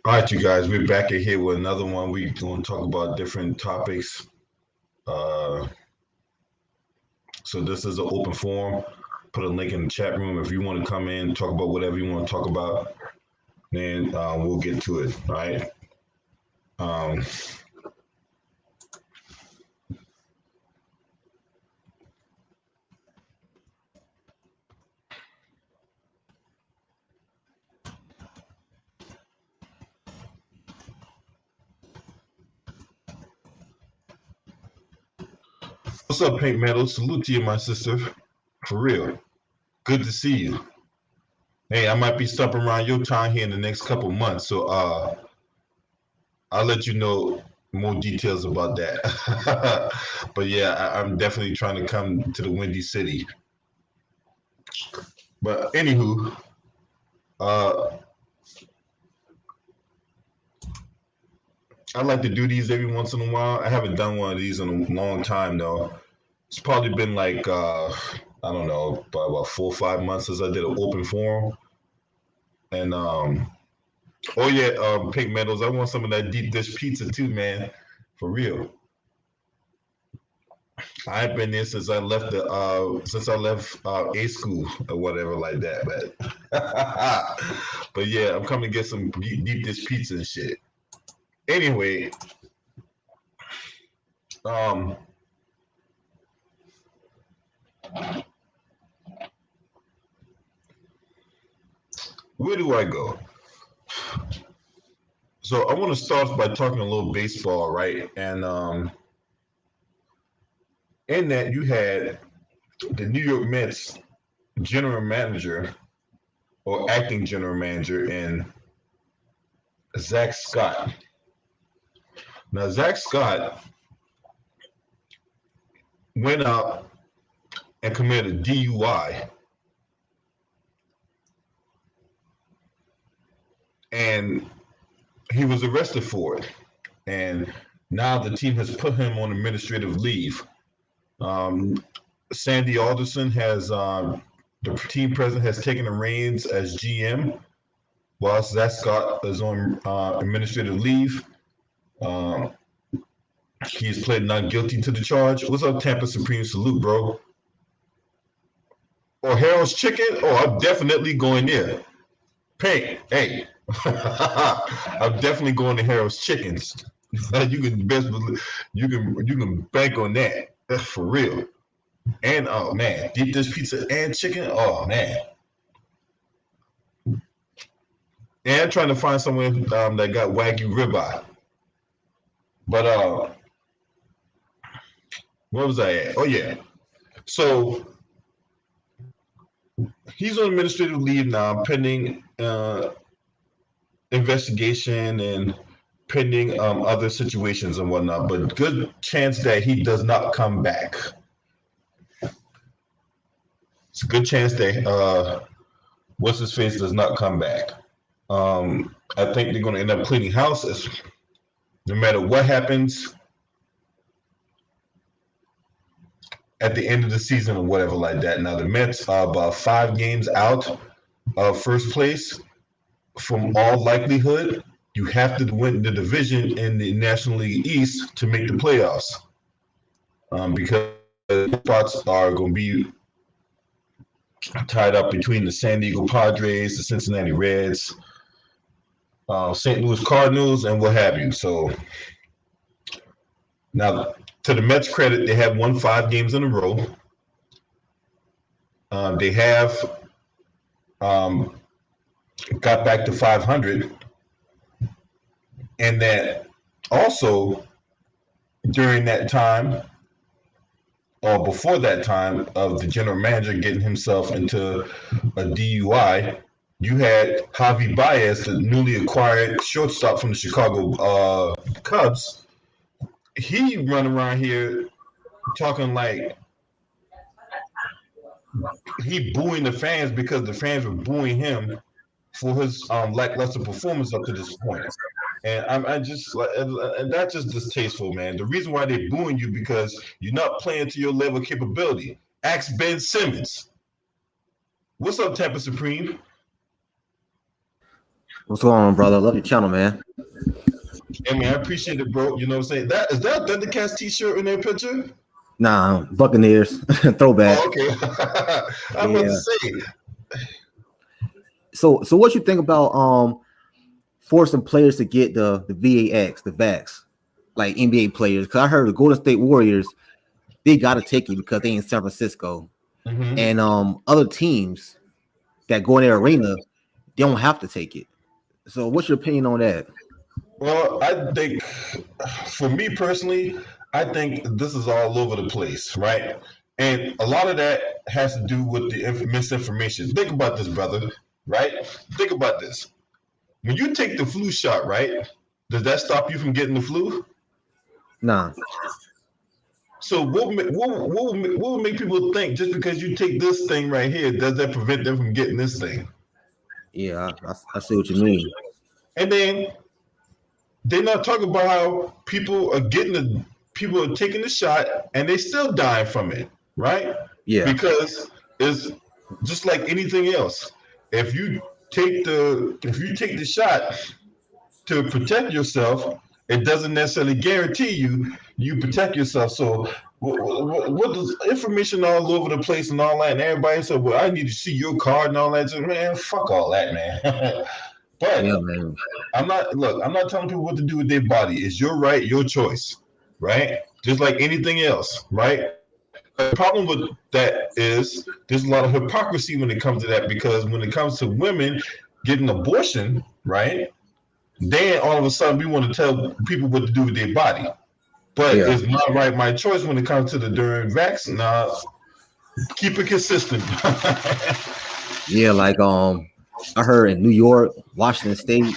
All right, you guys, we're back in here with another one. We're going to talk about different topics. Uh, so this is an open forum. Put a link in the chat room if you want to come in, talk about whatever you want to talk about. Then we'll get to it. All right. Um, what's up, Pink Metal? Salute to you, my sister. For real. Good to see you. Hey, I might be stopping around your town here in the next couple months, so I'll let you know more details about that. But yeah, I'm definitely trying to come to the Windy City. But anywho, uh, I like to do these every once in a while. I haven't done one of these in a long time though. It's probably been like I don't know, about 4 or 5 months since I did an open forum. And oh yeah, Pink Meadows, I want some of that deep dish pizza too, man. For real. I've been there since I left A school or whatever like that, man. But yeah, I'm coming to get some deep dish pizza and shit. Anyway, um, where do I go? So I want to start by talking a little baseball, right? And in that you had the New York Mets general manager or acting general manager in Zach Scott. Now Zach Scott went out and committed a DUI, and he was arrested for it. And now the team has put him on administrative leave. Um, Sandy Alderson has the team president has taken the reins as GM, whilst Zach Scott is on administrative leave. Um, he's pled not guilty to the charge. What's up, Tampa Supreme? Salute, bro. Or Harold's Chicken? Oh, I'm definitely going there. Pink, hey, I'm definitely going to Harold's Chickens. You can best believe, you can bank on that. That's for real. And oh man, deep dish pizza and chicken. Oh man. And I'm trying to find somewhere that got Wagyu ribeye. But where was I at? Oh yeah. So he's on administrative leave now, pending investigation and pending other situations and whatnot. But good chance that he does not come back. It's a good chance that what's his face does not come back. I think they're going to end up cleaning houses. No matter what happens at the end of the season or whatever like that. Now the Mets are about 5 games out of first place. From all likelihood, you have to win the division in the National League East to make the playoffs. Because spots are going to be tied up between the San Diego Padres, the Cincinnati Reds, St. Louis Cardinals, and what have you. So now, to the Mets' credit, they have won 5 games in a row. They have got back to 500, and that also during that time or before that time of the general manager getting himself into a DUI, you had Javi Baez, the newly acquired shortstop from the Chicago Cubs. He run around here talking like he booing the fans because the fans were booing him for his lackluster performance up to this point. And I just like, and that's just distasteful, man. The reason why they're booing you because you're not playing to your level of capability. Ask Ben Simmons. What's up, Tampa Supreme? What's going on, brother? Love your channel, man. I mean, I appreciate it, bro. You know what I'm saying? That is that Thundercats t-shirt in their picture? Nah, Buccaneers throwback. Oh, okay. I'm about to Yeah. say. So what you think about forcing players to get the VAX, the vax, like NBA players? Because I heard the Golden State Warriors, they got to take it because they in San Francisco, Hmm. and other teams that go in their arena, they don't have to take it. So what's your opinion on that? Well, I think for me personally, I think this is all over the place, right? And a lot of that has to do with the misinformation. Think about this, brother, right? Think about this. When you take the flu shot, right? Does that stop you from getting the flu? Nah, So what would make people think just because you take this thing right here, does that prevent them from getting this thing? yeah, I see what you mean. And then they're not talking about how people are taking the shot and they still dying from it, right? Yeah, Because it's just like anything else. If you if you take the shot to protect yourself, it doesn't necessarily guarantee you protect yourself. So what does information all over the place and all that, and everybody said, "Well, I need to see your card and all that." So, man, fuck all that, man. yeah, But man. I'm not telling people what to do with their body. It's your right, your choice, right? Just like anything else, right? The problem with that is there's a lot of hypocrisy when it comes to that because when it comes to women getting abortion, right? Then all of a sudden we want to tell people what to do with their body. But Yeah, it's my right, my choice when it comes to the during vaccine. Keep it consistent. yeah. Like I heard in New York, Washington State,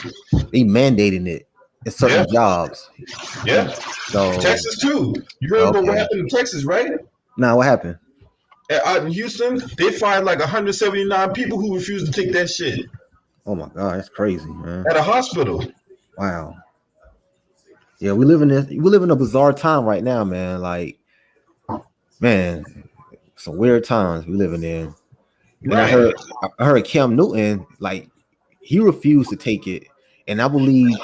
they mandating it in Yeah, certain jobs. yeah. So Texas too. You heard about what okay. happened in Texas, right? Now what happened? Out in Houston, they fired like 179 people who refused to take that shit Oh my god, that's crazy, man. at a hospital. Wow. Yeah, we live in a bizarre time right now, man. Like, man, some weird times we living in. And Right. I heard Cam Newton, like, he refused to take it. And I believe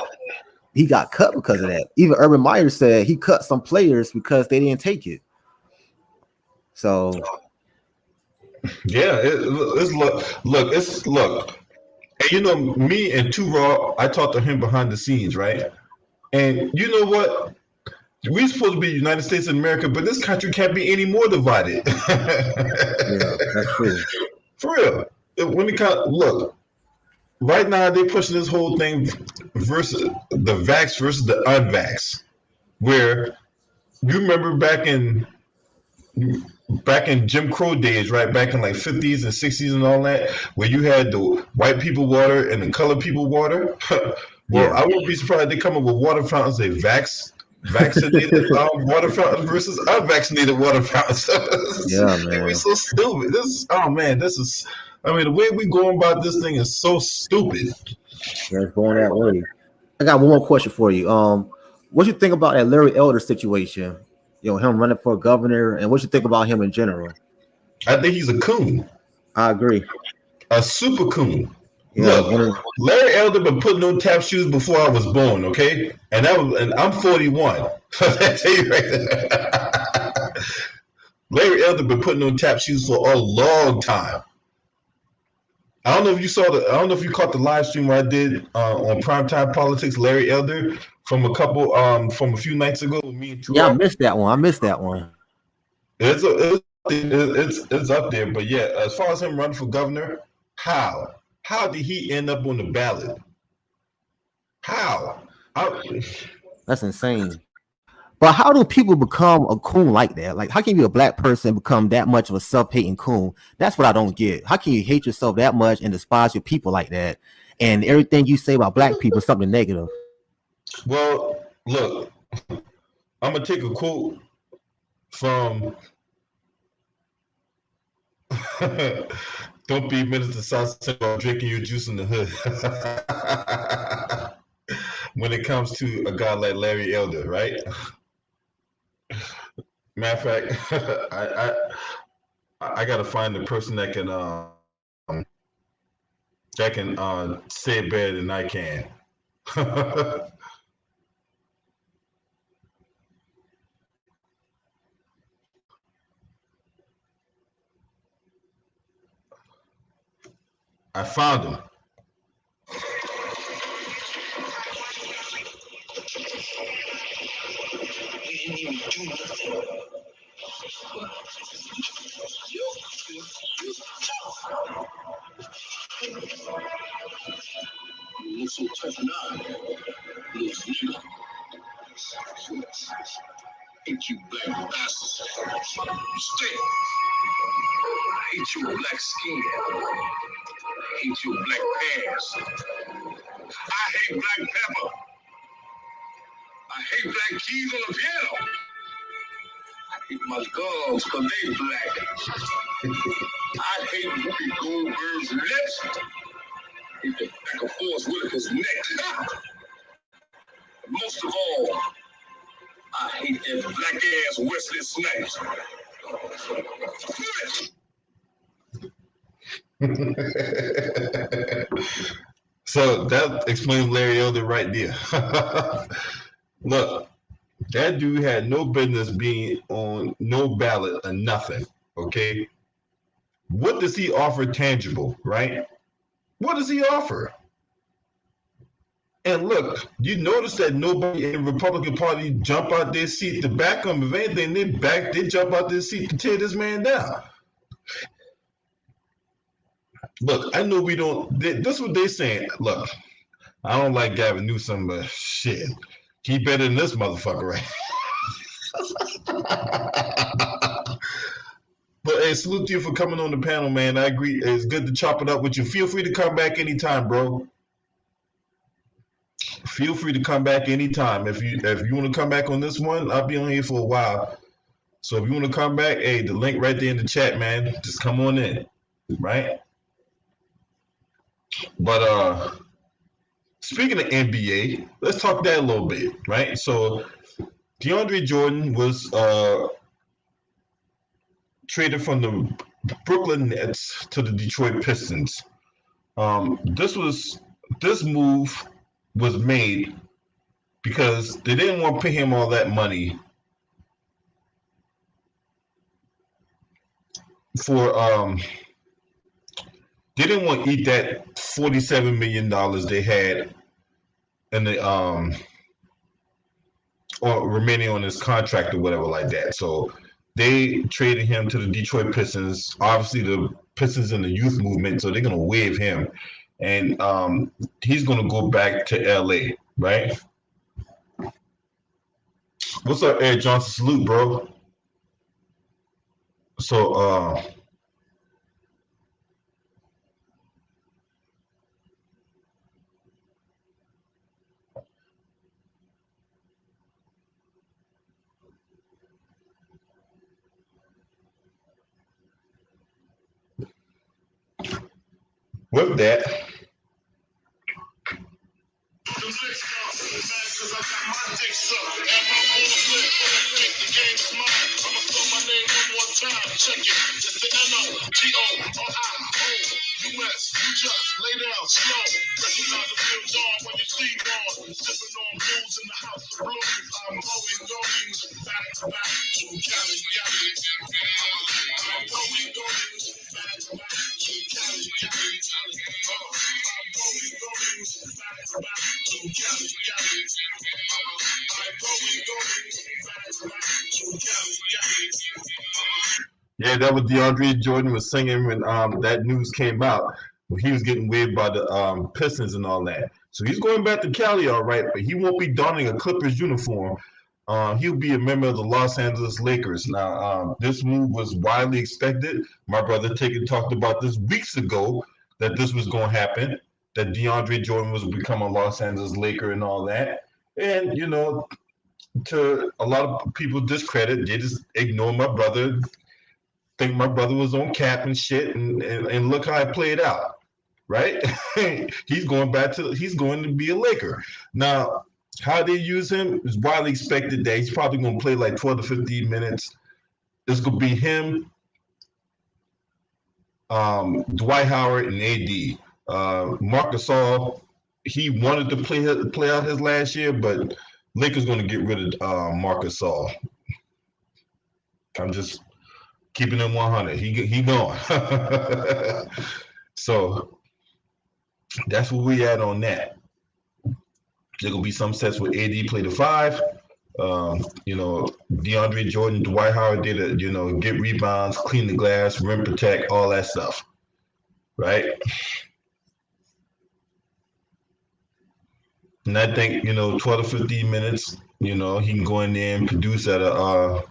he got cut because of that. Even Urban Meyer said he cut some players because they didn't take it. So Yeah. It's look. And you know, me and Two Raw, I talked to him behind the scenes, right? And you know what? We're supposed to be the United States of America, but this country can't be any more divided. yeah, that's true. For real. When it comes, look, right now they're pushing this whole thing versus the vax versus the unvax, where you remember back in Jim Crow days, right? Back in like 50s and 60s and all that, where you had the white people water and the colored people water. Well, Yeah. I wouldn't be surprised if they come up with water fountains that vaccinated water fountains versus unvaccinated water fountains. Yeah, It'd be man. so stupid. Oh man, this is. I mean, the way we going about this thing is so stupid. Yeah, it's going that way. I got one more question for you. What you think about that Larry Elder situation? You know, him running for governor, and what you think about him in general? I think he's a coon, I agree. a super coon. Yeah, Look, Larry Elder been putting on tap shoes before I was born, okay? And I'm 41. I tell you right there. Larry Elder been putting on tap shoes for a long time. I don't know if you saw I don't know if you caught the live stream I did on Primetime Politics. Larry Elder from a few nights ago with me and yeah, I Turok. missed that one. I missed that one. It's up there, but yeah, as far as him running for governor, how did he end up on the ballot? How? I, That's insane. But how do people become a coon like that? Like, how can you be a black person become that much of a self-hating coon? That's what I don't get. How can you hate yourself that much and despise your people like that? And everything you say about black people is something negative. well, look, I'm gonna take a quote from "Don't be Minister South Central drinking your juice in the hood." When it comes to a guy like Larry Elder, right? Matter of fact, I gotta find the person that can that can say it better than I can. I found him. We didn't even do nothing. You look so tough now, little nigga. Hate you, black bastard. You stink. I hate your black skin. I hate your black pants. I hate black pepper. I hate black keys on the piano. I hate my gums because they black. I hate Whoopi Goldberg's lips. I hate the back of Forrest Whitaker's neck. Most of all, I hate that black ass Wesley Snipes. So that explains Larry Elder right there. Look, that dude had no business being on no ballot or nothing. Okay, what does he offer tangible, right? What does he offer? And look, you notice that nobody in the Republican Party jump out their seat to back him. If anything, they jump out their seat to tear this man down. Look, I know we don't. This is what they're saying. Look, I don't like Gavin Newsom, but shit, he better than this motherfucker, right? But hey, salute to you for coming on the panel, man. I agree. It's good to chop it up with you. Feel free to come back anytime, bro. Feel free to come back anytime. If you want to come back on this one, I'll be on here for a while. So if you want to come back, hey, the link right there in the chat, man. Just come on in, right? But speaking of NBA, let's talk that a little bit, right? So DeAndre Jordan was traded from the Brooklyn Nets to the Detroit Pistons. This move was made because they didn't want to pay him all that money for they didn't want to eat that $47 million they had in the or remaining on his contract or whatever like that. So they traded him to the Detroit Pistons. Obviously, the Pistons in the youth movement, so they're gonna waive him, and he's gonna go back to LA, right? What's up, Eric Johnson? Salute, bro. So with that, Cause I got my dick sucked and my balls lit. Think the game's mine. I'ma throw my name one more time. Check it. It's the NOGORIOUS. You just lay down slow. Recognize the real dawn when you see one. Sipping on blues in the house of blues. I'm going back to back to Cali. I'm going back to back to Cali. I'm going back to back to Cali. yeah, that was DeAndre Jordan was singing when that news came out. He was getting waived by the Pistons and all that. So he's going back to Cali, all right, but he won't be donning a Clippers uniform. He'll be a member of the Los Angeles Lakers. Now, this move was widely expected. My brother talked about this weeks ago that this was going to happen, that DeAndre Jordan was become a Los Angeles Laker and all that. And, you know, to a lot of people discredit, they just ignore my brother, think my brother was on cap and shit, and look how it played out, right? he's going to be a Laker. Now, how they use him is widely expected that he's probably going to play like 12 to 15 minutes. It's going to be him, Dwight Howard, and AD. Marc Gasol, he wanted to play out his last year, but Lakers going to get rid of Marc Gasol. I'm just keeping him 100. He going. So that's where we at on that. There gonna be some sets where AD play the 5. DeAndre Jordan, Dwight Howard did it. Get rebounds, clean the glass, rim protect, all that stuff, right? And I think 12 to 15 minutes. He can go in there and produce at a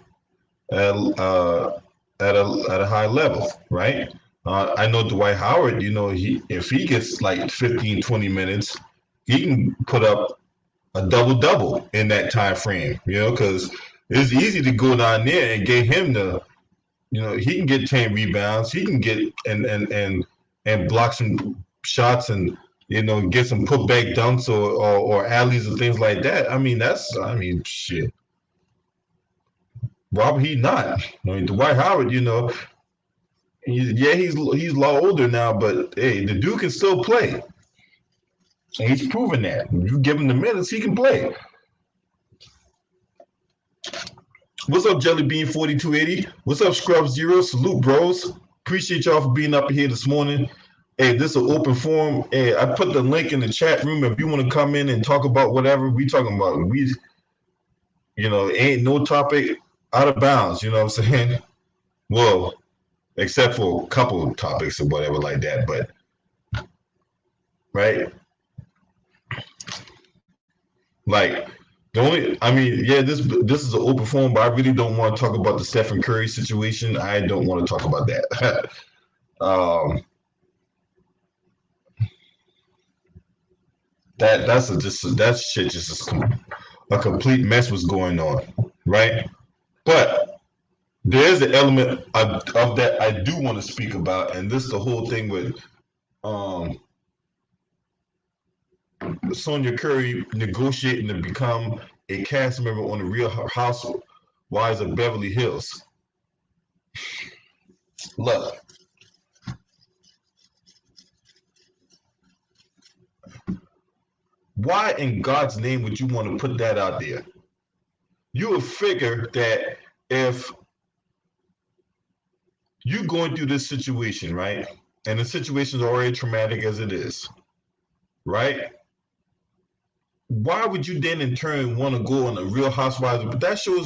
high level, right? I know Dwight Howard. If he gets like 15, 20 minutes, he can put up a double in that time frame. Because it's easy to go down there and get him to, he can get 10 rebounds. He can get and block some shots and get some putback dunks or alleys and things like that. Shit. Why would he not? Dwight Howard, he's a lot older now, but hey, the dude can still play. And he's proven that. If you give him the minutes, he can play. What's up, Jelly Bean 4280? What's up, Scrub Zero? Salute, bros. Appreciate y'all for being up here this morning. Hey, this is an open forum. Hey, I put the link in the chat room. If you want to come in and talk about whatever we talking about, ain't no topic out of bounds. You know what I'm saying? Well, except for a couple of topics or whatever like that, but right. Like this is an open forum, but I really don't want to talk about the Stephen Curry situation. I don't want to talk about that. That shit just a complete mess was going on, right? But there's an element of that I do want to speak about, and this is the whole thing with Sonya Curry negotiating to become a cast member on the Real Housewives of Beverly Hills. Look, why in God's name would you want to put that out there? You would figure that if you're going through this situation, right, and the situation is already traumatic as it is, right? Why would you then in turn want to go on a Real Housewives? But that show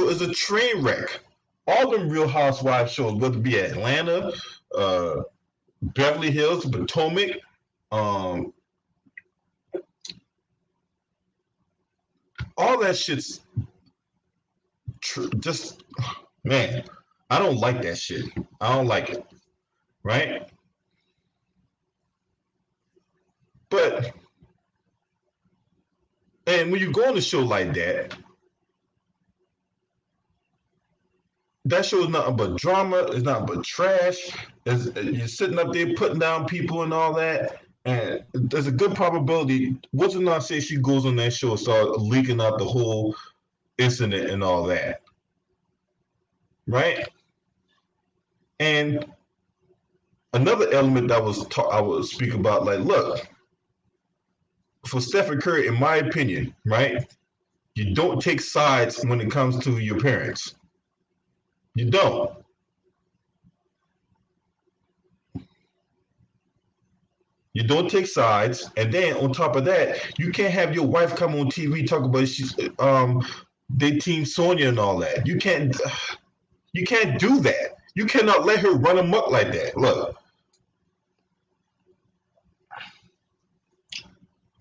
is a train wreck. All them Real Housewives shows, whether it be Atlanta, Beverly Hills, Potomac, all that shit's just, man, I don't like that shit. I don't like it, right? But and when you go on a show like that, that show is nothing but drama. It's nothing but trash. You're sitting up there putting down people and all that. And there's a good probability. What's it not say she goes on that show and start leaking out the whole incident and all that, right? And another element that I would speak about, like, look, for Stephen Curry, in my opinion, right, you don't take sides when it comes to your parents. You don't. You don't take sides, and then on top of that, you can't have your wife come on TV talk about they team Sonya and all that. You can't do that. You cannot let her run amok like that. Look.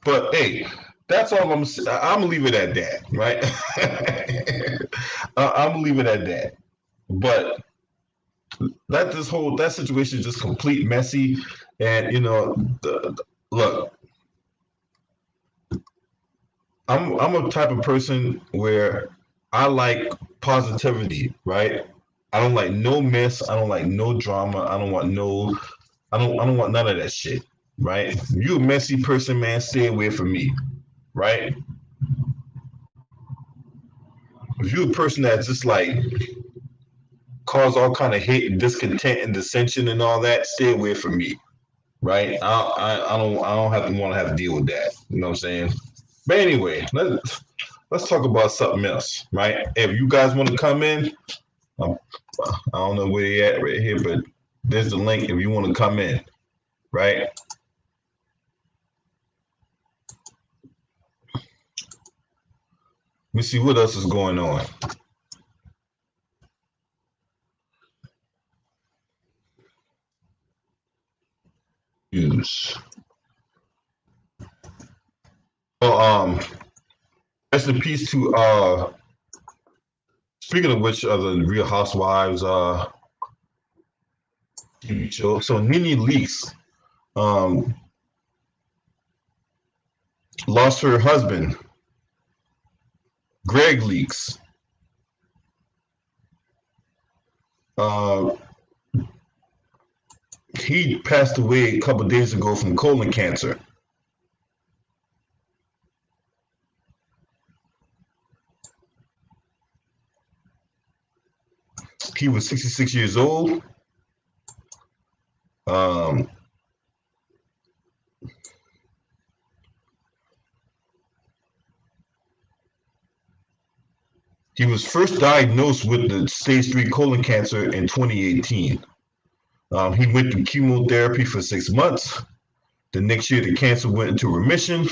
But hey, that's all I'm gonna leave it at that, right? I'm gonna leave it at that. But that situation is just complete messy, and look, I'm a type of person where I like positivity, right? I don't like no mess. I don't like no drama. I don't want none of that shit, right? If you a messy person, man, stay away from me, right? If you're a person that's just like cause all kind of hate and discontent and dissension and all that, stay away from me, right? I don't have to deal with that. You know what I'm saying? But anyway, let's talk about something else, right? If you guys want to come in, I don't know where they at right here, but there's the link if you want to come in, right? Let me see what else is going on. News. Well, rest in peace to speaking of which, the Real Housewives TV show. So Nene Leakes lost her husband, Greg Leakes. He passed away a couple days ago from colon cancer. He was 66 years old. He was first diagnosed with the stage 3 colon cancer in 2018. He went through chemotherapy for 6 months. The next year, the cancer went into remission.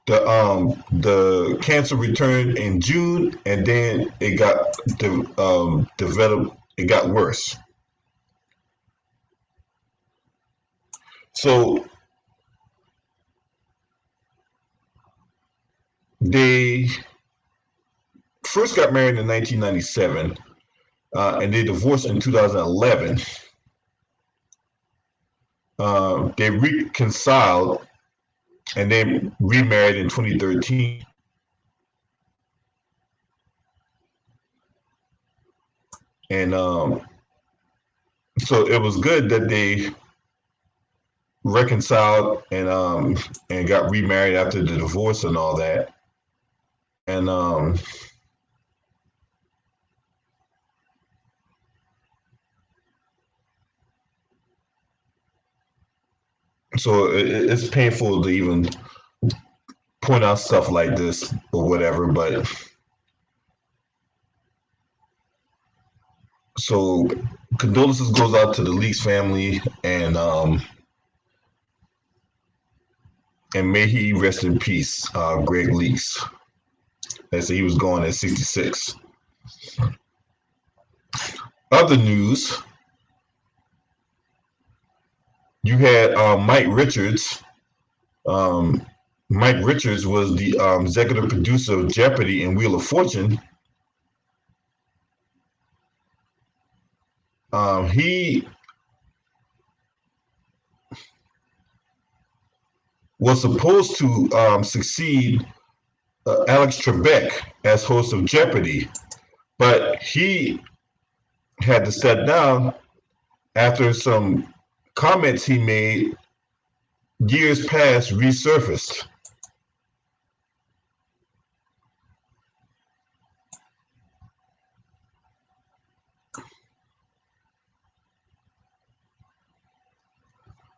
The cancer returned in June, and then it got developed. It got worse. So they first got married in 1997, and they divorced in 2011. They reconciled and then remarried in 2013. And so it was good that they reconciled and got remarried after the divorce and all that. And so it's painful to even point out stuff like this or whatever, but so condolences goes out to the Leakes family, and may he rest in peace, Greg Leakes. They say he was gone at 66. Other news, you had Mike Richards. Mike Richards was the executive producer of Jeopardy and Wheel of Fortune. He was supposed to succeed Alex Trebek as host of Jeopardy, but he had to step down after some comments he made years past resurfaced.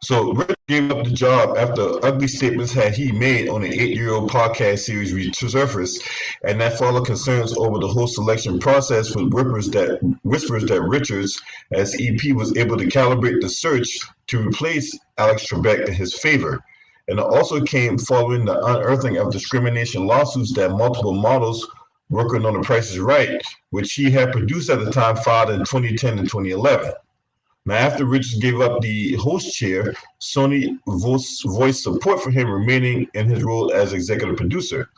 So Rich gave up the job after ugly statements had he made on an 8-year-old podcast series resurfaced, and that followed concerns over the whole selection process with whispers that Richards, as EP, was able to calibrate the search to replace Alex Trebek in his favor. And it also came following the unearthing of discrimination lawsuits that multiple models working on The Price is Right, which he had produced at the time, filed in 2010 and 2011. Now, after Richards gave up the host chair, Sony voiced support for him remaining in his role as executive producer.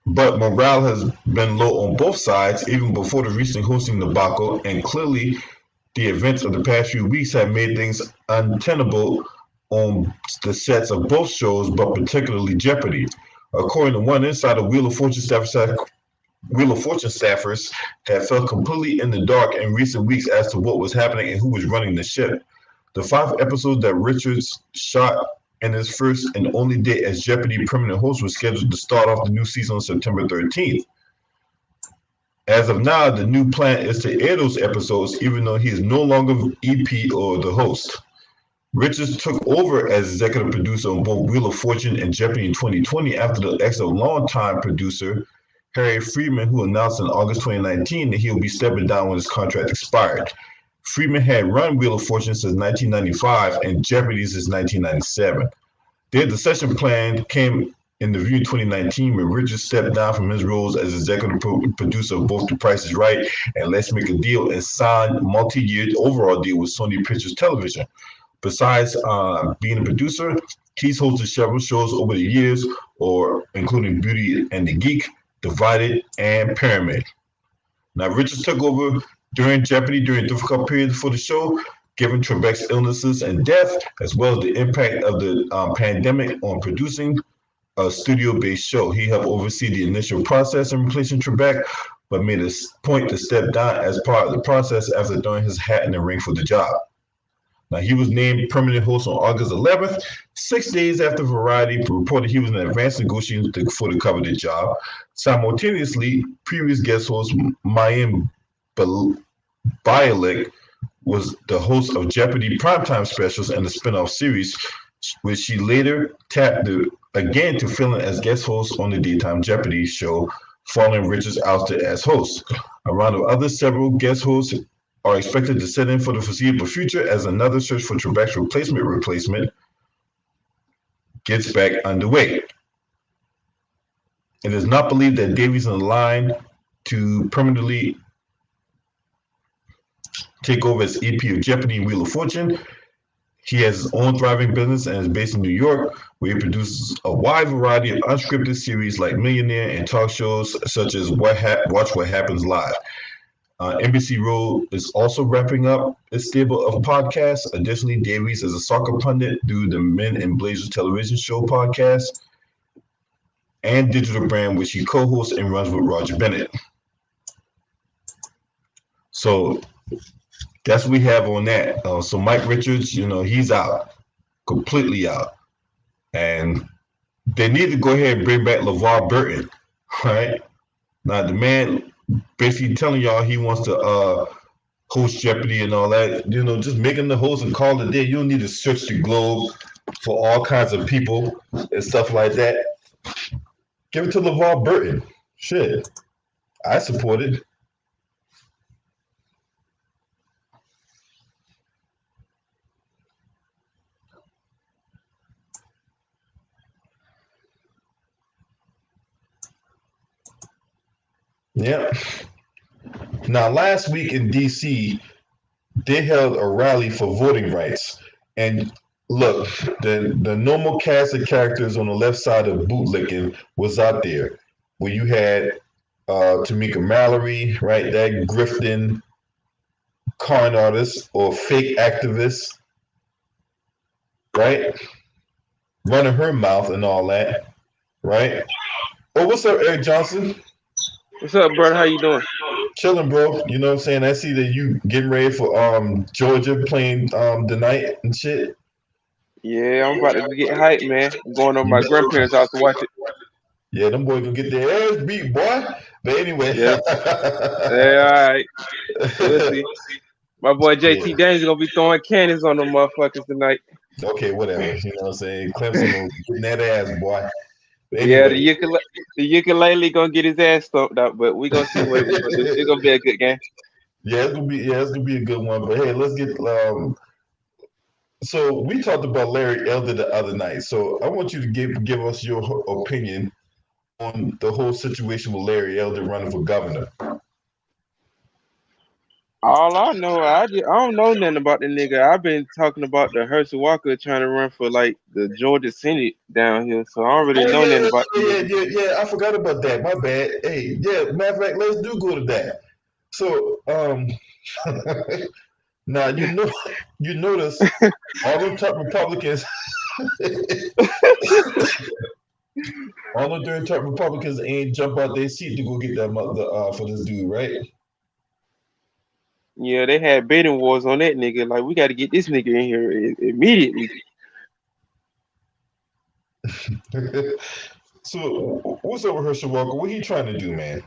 But morale has been low on both sides, even before the recent hosting debacle, and clearly the events of the past few weeks have made things untenable on the sets of both shows, but particularly Jeopardy! According to one insider, Wheel of Fortune staffers have felt completely in the dark in recent weeks as to what was happening and who was running the ship. The 5 episodes that Richards shot and his first and only day as Jeopardy permanent host was scheduled to start off the new season on September 13th. As of now, the new plan is to air those episodes even though he is no longer EP or the host. Richards took over as executive producer on both Wheel of Fortune and Jeopardy in 2020 after the exit of longtime producer Harry Freeman, who announced in August 2019 that he will be stepping down when his contract expired. Freeman had run Wheel of Fortune since 1995 and Jeopardy since 1997. Their succession plan came in the view in 2019 when Richards stepped down from his roles as executive producer of both The Price is Right and Let's Make a Deal and signed a multi-year overall deal with Sony Pictures Television. Besides being a producer, he's hosted several shows over the years, including Beauty and the Geek, Divided, and Pyramid. Now, Richards took over during Jeopardy during a difficult period for the show, given Trebek's illnesses and death, as well as the impact of the pandemic on producing a studio-based show. He helped oversee the initial process in replacing Trebek, but made a point to step down as part of the process after throwing his hat in the ring for the job. Now, he was named permanent host on August 11th, 6 days after Variety reported he was in advanced negotiations for the coveted job. Simultaneously, previous guest host Mayim Bialik was the host of Jeopardy primetime specials and the spin-off series, which she later tapped again to fill in as guest host on the daytime Jeopardy show following Richards' ouster as host. Around the other several guest hosts are expected to sit in for the foreseeable future as another search for Trebek's replacement gets back underway. It is not believed that Davies is in line to permanently take over as EP of Jeopardy and Wheel of Fortune. He has his own thriving business and is based in New York, where he produces a wide variety of unscripted series like Millionaire and talk shows such as Watch What Happens Live. NBC Road is also wrapping up its stable of podcasts. Additionally, Davies is a soccer pundit through the Men in Blazers television show podcast and digital brand, which he co-hosts and runs with Roger Bennett. So that's what we have on that. So Mike Richards, he's out, completely out. And they need to go ahead and bring back LeVar Burton, right? Now, the man basically telling y'all he wants to host Jeopardy and all that, just making the host and call it there. You don't need to search the globe for all kinds of people and stuff like that. Give it to LeVar Burton. Shit. I support it. Yep. Now, last week in D.C., they held a rally for voting rights. And look, the normal cast of characters on the left side of bootlicking was out there, where you had Tamika Mallory, right, that grifting con artist or fake activist, right, running her mouth and all that, right? Oh, what's up, Eric Johnson? What's up, brother? How you doing? Chilling, bro. You know what I'm saying? I see that you getting ready for Georgia playing tonight and shit. Yeah, I'm about to get hyped, man. I'm going over my grandparents' house to watch it. Yeah, them boys gonna get their ass beat, boy. But anyway. Yeah, all right. We'll see. My boy JT Daniels gonna be throwing cannons on them motherfuckers tonight. Okay, whatever. You know what I'm saying? Clemson getting that ass, boy. Anyway. Yeah, the ukulele gonna get his ass stomped out, but we gonna see what we're gonna do. It's gonna be a good game. Yeah, it's gonna be a good one. But hey, let's get so we talked about Larry Elder the other night. So I want you to give us your opinion on the whole situation with Larry Elder running for governor. All I know, I don't know nothing about the nigga. I've been talking about the Herschel Walker trying to run for like the Georgia Senate down here, so I don't really know nothing about. Yeah. I forgot about that. My bad. Hey, yeah. Matter of fact, let's do go to that. So, now you notice all them top Republicans, all the damn top Republicans ain't jump out their seat to go get that mother for this dude, right? Yeah, they had bidding wars on that nigga. Like, we got to get this nigga in here immediately. So what's up with Herschel Walker? What he trying to do, man?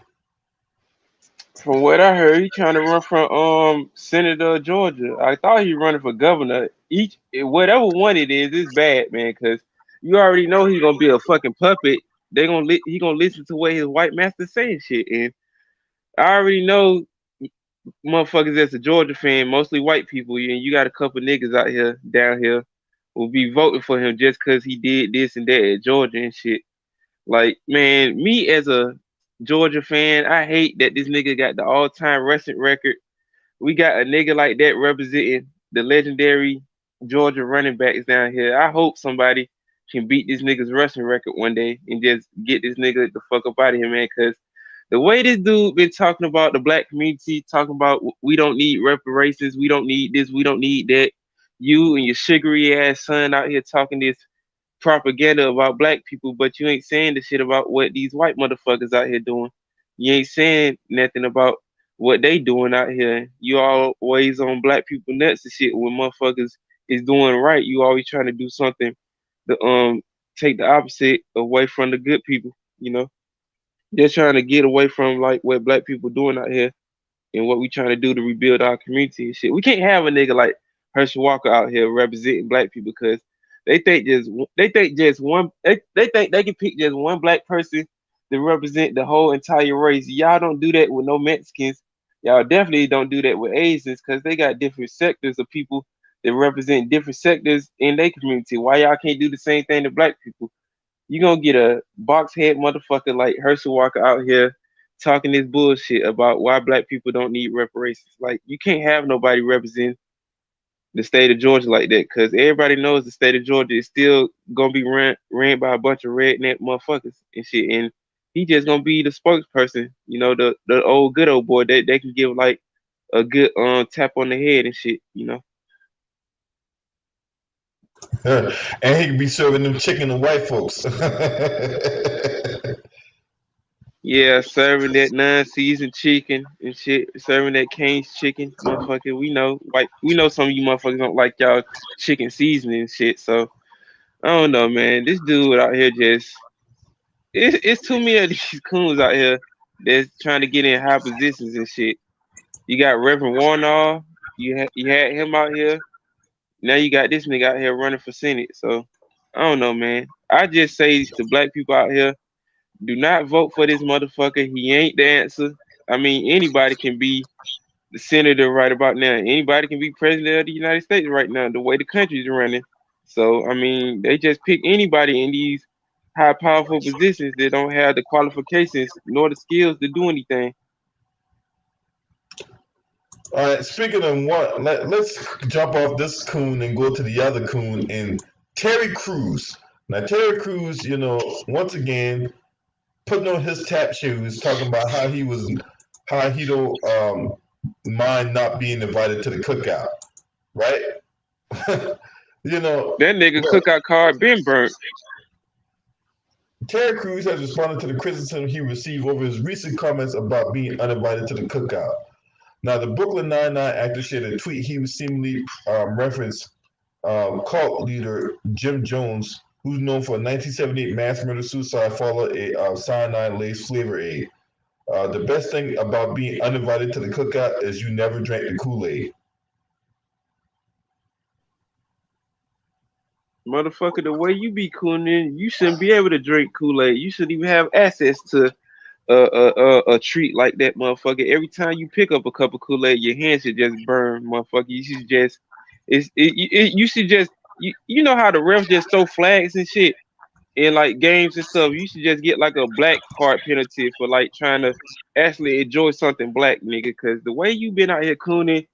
From what I heard, he trying to run from Senator of Georgia. I thought he running for governor. Each whatever one it is bad, man. Cause you already know he's gonna be a fucking puppet. He gonna listen to what his white master saying shit. And I already know motherfuckers that's a Georgia fan, mostly white people. And you got a couple niggas out here down here will be voting for him just cause he did this and that at Georgia and shit. Like, man, me as a Georgia fan, I hate that this nigga got the all-time wrestling record. We got a nigga like that representing the legendary Georgia running backs down here. I hope somebody can beat this nigga's wrestling record one day and just get this nigga the fuck up out of here, man. Cause the way this dude been talking about the black community, talking about we don't need reparations, we don't need this, we don't need that. You and your sugary ass son out here talking this propaganda about black people, but you ain't saying the shit about what these white motherfuckers out here doing. You ain't saying nothing about what they doing out here. You always on black people nuts and shit when motherfuckers is doing right. You always trying to do something to take the opposite away from the good people, you know. Just trying to get away from like what black people doing out here and what we trying to do to rebuild our community and shit. We can't have a nigga like Herschel Walker out here representing black people because they think they can pick just one black person to represent the whole entire race. Y'all don't do that with no Mexicans. Y'all definitely don't do that with Asians because they got different sectors of people that represent different sectors in their community. Why y'all can't do the same thing to black people? You gonna get a box head motherfucker like Herschel Walker out here talking this bullshit about why black people don't need reparations. Like you can't have nobody represent the state of Georgia like that because everybody knows the state of Georgia is still gonna be ran by a bunch of redneck motherfuckers and shit. And he just gonna be the spokesperson, you know, the old good old boy that they can give like a good tap on the head and shit, you know. And he can be serving them chicken to white folks. Yeah, serving that non-seasoned chicken and shit, serving that Cane's chicken, motherfucker. We know some of you motherfuckers don't like y'all chicken seasoning and shit. So I don't know, man. This dude out here it's too many of these coons out here that's trying to get in high positions and shit. You got Reverend Warnow, you had him out here. Now you got this nigga out here running for Senate. So I don't know, man. I just say to black people out here, do not vote for this motherfucker. He ain't the answer. I mean, anybody can be the senator right about now. Anybody can be president of the United States right now, the way the country's running. So, I mean, they just pick anybody in these high powerful positions that don't have the qualifications nor the skills to do anything. All right, speaking of one, let's jump off this coon and go to the other coon in Terry Crews. Now, Terry Crews, you know, once again, putting on his tap shoes, talking about how he don't mind not being invited to the cookout, right? You know, That nigga look, cookout card been burnt. Terry Crews has responded to the criticism he received over his recent comments about being uninvited to the cookout. Now, the Brooklyn Nine-Nine actor shared a tweet he was seemingly referenced cult leader Jim Jones, who's known for a 1978 mass murder suicide following a cyanide-laced flavor aid. The best thing about being uninvited to the cookout is you never drank the Kool-Aid. Motherfucker, the way you be cooning, you shouldn't be able to drink Kool-Aid. You shouldn't even have access to a treat like that, motherfucker. Every time you pick up a cup of Kool-Aid, your hands should just burn, motherfucker. You should just you should just you know how the refs just throw flags and shit in like games and stuff. You should just get like a black card penalty for like trying to actually enjoy something black, nigga. Cause the way you been out here cooning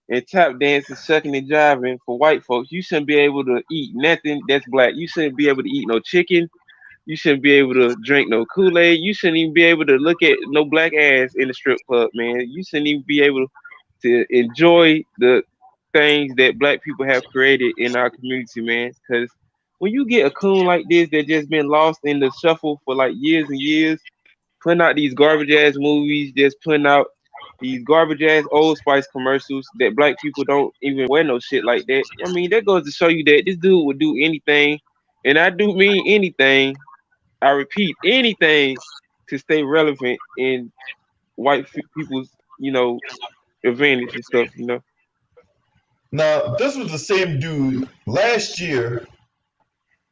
and tap dancing, sucking and jiving for white folks, you shouldn't be able to eat nothing that's black. You shouldn't be able to eat no chicken. You shouldn't be able to drink no Kool-Aid. You shouldn't even be able to look at no black ass in the strip club, man. You shouldn't even be able to enjoy the things that black people have created in our community, man. Because when you get a coon like this that just been lost in the shuffle for like years and years, putting out these garbage ass movies, just putting out these garbage ass Old Spice commercials that black people don't even wear no shit like that. I mean, that goes to show you that this dude would do anything And I do mean anything. I repeat, anything to stay relevant in people's, advantage and stuff. Now, this was the same dude last year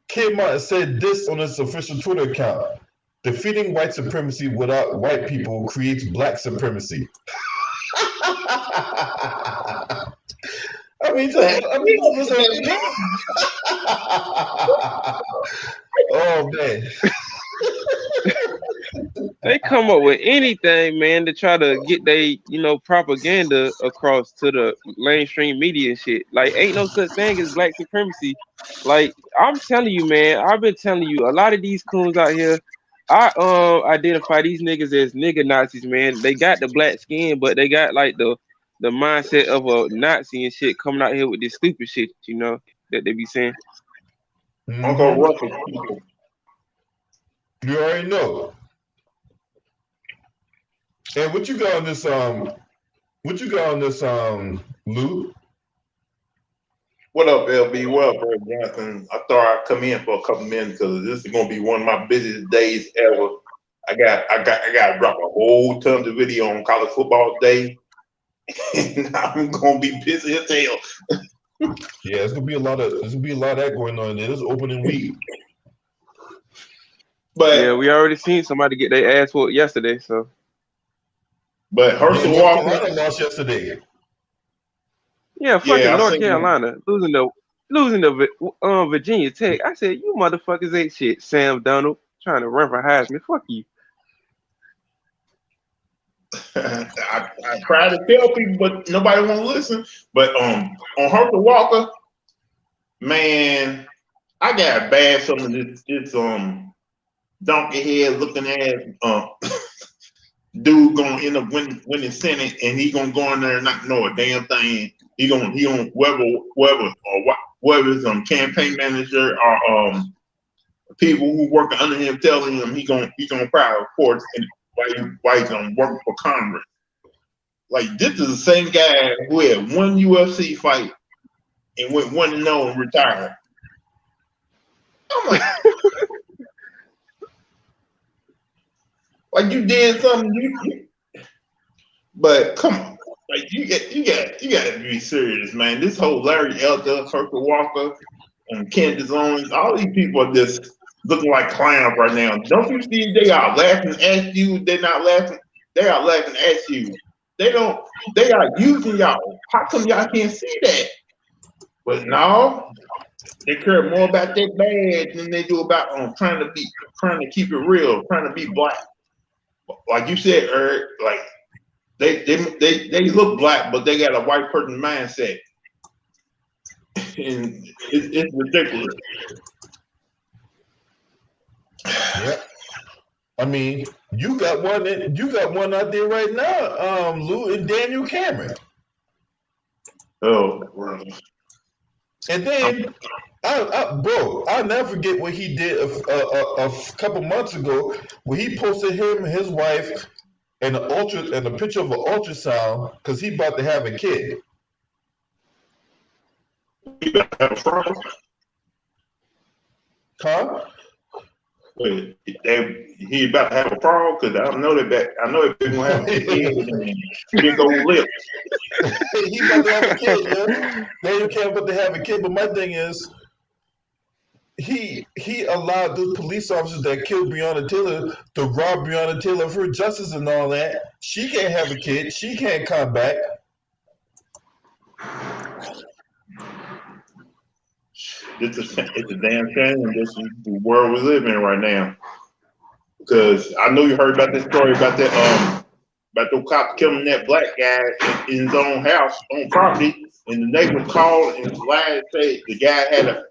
came out and said this on his official Twitter account. Defeating white supremacy without white people creates black supremacy. Listen. Oh man. They come up with anything, man, to try to get they, propaganda across to the mainstream media and shit. Like, ain't no such thing as black supremacy. Like, I'm telling you, man, I've been telling you, a lot of these coons out here, I identify these niggas as nigga Nazis, man. They got the black skin, but they got like the mindset of a Nazi and shit coming out here with this stupid shit, that they be saying. Uncle Russell people. You already know. And what you got on this Lou? What up, LB? What up, Brother Johnson? I thought I'd come in for a couple minutes because this is gonna be one of my busiest days ever. I got to drop a whole ton of video on college football day, and I'm gonna be busy as hell. Yeah, there's gonna be a lot of that going on. It is opening week. But yeah, we already seen somebody get their ass whooped yesterday, so. But Herschel North Walker Carolina lost yesterday. Yeah, fucking North seen Carolina losing the Virginia Tech. I said, you motherfuckers ain't shit. Sam Donald trying to run for Heisman. Fuck you. I try to tell people, but nobody want to listen. But on Herschel Walker, man, I got a bad feeling this donkey head looking at dude gonna end up winning Senate, and he gonna go in there and not know a damn thing. He gonna whoever his campaign manager or people who working under him telling him he gonna file reports and why he's gonna work for Congress. Like, this is the same guy who had one UFC fight and went 1-0 and retired. I'm like, like you did something, but come on, like you got to be serious, man. This whole Larry Elder, Herschel Walker, and Candace Owens, all these people are just looking like clowns right now. Don't you see they are laughing at you? They're not laughing. They are laughing at you. They are using y'all. How come y'all can't see that? But no, they care more about that badge than they do about trying to keep it real, trying to be black. Like you said, Eric, like they look black, but they got a white person mindset, and it's ridiculous. Yeah. I mean, you got one out there right now, Lou and Daniel Cameron. Oh, wow. And then, I'll never forget what he did a couple months ago when he posted him and his wife and a picture of an ultrasound because he about to have a kid. Huh? Wait, he about to have a frog because I know that I know they're gonna have a kid and big old lips. He about to have a kid, man. Daniel Cameron about to have a kid, but my thing is, he allowed those police officers that killed Breonna Taylor to rob Breonna Taylor of her justice and all that. She can't have a kid. She can't come back. It's a damn shame. This is the world we live in right now. Because I know you heard about this story about that about the cop killing that black guy in his own house, on property, and the neighbor called and lied and said the guy had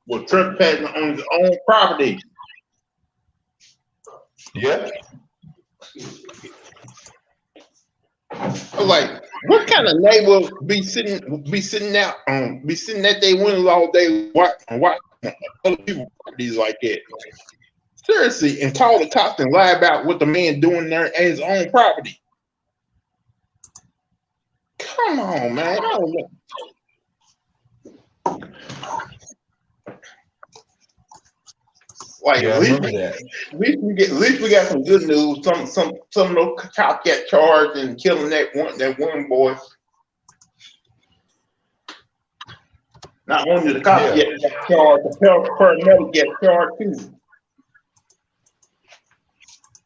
was trespassing on his own property. Yeah. I'm like, what kind of neighbor be sitting at their windows all day watching other people's properties like that? Seriously, and call the cops and lie about what the man doing there at his own property. Come on, man. I don't know. Like Yeah, I remember that. at least we got some good news. Some of those cops got charged and killing that one boy. Not only the cops Yeah. got charged, the paramedic got charged too.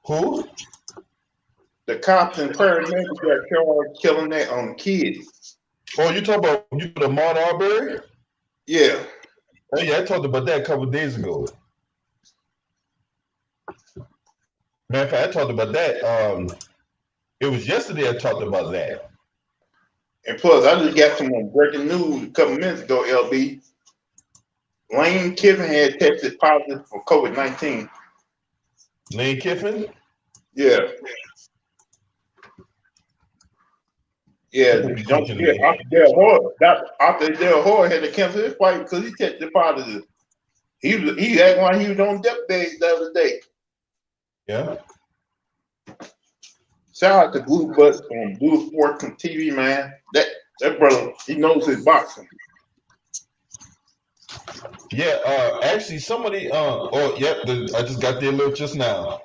Who? The cops and paramedics got charged killing that kid. Oh, you talking about the Mount Arbery? Yeah. Oh yeah, I talked about that a couple of days ago. Matter of fact, I talked about that. It was yesterday I talked about that. And plus, I just got some breaking news a couple minutes ago, LB. Lane Kiffin had tested positive for COVID-19. Lane Kiffin? Yeah. Yeah, don't forget, after Dale Hoyle had to cancel his fight because he tested positive. He acted like he was on death bed the other day. Yeah. Shout out to Blue Butt on Blue Sports on TV, man. That brother, he knows his boxing. Yeah, actually somebody I just got the alert just now.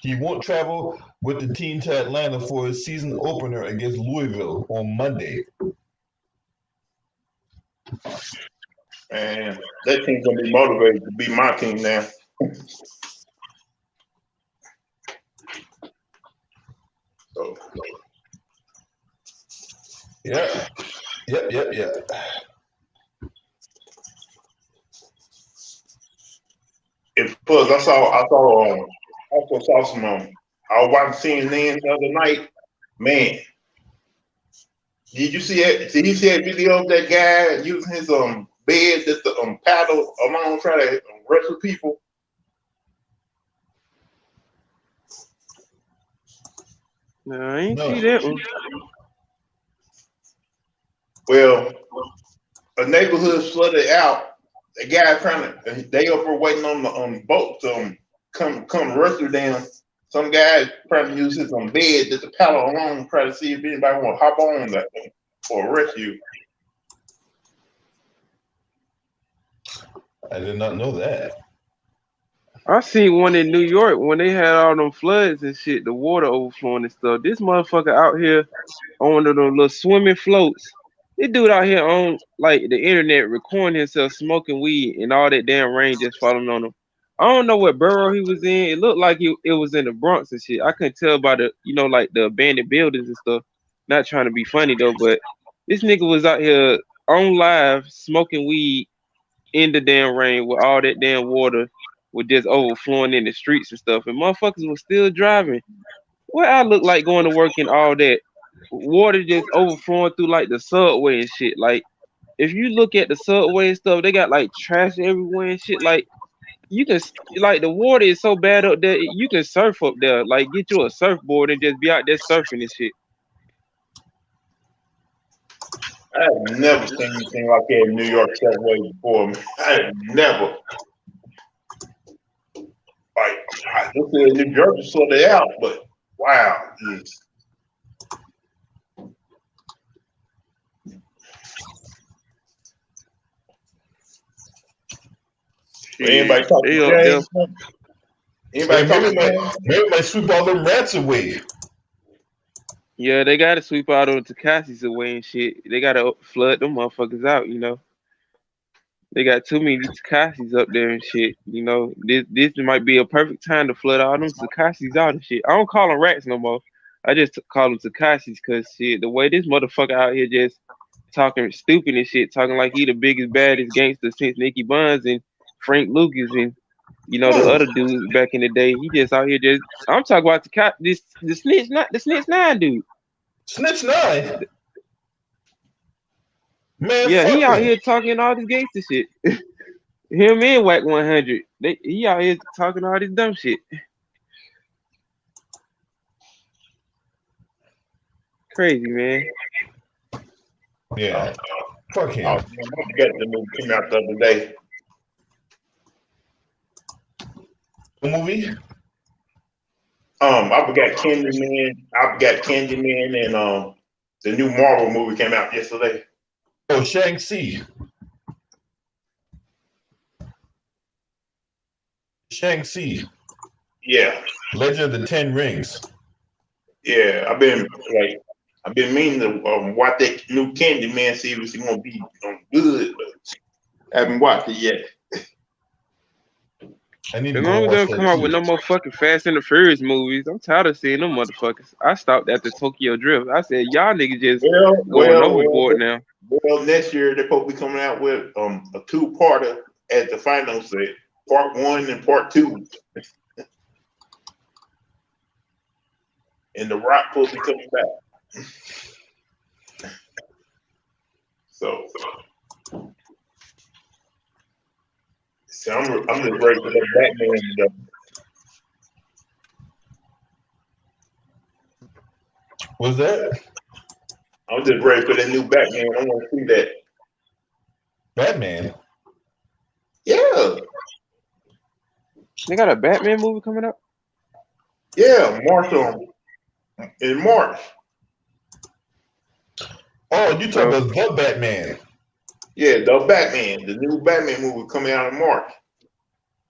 He won't travel with the team to Atlanta for his season opener against Louisville on Monday. Man, that team's gonna be motivated to be my team now. So Yeah. Yep. if plus I also saw some I was watching CNN the other night. Man, did you see it? Did you see that video of that guy using his bed just to paddle along try to wrestle people? No, I ain't see that one. Well, a neighborhood flooded out. The guy they up there waiting on the boat to come rescue them. Some guy trying to use his bed just to paddle along and try to see if anybody want to hop on that for a rescue. I did not know that. I seen one in New York when they had all them floods and shit, the water overflowing and stuff. This motherfucker out here on one of those little swimming floats. This dude out here on like the internet recording himself smoking weed and all that damn rain just falling on him. I don't know what borough he was in. It looked like it was in the Bronx and shit. I couldn't tell by the like the abandoned buildings and stuff. Not trying to be funny though, but this nigga was out here on live smoking weed in the damn rain with all that damn water was just overflowing in the streets and stuff, and motherfuckers was still driving. What I look like going to work and all that water just overflowing through like the subway and shit. Like if you look at the subway and stuff, they got like trash everywhere and shit. Like you can like the water is so bad up there, you can surf up there. Like get you a surfboard and just be out there surfing and shit. I have never seen anything like that in New York subway before. I have never. Like I looked at New Jersey sorted out, but wow, anybody talk to James? Anybody talk to James? Maybe might sweep all them rats away. Yeah, they gotta sweep all them Takasis away and shit. They gotta flood them motherfuckers out, They got too many Takasis up there and shit. This might be a perfect time to flood all them Takasis out and shit. I don't call them rats no more. I just call them Takasis because shit, the way this motherfucker out here just talking stupid and shit, talking like he the biggest, baddest gangster since Nicky Buns and Frank Lucas and the other dudes back in the day. He just out here just. I'm talking about the snitch, not the snitch 9 dude. Snitch 9. Man, Yeah, he out him. here talking all this gangster shit. Him and Whack 100. He out here talking all this dumb shit. Crazy, man. Yeah. Fuck him. I forgot the movie came out the other day. The movie? I forgot Candyman and the new Marvel movie came out yesterday. Oh, Shang-Chi. Shang-Chi, Yeah, Legend of the Ten Rings. yeah. I've been meaning to watch that new Candyman, see if it's gonna be good, but I haven't watched it yet. I need to As go long as they watch don't come that out with too. no more fucking Fast and the Furious movies, I'm tired of seeing them motherfuckers. I stopped at the Tokyo Drift. I said, y'all niggas just Well, going well, overboard well, now. well. Next year they're supposed to be coming out with a two-parter at the final set, part 1 and part 2, and The Rock supposed to be coming back. So I'm just ready for that Batman stuff. What's that? I'm just ready for that new Batman. I want to see that. Batman. Yeah, They got a Batman movie coming up? yeah. In March. Oh, you talking Oh, about the Batman? Yeah, the new Batman movie coming out in March.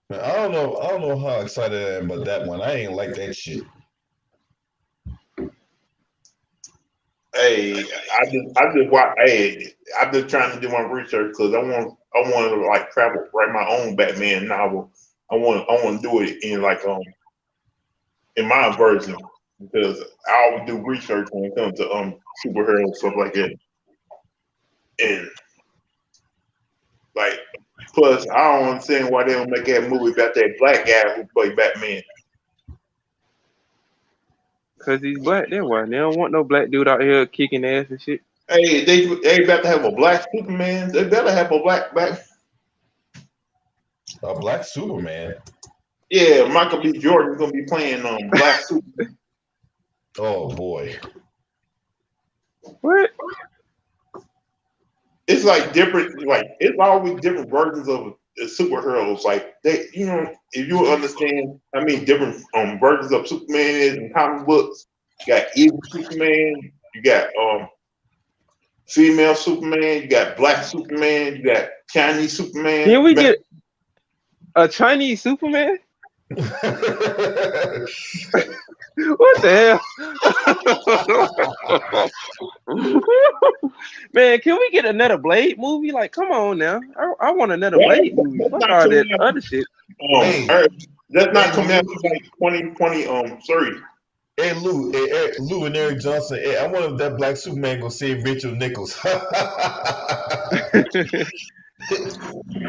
Man, I don't know. I don't know how excited I am about that one. I ain't like that shit. Hey, I just watch. Hey, I'm just trying to do my research because I want to like travel, write my own Batman novel. I want to do it in like in my version because I always do research when it comes to superheroes stuff like that. And like, plus I don't understand why they don't make that movie about that black guy who played Batman. because he's black. Then why? They don't want no black dude out here kicking ass and shit. Hey, they about to have a black Superman. They better have a black Batman. A black Superman. Yeah, Michael B. Jordan's gonna be playing Black Superman. Oh boy. What? It's like different, like it's always different versions of the superheroes. Like they, if you understand, I mean, different versions of Superman is in comic books. You got evil Superman, you got female Superman, you got black Superman, you got Chinese Superman. Can we get a Chinese Superman? What the hell? Man, can we get another Blade movie? Like, come on now. I want another Blade movie. That's Fuck not all coming that out. other shit. Hey, That's not hey, coming out until like 2023. hey Lou and Eric Johnson. Hey, I wonder if that black Superman gonna save Rachel Nichols.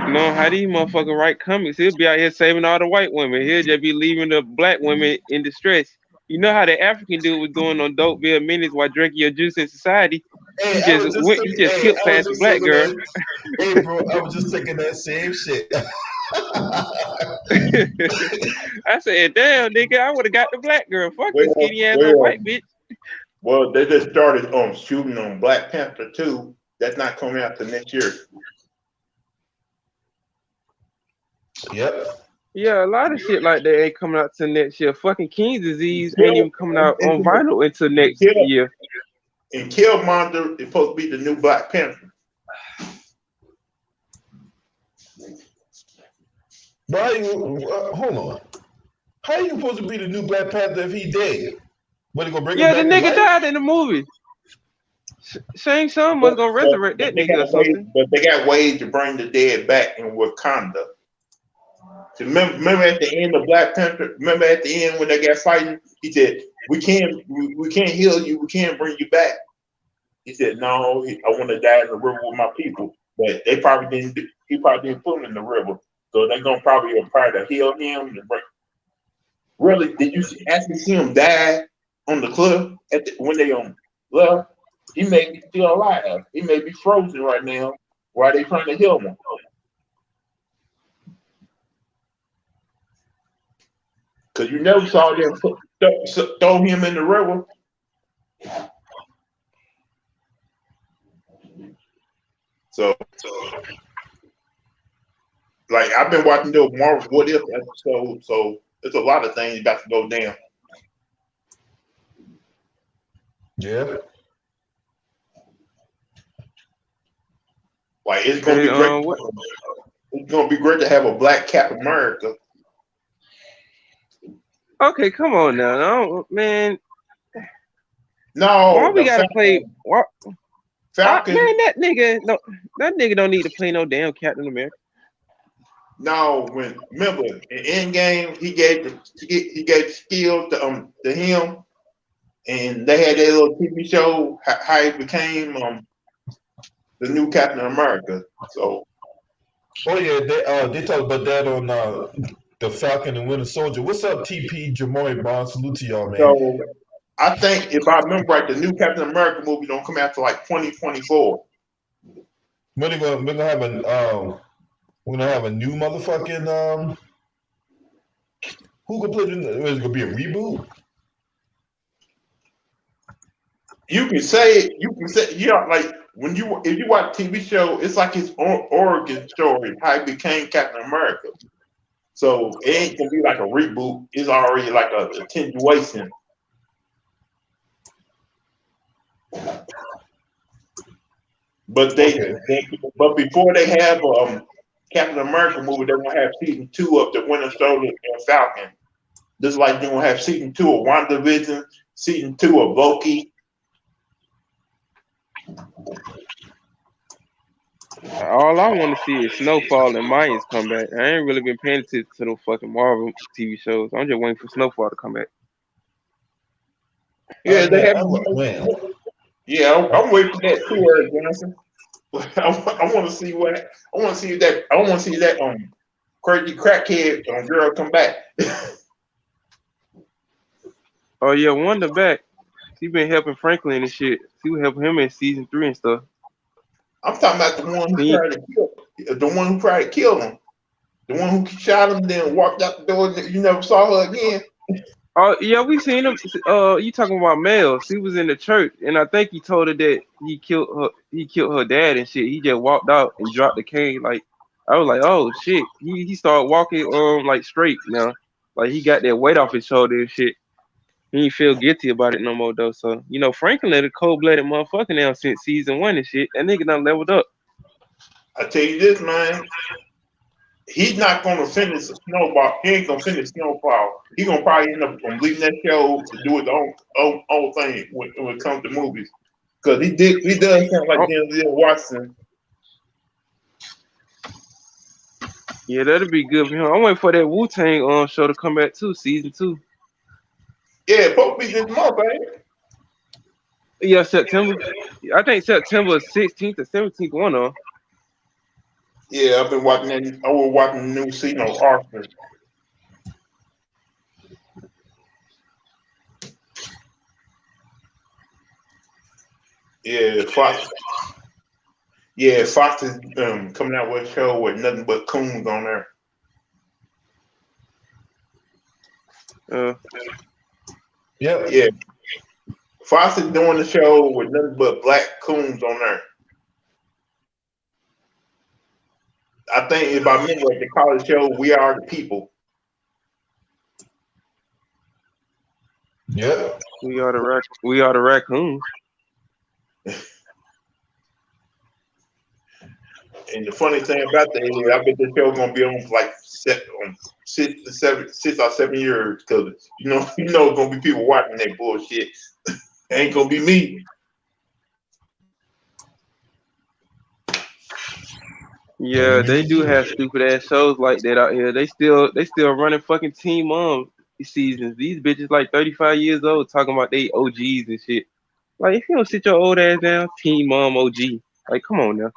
No, how these motherfucker write comics? He'll be out here saving all the white women. He'll just be leaving the black women in distress. You know how the African dude was doing on Dopeville Minutes while drinking your juice in society? Hey, He I just was just went, he thinking. just Hey, killed I was past the just black thinking girl. that. Hey, bro, I was just thinking that same shit. I said, damn, nigga, I would have got the black girl. Fuck this Well, skinny ass little well, white bitch. well, they just started shooting on Black Panther 2. That's not coming out till next year. Yep. Yeah, a lot of shit like that ain't coming out till next year. Fucking King's disease ain't even coming out on vinyl until next year. And Killmonger is supposed to be the new Black Panther. But how you, hold on. How you supposed to be the new Black Panther if he dead? What, he gonna bring him Yeah, the back to nigga life? died in the movie. Shang Tsung was gonna resurrect that nigga or something. But they got ways to bring the dead back in Wakanda. So remember at the end of Black Panther, remember at the end when they got fighting, he said, we can't heal you, we can't bring you back. He said, no, I want to die in the river with my people. But he probably didn't put him in the river. So they're gonna probably try to heal him. Really, did you actually see him die on the cliff when they left? He may be still alive. He may be frozen right now while they trying to heal him. Because you never saw them throw him in the river. So like I've been watching the Marvel What If episode, so it's a lot of things about to go down. Yeah. Like it's gonna be great. It's gonna be great to have a black Captain America. Okay, come on now. No, man. No, Why we the gotta play? Why, Falcon. man, that nigga don't need to play no damn Captain America. No, remember in Endgame, he gave the skill to him, and they had that little TV show how he became the new Captain America. So, Oh yeah, they talked about that on the Falcon and Winter Soldier. What's up, TP Jamoy Bond? Salute to y'all, man. so I think if I remember right, the new Captain America movie don't come out till like 2024. We're gonna have a new motherfucking who can play is it gonna be a reboot? You can say like if you watch a TV show, it's like his origin story, how he became Captain America. So it ain't gonna be like a reboot. It's already like a continuation. But but before they have Captain America movie, they're gonna have season 2 of the Winter Soldier and Falcon. Just like they're gonna have season 2 of WandaVision, season 2 of Loki. All I want to see is Snowfall and Mayans come back. I ain't really been paying attention to no fucking Marvel TV shows. I'm just waiting for Snowfall to come back. Yeah, they have. Man. Yeah, I'm waiting for that too, Eric Johnson. I want to see what I want to see that crazy crackhead girl come back. Oh yeah, Wanda back. She been helping Franklin and shit. She was helping him in season 3 and stuff. I'm talking about the one who tried to kill him. The one who shot him, then walked out the door. And you never saw her again. Oh yeah, we seen him. You talking about Mel? She was in the church, and I think he told her that he killed her. He killed her dad and shit. He just walked out and dropped the cane. Like I was like, oh shit. He started walking like straight now. Like he got that weight off his shoulder and shit. He ain't feel guilty about it no more though. So Franklin a cold-blooded motherfucker now since season 1 and shit. That nigga done leveled up. I tell you this, man. He's not gonna finish Snowball. He ain't gonna finish Snowfall. He's gonna probably end up leaving that show to do his own thing when it comes to movies. Because he does sound like Denzel Washington. Yeah, that'll be good for him. I'm waiting for that Wu-Tang show to come back too, season 2. Yeah, supposed to be this month, ain't it? Yeah, September. I think September 16th or 17th, one of. Yeah, I've been watching that. I was watching the new season of Arthur. Yeah, Fox. Yeah, Fox is coming out with a show with nothing but coons on there. Yeah. Fox is doing the show with nothing but black coons on there. I think if I remember right, they call the show "We Are the People." Yep. We are the raccoons. And the funny thing about that is, I bet the show gonna be on for like 6 or 7 years because it's gonna be people watching that bullshit. Ain't gonna be me. Yeah, they do have stupid ass shows like that out here. They still running fucking Teen Mom seasons. These bitches like 35 years old talking about they OGs and shit. Like if you don't sit your old ass down, Teen Mom OG. Like come on now.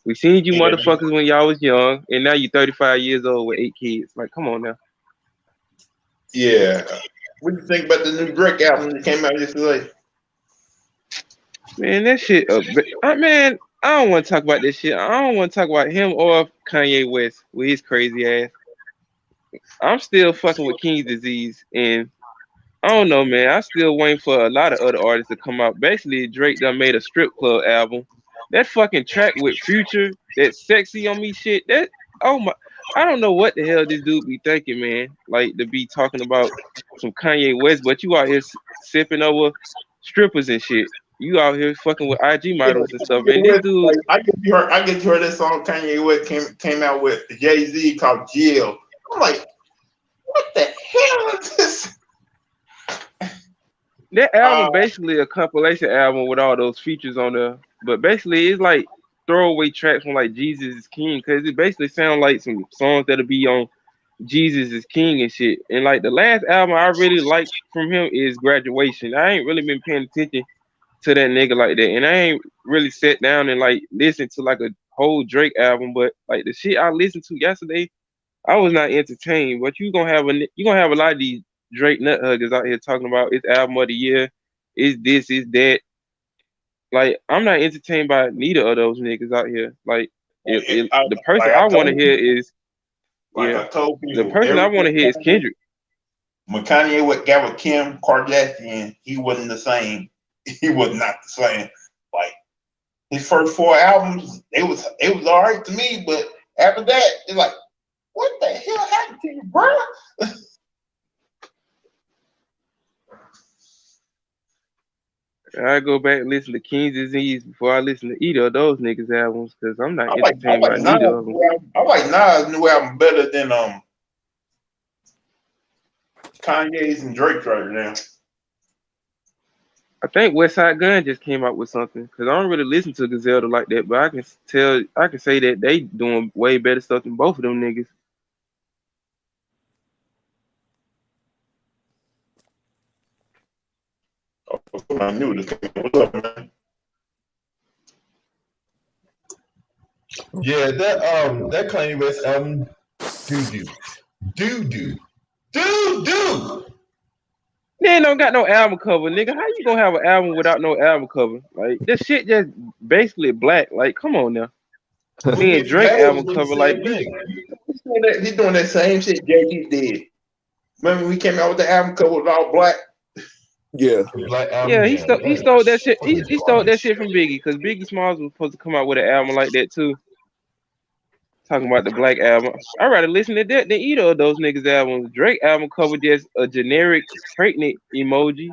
We seen you motherfuckers when y'all was young, and now you 35 years old with 8 kids. Like come on now. Yeah. What do you think about the new Drake album that came out yesterday? Man, that shit. Man, I don't want to talk about this shit. I don't want to talk about him or Kanye West with his crazy ass. I'm still fucking with King's Disease, and I don't know, man. I still waiting for a lot of other artists to come out. Basically, Drake done made a strip club album. That fucking track with Future, that "Sexy on Me" shit. That I don't know what the hell this dude be thinking, man. Like to be talking about some Kanye West, but you out here sipping over strippers and shit. You out here fucking with IG models and stuff, man. This dude, like, I get you heard that song Kanye West came out with Jay-Z called Jill. I'm like, what the hell is this? That album basically a compilation album with all those features on there. But basically it's like throwaway tracks from like Jesus is King, because it basically sounds like some songs that'll be on Jesus is King and shit. And like the last album I really like from him is Graduation. I ain't really been paying attention to that nigga like that. And I ain't really sat down and like listened to like a whole Drake album, but like the shit I listened to yesterday, I was not entertained. But you gonna have a lot of these Drake nut huggers out here talking about it's album of the year, is this, is that. Like I'm not entertained by neither of those niggas out here. Like the person Like I I want to told hear you, is like yeah, I told the people, person I want to hear is Kendrick. when Kanye got with Kim Kardashian, he wasn't the same. He was not the same. Like his first 4 albums, it was all right to me, but after that, it's like, what the hell happened to you, bro? I go back and listen to King's Disease before I listen to either of those niggas albums, because I'm not I like entertained by neither of them. Nas' new album better than Kanye's and Drake's right now. I think West Side Gun just came out with something, because I don't really listen to Griselda like that, but I can say that they doing way better stuff than both of them niggas. I knew this. What's up, man? Yeah, that Kanye West album, doo-doo. They don't got no album cover, nigga. How you gonna have an album without no album cover? Like this shit just basically black. Like, come on now. Me and Drake album cover, like He's doing that same shit Jay-Z did. Remember we came out with the album cover with all black? Yeah. Black album, yeah, he stole that shit. He stole that shit from Biggie, because Biggie Smalls was supposed to come out with an album like that too. Talking about the black album. I'd rather listen to that than either of those niggas' albums. Drake album cover just a generic pregnant emoji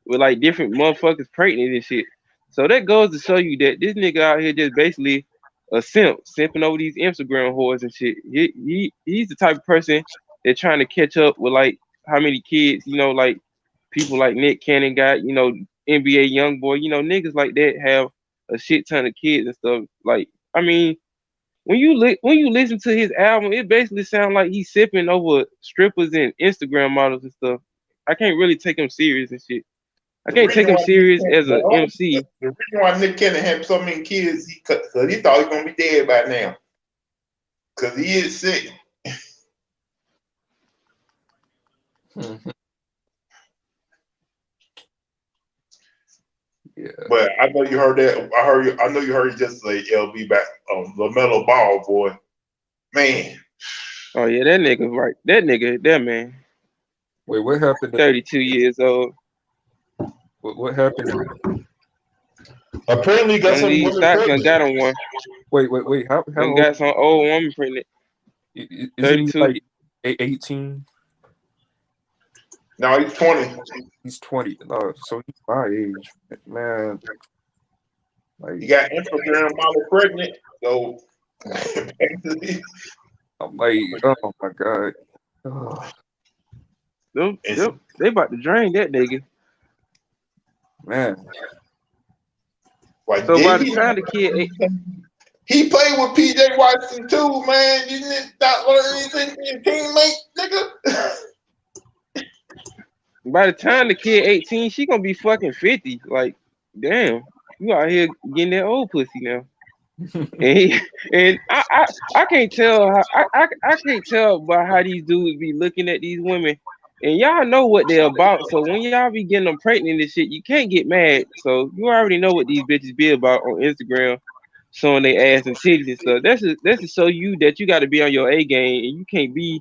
with like different motherfuckers pregnant and shit. So that goes to show you that this nigga out here just basically a simping over these Instagram whores and shit. He's the type of person that's trying to catch up with like how many kids, like people like Nick Cannon got, NBA YoungBoy, niggas like that have a shit ton of kids and stuff. Like, I mean, when you listen to his album, it basically sounds like he's sipping over strippers and Instagram models and stuff. I can't really take him serious and shit. I can't take him serious as an MC. The reason why Nick Cannon had so many kids, because he thought he was gonna be dead by now. Because he is sick. Yeah. But I know you heard that. I know you heard it just say LB back on LaMelo Ball, boy. Man. Oh yeah, that nigga right. That man. Wait, what happened? 32 years old. What happened? Apparently, he got some women pregnant. Got on one. Wait. How old? Got some old woman pregnant. Is 32. he like 18? No, he's 20. He's 20. No, so he's my age, man. Like, He got Instagram model pregnant, so I'm like, oh my god. Oh, They about to drain that nigga. man. like, So by the time the kid, he played with PJ Watson too, man. You didn't not learn anything from your teammate, nigga. by the time the kid 18, she gonna be fucking 50. Like, damn, you out here getting that old pussy now. and I can't tell how I can't tell by how these dudes be looking at these women, and y'all know what they're about. So when y'all be getting them pregnant and shit, you can't get mad. So you already know what these bitches be about on Instagram, showing their ass and titties and stuff. That's to show you that you got to be on your A game, and you can't be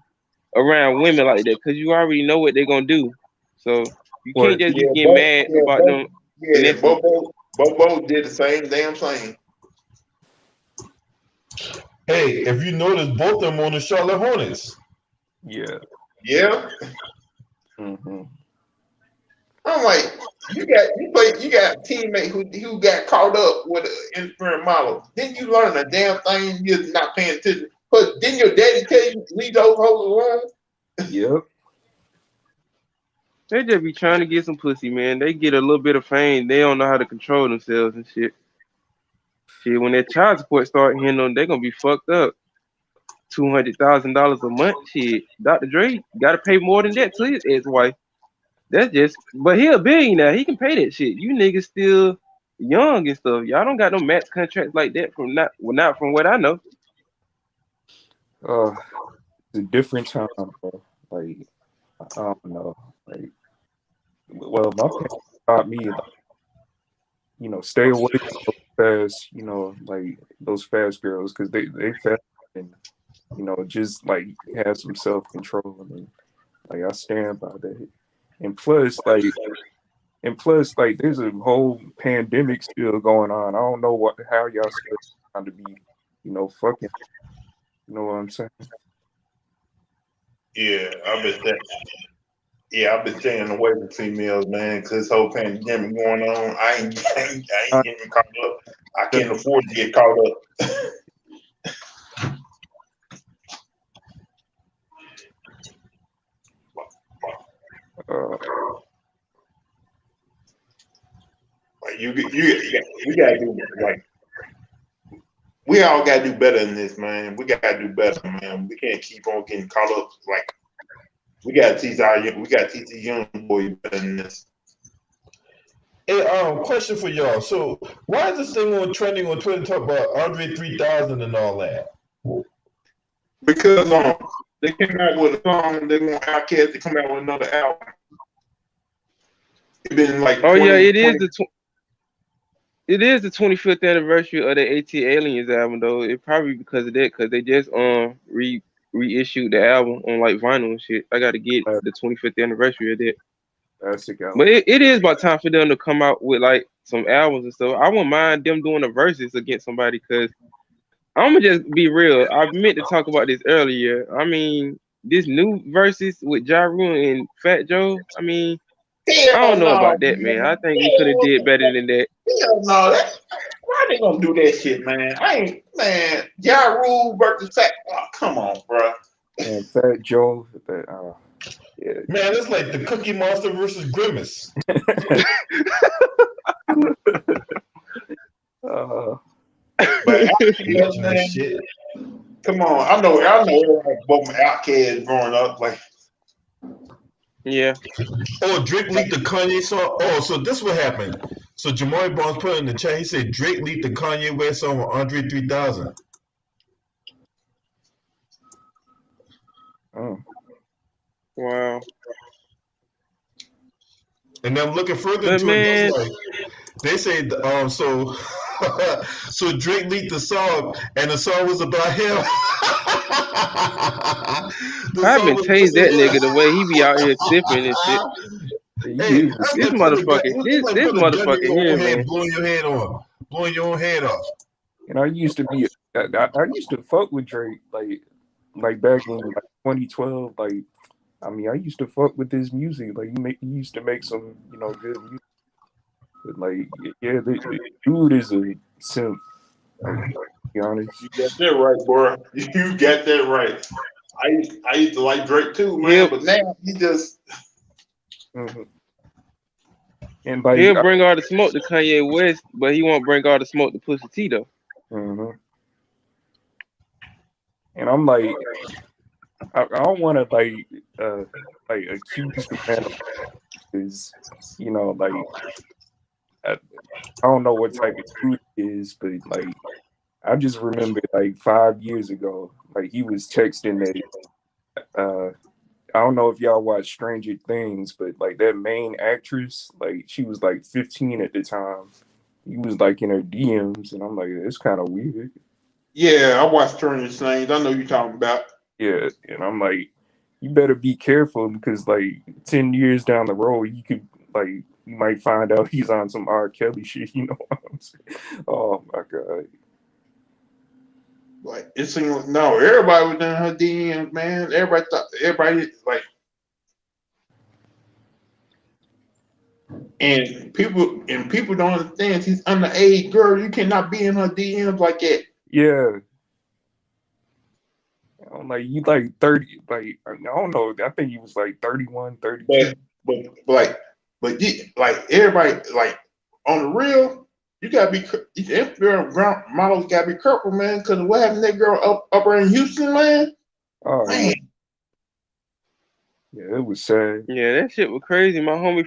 around women like that, because you already know what they're gonna do. So you can't just be getting mad about them. Yeah, Bobo did the same damn thing. Hey, if you notice, both of them on the Charlotte Hornets. Yeah. Yeah. Mm-hmm. I'm like, you got a teammate who got caught up with an Instagram model. Didn't you learn a damn thing? You're not paying attention. But didn't your daddy tell you to leave those hoes alone? Yep. They just be trying to get some pussy, man. They get a little bit of fame. They don't know how to control themselves and shit. Shit, when that child support start hitting them, they gonna be fucked up. $200,000 a month. Shit, Dr. Dre gotta pay more than that to his ex-wife. That's just, but he a billionaire. He can pay that shit. You niggas still young and stuff. Y'all don't got no max contracts like that from not from what I know. It's a different time, bro. Like, I don't know. Like, well, my parents taught me, like, you know, stay away from those fast, you know, like those fast girls, because they fast and, you know, just like have some self control, and like I stand by that. And plus, like, there's a whole pandemic still going on. I don't know how y'all still trying to be, you know, fucking. You know what I'm saying? Yeah, I've been staying away from females, man, because this whole pandemic going on. I ain't getting caught up. I can't afford to get caught up. Like we gotta do like we all gotta do better than this, man. We gotta do better, man. We can't keep on getting caught up. Like we gotta teach these young boys better than this. Hey, question for y'all. So, why is this thing on trending on Twitter talk about Andre 3000 and all that? Because they came out with a song, they want Outkast to come out with another album. It's been like Oh yeah, it is the 25th anniversary of the AT Aliens album though. It probably because of that, because they just reissued the album on like vinyl and shit. I gotta get the 25th anniversary of that. Classic album. But it is about time for them to come out with like some albums and stuff. I wouldn't mind them doing the verses against somebody, because I'm gonna just be real. I meant to talk about this earlier. I mean, this new verses with Ja Rule and Fat Joe. I mean, I don't know about that, man. I think we could have did better than that. Hell no, why they gonna do that shit, man? Ja Rule versus Fat. Oh, come on, bro. And Fat Joe, yeah. Man, it's like the Cookie Monster versus Grimace. But man, shit. Come on, I know everybody both Outkast growing up, like. Yeah. Oh, Drake leaked the Kanye song. Oh, so this what happened. So Jamari Barnes put in the chat. He said Drake leaked the Kanye West song with Andre 3000. Oh. Wow. And then looking further into it, like, they say so so Drake leaked the song, and the song was about him. I've been tased that nigga the way he be out here sipping and shit. Hey, this motherfucker here, man. Blowing your own head off. And I used to fuck with Drake, like back in like 2012. Like, I mean, I used to fuck with his music. Like, he used to make some, you know, good music. But like, yeah, the dude is a simp. Like, to be honest. You got that right, bro. You got that right. I used to like Drake too, man, but now he just. Mm-hmm. And like, he'll bring all the smoke to Kanye West, but he won't bring all the smoke to Pusha T though. Mm-hmm. And I'm like, I don't want to like accuse the man of, because, you know, like, I don't know what type of dude he is, but like, I just remember like 5 years ago, like he was texting that. I don't know if y'all watch Stranger Things, but like that main actress, like she was like 15 at the time. He was like in her DMs, and I'm like, it's kind of weird. Yeah, I watched Stranger Things. I know you're talking about. Yeah, and I'm like, you better be careful, because like 10 years down the road, you might find out he's on some R. Kelly shit. You know what I'm saying? Oh my god. Like, it seemed no, everybody was in her DMs, man. Everybody like, and people don't understand. She's underage, girl. You cannot be in her DMs like that. Yeah. I'm like, you like 30, like, I don't know. I think he was like 31, 32. but like everybody, like on the real, you gotta be Instagram models gotta be careful, man. Because what happened to that girl up there in Houston, man? Oh Man. yeah, it was sad. Yeah, that shit was crazy. My homie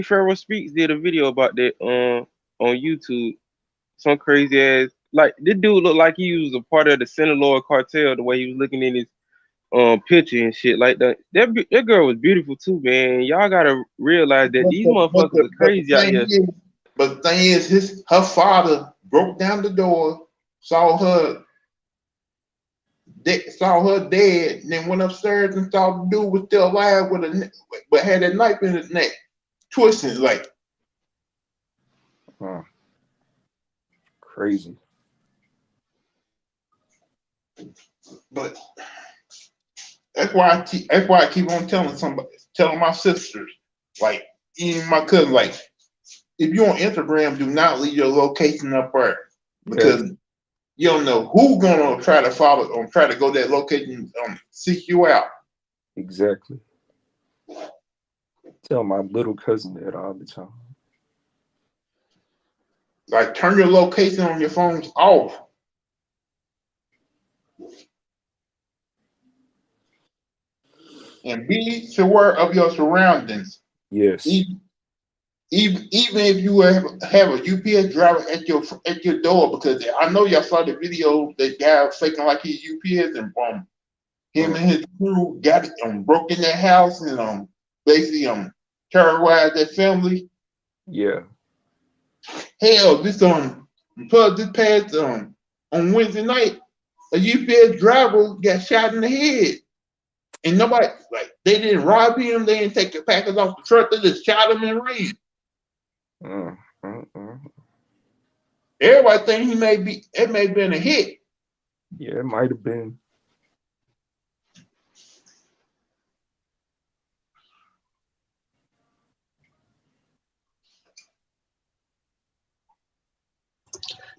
Pharaoh Speaks did a video about that on YouTube. Some crazy ass, like this dude looked like he was a part of the Sinaloa cartel. The way he was looking in his picture and shit like that. That girl was beautiful too, man. Y'all gotta realize that these motherfuckers are crazy out here. But the thing is, her father broke down the door, saw her dead, and then went upstairs and saw the dude was still alive but had a knife in his neck, twisting like. Crazy. But that's why I keep on telling my sisters, like even my cousin, like if you're on Instagram, do not leave your location up there because you don't know who's gonna try to follow or try to go that location seek you out. Exactly. Tell my little cousin that all the time. Like turn your location on your phones off. And be aware of your surroundings. Yes. Even if you have a UPS driver at your door, because I know y'all saw the video that guy faking like he's UPS and him and his crew got it broke in their house and basically terrorized their family. Yeah. Hell, this past on Wednesday night, a UPS driver got shot in the head. And nobody, like, they didn't rob him, they didn't take the package off the truck, they just shot him and ran. Everybody think it may have been a hit. Yeah, it might have been.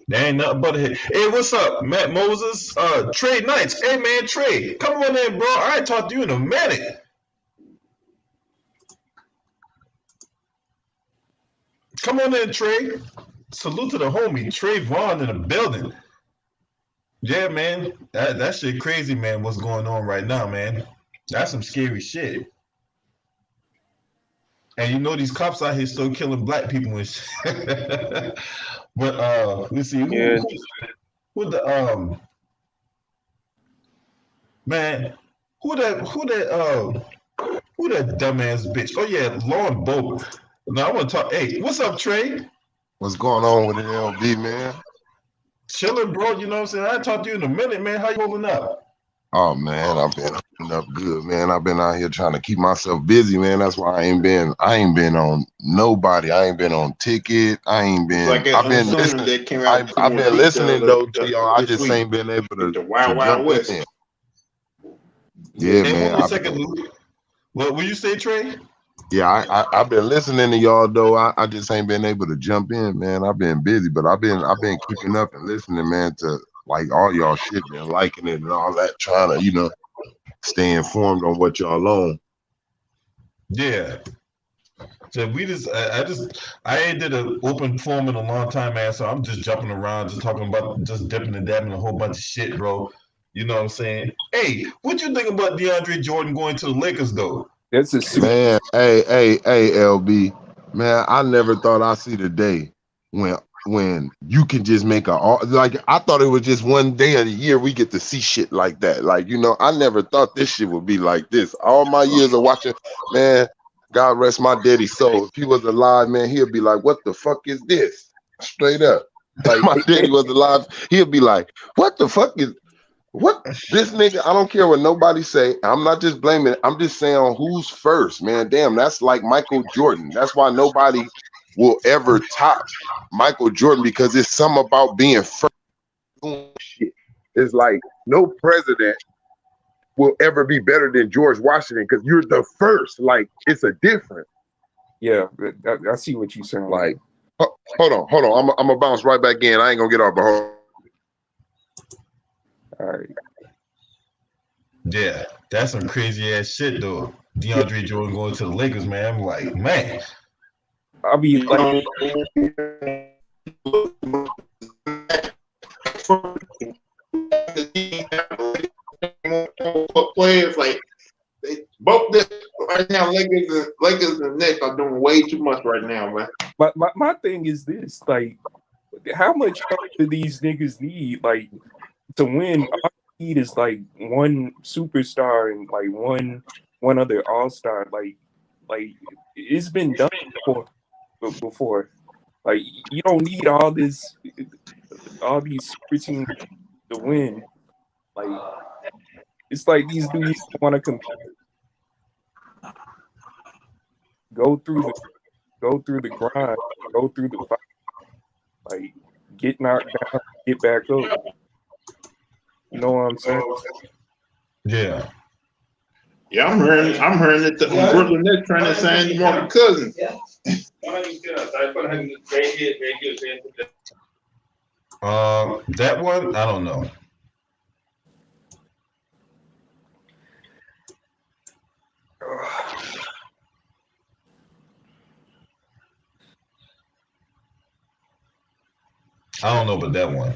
There ain't nothing but a hit. Hey, what's up, Matt Moses? Trey Knights. Hey man, Trey, come on in, bro. I ain't talked to you in a minute. Come on in, Trey. Salute to the homie, Trey Vaughn in the building. Yeah, man. That shit crazy, man. What's going on right now, man? That's some scary shit. And you know these cops out here still killing black people and shit. But let's see who the man, who that dumbass bitch? Oh yeah, Lauren Bolt. Now I want to talk. Hey, what's up, Trey? What's going on with the LB, man? Chilling, bro. You know what I'm saying? I ain't talked to you in a minute, man. How you holding up? Oh man, I've been holding up good, man. I've been out here trying to keep myself busy, man. That's why I ain't been on nobody. I ain't been on Ticket. I ain't been. Like I've been listening. I've been listening though to y'all. I just ain't been able to jump West. in. Yeah, hey, man. Hold on a second, Lou. What will you say, Trey? Yeah, I've been listening to y'all though. I just ain't been able to jump in, man. I've been busy, but I've been keeping up and listening, man, to like all y'all shit, man, liking it and all that, trying to, stay informed on what y'all on. Yeah. So we I ain't did an open forum in a long time, man. So I'm just jumping around, just talking about, just dipping and dabbing a whole bunch of shit, bro. You know what I'm saying? Hey, what you think about DeAndre Jordan going to the Lakers, though? That's a man. Hey, LB, man. I never thought I'd see the day when you can just make like. I thought it was just one day of the year we get to see shit like that. Like, I never thought this shit would be like this. All my years of watching, man. God rest my daddy's soul. If he was alive, man, he'd be like, "What the fuck is this?" Straight up. Like, my daddy was alive, he'd be like, "What the fuck is?" What this nigga? I don't care what nobody say. I'm not just blaming it. I'm just saying who's first, man. Damn, that's like Michael Jordan. That's why nobody will ever top Michael Jordan, because it's something about being first. Shit. It's like no president will ever be better than George Washington because you're the first. Like, it's a difference. Yeah, I see what you're saying. Like, hold on. I'm gonna bounce right back in. I ain't gonna get off, but hold on. All right. Yeah, that's some crazy ass shit, though. DeAndre Jordan going to the Lakers, man. I'm like, man. I'll be like, players like they both this right now. Lakers and Nets are doing way too much right now, man. but my thing is this: like, how much help do these niggas need? Like, to win, all you need is like one superstar and like one other all-star. Like it's been done before. Like, you don't need all these super teams to win. Like, it's like these dudes want to compete. Go through the grind, go through the fight. Like, get knocked down, get back up. You know what I'm saying? Yeah. Yeah, I'm hearing that the Brooklyn Nets trying to sign DeMarcus Cousins. That one, I don't know. I don't know about that one.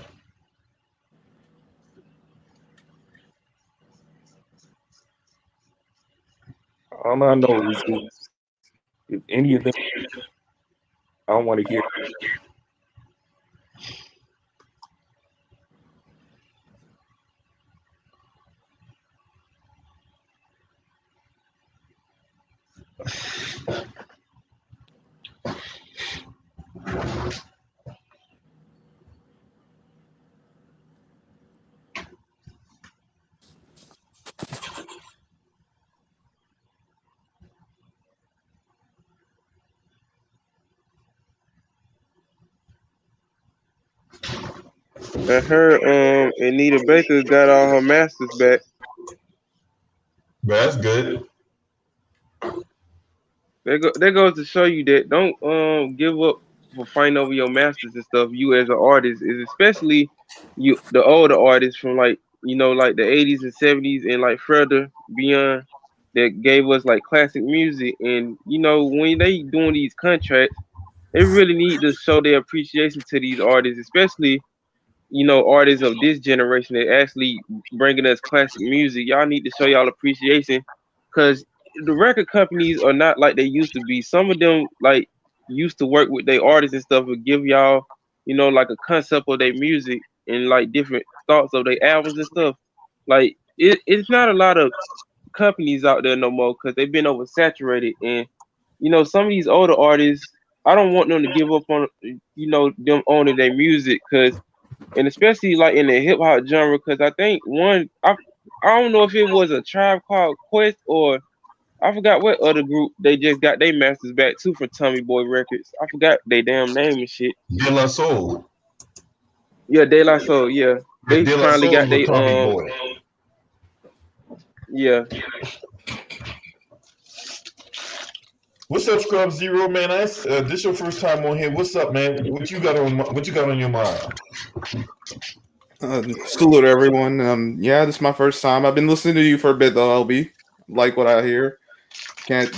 All I know is if any of them, I don't want to hear. I heard Anita Baker got all her masters back. But that's good. That goes to show you that don't give up for fighting over your masters and stuff. You as an artist is especially the older artists from like like the 80s and 70s and like further beyond that gave us like classic music. And when they doing these contracts, they really need to show their appreciation to these artists, especially artists of this generation that actually bringing us classic music. Y'all need to show y'all appreciation, because the record companies are not like they used to be. Some of them like used to work with their artists and stuff and give y'all, like a concept of their music and like different thoughts of their albums and stuff. Like it's not a lot of companies out there no more because they've been oversaturated. And some of these older artists, I don't want them to give up on them owning their music, because and especially like in the hip hop genre, because I think I don't know if it was a Tribe Called Quest or I forgot what other group they just got their masters back too from Tommy Boy Records. I forgot their damn name and shit. De La Soul. Yeah, De La Soul. Yeah, they De La finally Soul got with they Tommy Boy. Yeah. What's up, Scrub Zero, man? This your first time on here. What's up, man? What you got on your mind? Salute everyone. Yeah, this is my first time. I've been listening to you for a bit though, LB. Like what I hear. Can't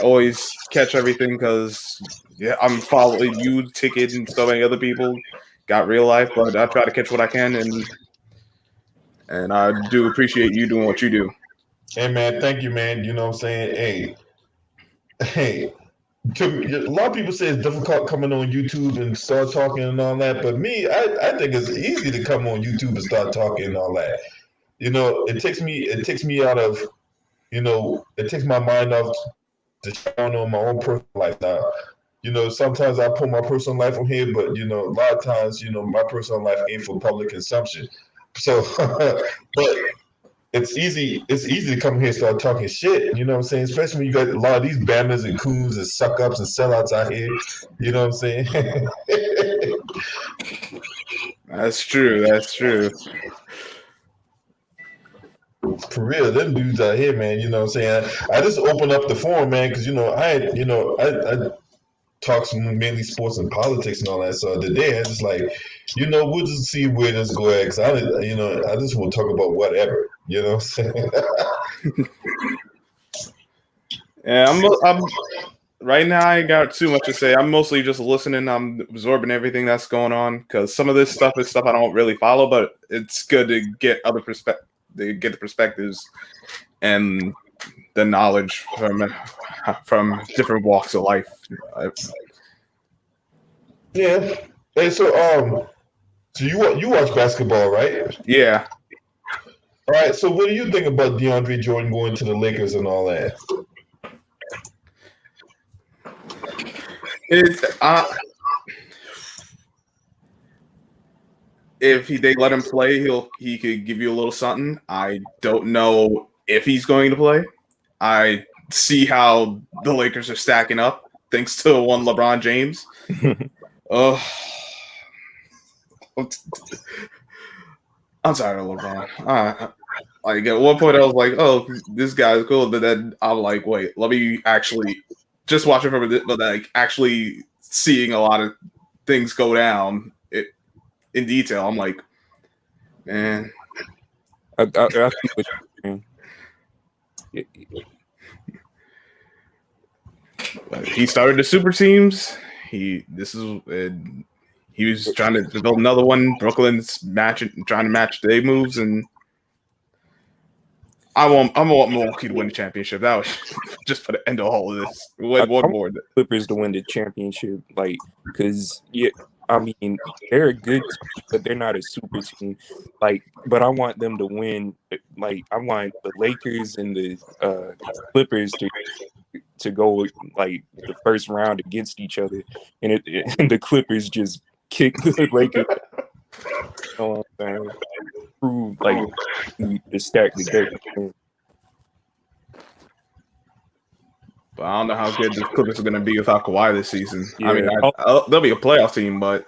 always catch everything because I'm following you, Ticket, and so many other people. Got real life, but I try to catch what I can, and I do appreciate you doing what you do. Hey, man, thank you, man. You know what I'm saying? Hey. A lot of people say it's difficult coming on YouTube and start talking and all that, but me, I think it's easy to come on YouTube and start talking and all that. It takes me out of, it takes my mind off to shine on my own personal life. Now, sometimes I put my personal life on here, but a lot of times, my personal life ain't for public consumption. So, but it's easy to come here and start talking shit, you know what I'm saying? Especially when you got a lot of these bammers and coons and suck ups and sellouts out here, you know what I'm saying? That's true. For real, them dudes out here, man, you know what I'm saying? I just open up the forum, man, because I talk some mainly sports and politics and all that. So today I just like, we'll just see where this go at, because I just want to talk about whatever, you know what I'm saying? Yeah, I'm right now. I ain't got too much to say. I'm mostly just listening. I'm absorbing everything that's going on because some of this stuff is stuff I don't really follow, but it's good to get other to get the perspectives and the knowledge from different walks of life. Yeah. And so you watch basketball, right? Yeah. All right. So what do you think about DeAndre Jordan going to the Lakers and all that? It's if they let him play, he could give you a little something. I don't know if he's going to play. I see how the Lakers are stacking up thanks to one LeBron James. Oh, I'm tired of LeBron. Like at one point, I was like, "Oh, this guy's cool," but then I'm like, "Wait, let me actually just watch it from a but like actually seeing a lot of things go down in detail." I'm like, man, I see what you're saying. he started the super teams. He was trying to build another one. Brooklyn's trying to match their moves, and I want Milwaukee to win the championship. That was just for the end of all of this. Win one more. Clippers to win the championship, like, because I mean they're a good team, but they're not a super team. Like, but I want them to win. Like, I want the Lakers and the Clippers to go like the first round against each other, and and the Clippers just kick the Lakers. You know what I'm saying? Prove like the stack the deck. But I don't know how good the Clippers are going to be without Kawhi this season. Yeah. I mean, they'll be a playoff team, but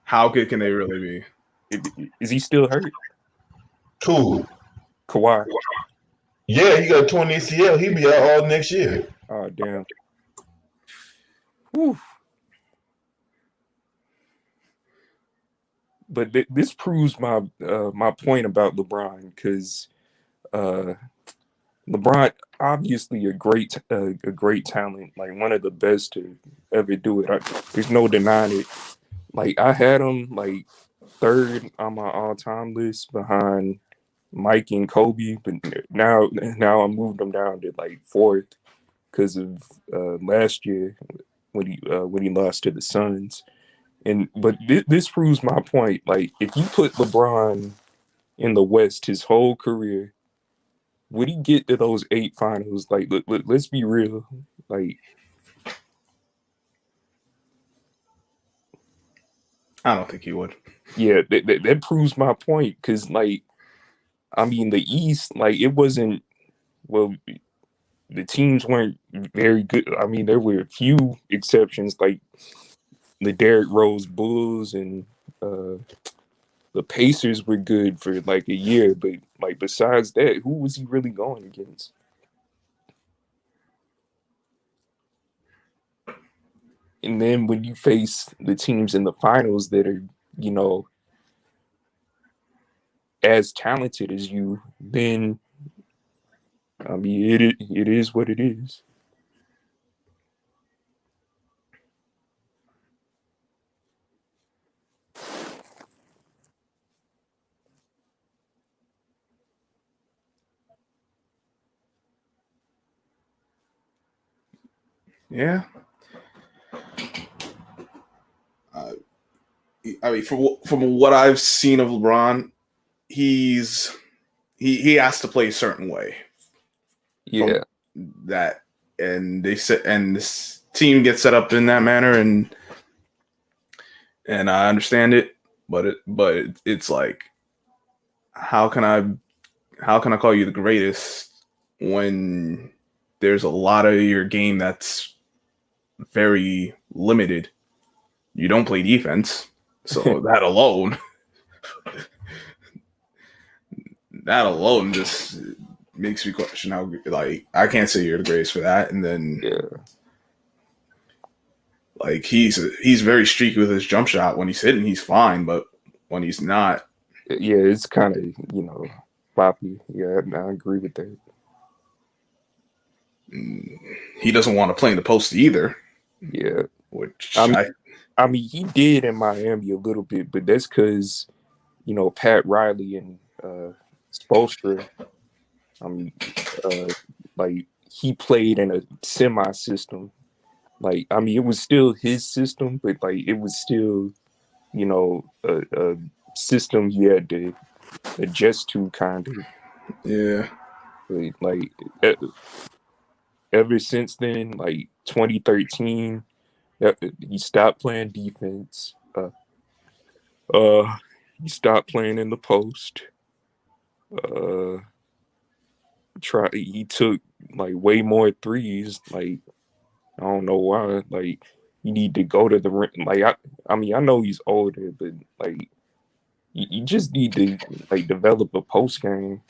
how good can they really be? Is he still hurt? Who? Kawhi. Yeah, he got torn ACL. He'll be out all next year. Oh damn. Whew. But this proves my my point about LeBron, because LeBron obviously a great talent, like one of the best to ever do it. There's no denying it. Like I had him like third on my all-time list behind Mike and Kobe, but now I moved him down to like fourth because of last year when he lost to the Suns. But this proves my point. Like, if you put LeBron in the West his whole career, would he get to those 8 finals? Like, let's be real. Like, I don't think he would. Yeah, that proves my point. Because, like, I mean, the East, like, it wasn't, well, the teams weren't very good. I mean, there were a few exceptions, like the Derrick Rose Bulls and the Pacers were good for like a year, but like besides that, who was he really going against? And then when you face the teams in the finals that are, you know, as talented as you, then I mean it is what it is. Yeah. I mean, from what I've seen of LeBron, he has to play a certain way. Yeah. That and this team gets set up in that manner, and I understand it, but it's like, how can I call you the greatest when there's a lot of your game that's very limited? You don't play defense, so that alone just makes me question how, like, I can't say you're the greatest for that. And then like he's very streaky with his jump shot. When he's hitting, he's fine, but when he's not, yeah, it's kind of, you know, floppy. Yeah, I agree with that. He doesn't want to play in the post either. Yeah. Which I mean, he did in Miami a little bit, but that's because, Pat Riley and Spoelstra, I mean, like, he played in a semi-system. Like, I mean, it was still his system, but, like, it was still, a system he had to adjust to, kind of. Yeah. Like, ever since then, like, 2013, he stopped playing defense. He stopped playing in the post. He took like way more threes. Like, I don't know why. Like, you need to go to the rim. Like, I mean, I know he's older, but like, you just need to like develop a post game.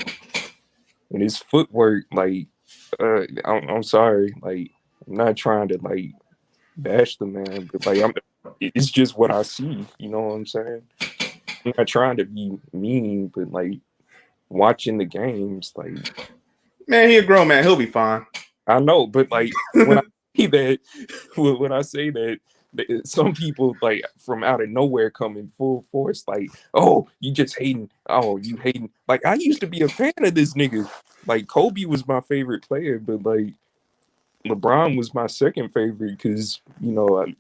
And his footwork, like, I'm sorry, like, I'm not trying to like bash the man, but like, it's just what I see. You know what I'm saying? I'm not trying to be mean, but like, watching the games, like, Man, he a grown man. He'll be fine. I know, but like, when I say that, when I say that, some people like from out of nowhere come in full force, like, oh, you just hating, oh, you hating. Like, I used to be a fan of this nigga. Like, Kobe was my favorite player, but like, LeBron was my second favorite because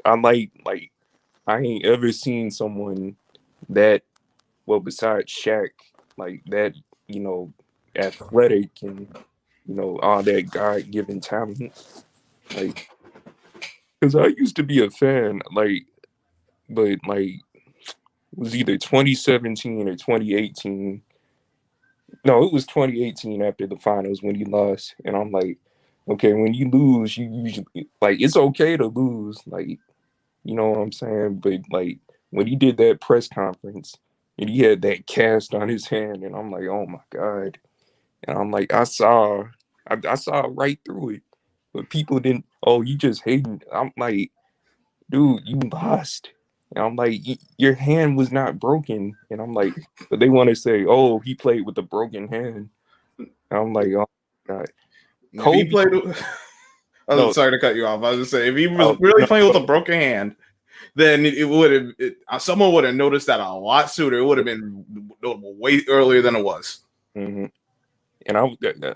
I like I ain't ever seen someone that, well, besides Shaq, like that, athletic and all that God-given talent. Like, because I used to be a fan, like, but like, it was either 2017 or 2018. No, it was 2018 after the finals when he lost, and I'm like, okay, when you lose, you usually like it's okay to lose, like, you know what I'm saying? But like when he did that press conference and he had that cast on his hand, and I'm like, oh my God. And I'm like, I saw right through it. But people didn't, oh, you just hating. I'm like, dude, you lost. And I'm like, your hand was not broken. And I'm like, but they want to say, oh, he played with a broken hand. And I'm like, oh my God. If he Kobe, played, no, sorry to cut you off. I was just saying, if he was oh, really no. playing with a broken hand, then it would have. Someone would have noticed that a lot sooner. It would have been notable way earlier than it was. Mm-hmm. And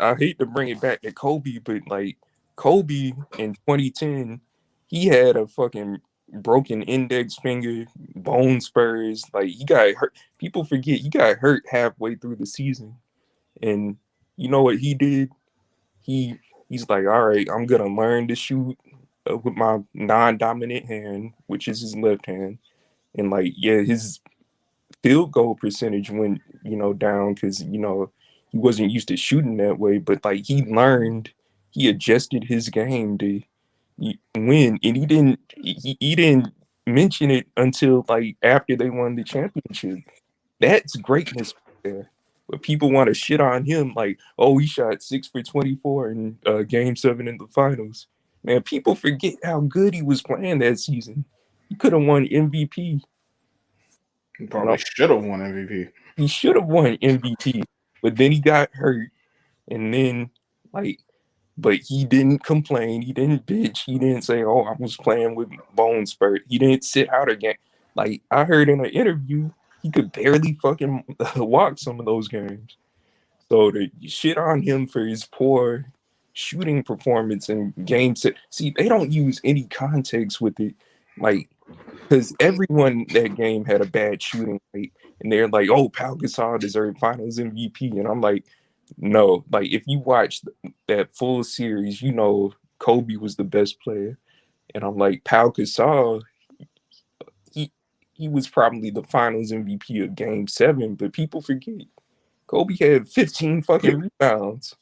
I hate to bring it back to Kobe, but like Kobe in 2010, he had a fucking broken index finger, bone spurs. Like, he got hurt. People forget he got hurt halfway through the season. And you know what he did? He's like, all right, I'm gonna learn to shoot with my non-dominant hand, which is his left hand. And like, yeah, his field goal percentage went, down because, he wasn't used to shooting that way. But like, he adjusted his game to win, and he didn't mention it until like after they won the championship. That's greatness there. But people want to shit on him like, oh, he shot 6 for 24 in Game 7 in the finals. Man, people forget how good he was playing that season. He could have won MVP. He probably should have won MVP. He should have won MVP, but then he got hurt, and then like, but he didn't complain. He didn't bitch. He didn't say, "Oh, I was playing with bone spurt." He didn't sit out again. Like, I heard in an interview, he could barely fucking walk some of those games. So to shit on him for his poor shooting performance in game set. See, they don't use any context with it, like, because everyone that game had a bad shooting rate, and they're like, "Oh, Pau Gasol deserved Finals MVP," and I'm like, no. Like, if you watch that full series, Kobe was the best player, and I'm like, Pau Gasol, he was probably the Finals MVP of Game 7, but people forget Kobe had 15 fucking rebounds.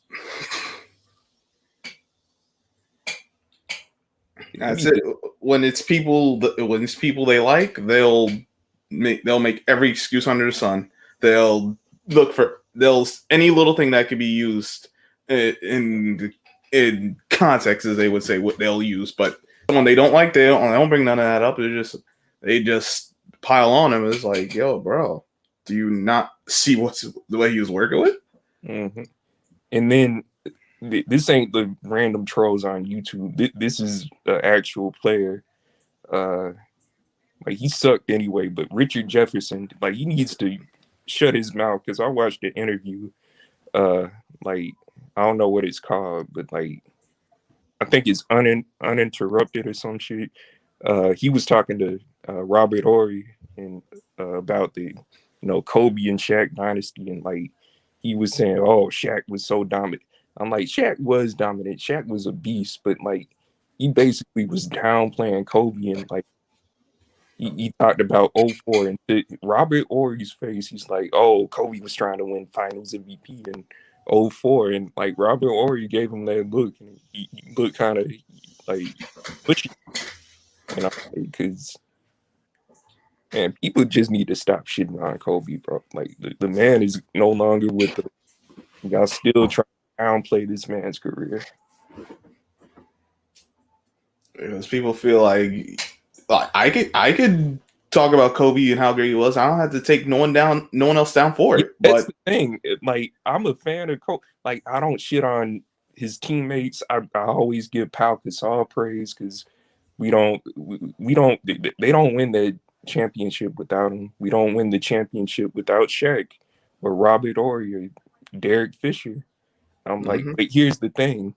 That's it. When it's people they like, they'll make every excuse under the sun. They'll look for any little thing that could be used in context, as they would say, what they'll use. But when they don't like, they don't bring none of that up. They just pile on him. It's like, yo, bro, do you not see the way he was working with? Mm-hmm. And then this ain't the random trolls on YouTube. This is an actual player. Like he sucked anyway, but Richard Jefferson, like he needs to shut his mouth because I watched the interview. Like I don't know what it's called, but like I think it's uninterrupted or some shit. He was talking to Robert Horry and about the Kobe and Shaq dynasty, and like he was saying, oh, Shaq was so dominant. I'm like, Shaq was dominant. Shaq was a beast, but like he basically was downplaying Kobe, and like he talked about 04 and Robert Horry's face. He's like, oh, Kobe was trying to win Finals MVP in 04, and like Robert Horry gave him that look, and he looked kind of like pushy, because man, people just need to stop shitting on Kobe, bro. Like the man is no longer with us. Y'all still trying to downplay this man's career. Because people feel like I could talk about Kobe and how great he was. I don't have to take no one else down for it. That's but the thing. Like I'm a fan of Kobe. Like I don't shit on his teammates. I always give Pau Gasol praise because they don't win the championship without him. We don't win the championship without Shaq or Robert Horry or Derek Fisher. I'm like, but here's the thing.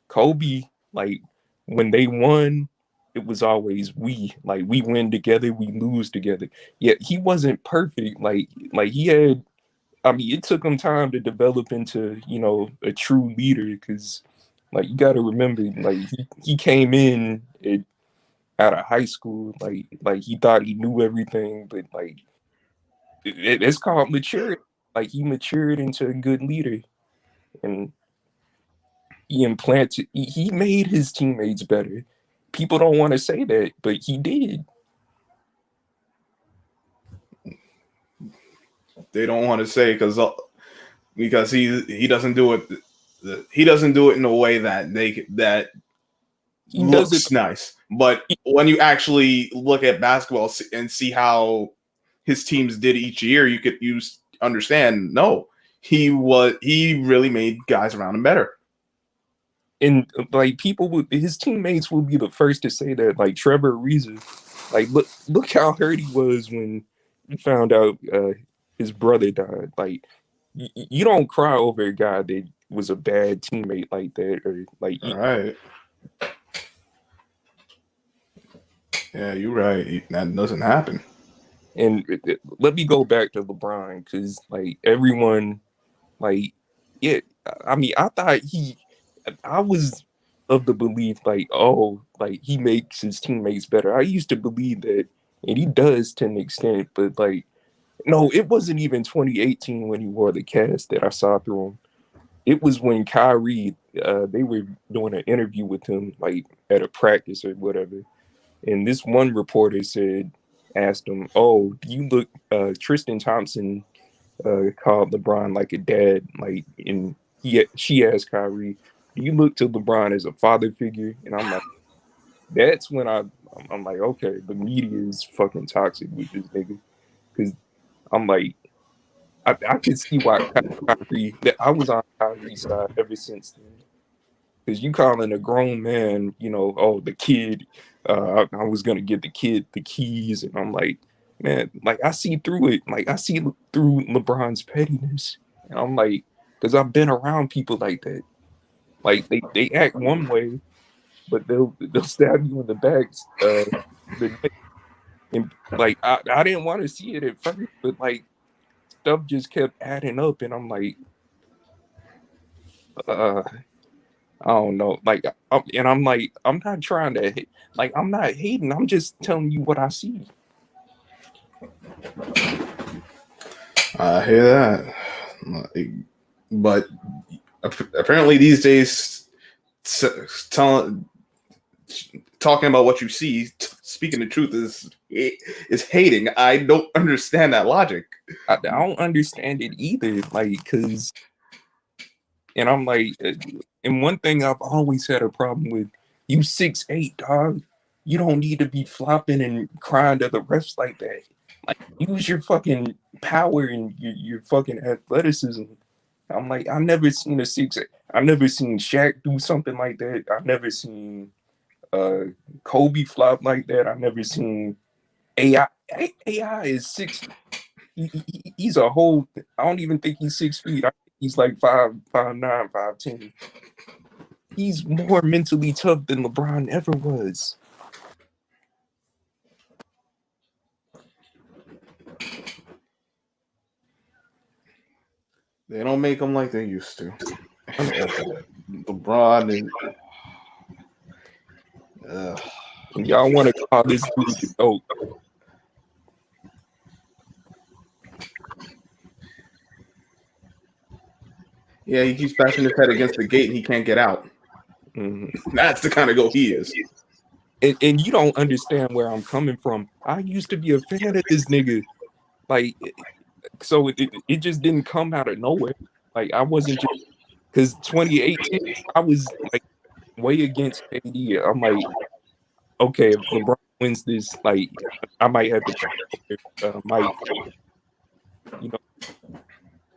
Kobe, like when they won, it was always we win together, we lose together. Yet he wasn't perfect. Like he had, I mean, it took him time to develop into, a true leader because like you got to remember, like he came in out of high school, like he thought he knew everything, but like it's called maturity. Like he matured into a good leader, and he made his teammates better. People don't want to say that, but he did. They don't want to say because he doesn't do it. He doesn't do it in a way that He looks does it. nice. But when you actually look at basketball and see how his teams did each year, you understand. No, he really made guys around him better. And like his teammates will be the first to say that. Like Trevor Ariza, like look how hurt he was when he found out his brother died. Like you don't cry over a guy that was a bad teammate like that, or like. All right. Yeah, you're right. That doesn't happen. And let me go back to LeBron because like everyone, like yeah, I mean I was of the belief like, oh, like he makes his teammates better. I used to believe that, and he does to an extent, but like no, it wasn't even 2018 when he wore the cast that I saw through him. It was when Kyrie, they were doing an interview with him like at a practice or whatever. And this one reporter asked him, oh, do you look, Tristan Thompson called LeBron like a dad. Like, and she asked Kyrie, do you look to LeBron as a father figure? And I'm like, that's when I'm like, okay, the media is fucking toxic with this nigga. Because I'm like, I can see why Kyrie, that I was on Kyrie's side ever since then. Because you calling a grown man, oh, the kid, I was going to give the kid the keys. And I'm like, man, like I see through it. Like I see through LeBron's pettiness. And I'm like, because I've been around people like that. Like they act one way, but they'll stab you in the back. And like I didn't want to see it at first, but like stuff just kept adding up. And I'm like, I don't know. Like, I'm like, I'm not trying to, like, I'm not hating. I'm just telling you what I see. I hear that. But apparently these days, talking about what you see, speaking the truth is hating. I don't understand that logic. I don't understand it either. Like, because, and I'm like, and one thing I've always had a problem with, you 6'8", dog. You don't need to be flopping and crying to the refs like that. Like, use your fucking power and your fucking athleticism I'm like, I never seen I never seen Shaq do something like that. I never seen Kobe flop like that. I never seen AI. AI is 6. He's a whole. I don't even think he's 6 feet. I think he's like 5'9", 5'10". He's more mentally tough than LeBron ever was. They don't make them like they used to. LeBron and And y'all want to call this dude the GOAT. yeah, he keeps bashing his head against the gate and he can't get out. Mm-hmm. That's the kind of GOAT he is. And you don't understand where I'm coming from. I used to be a fan of this nigga. Like, so it just didn't come out of nowhere. Like, I wasn't just, because 2018, I was like way against KD. I'm like, okay, if LeBron wins this, like, I might have to Mike, you know,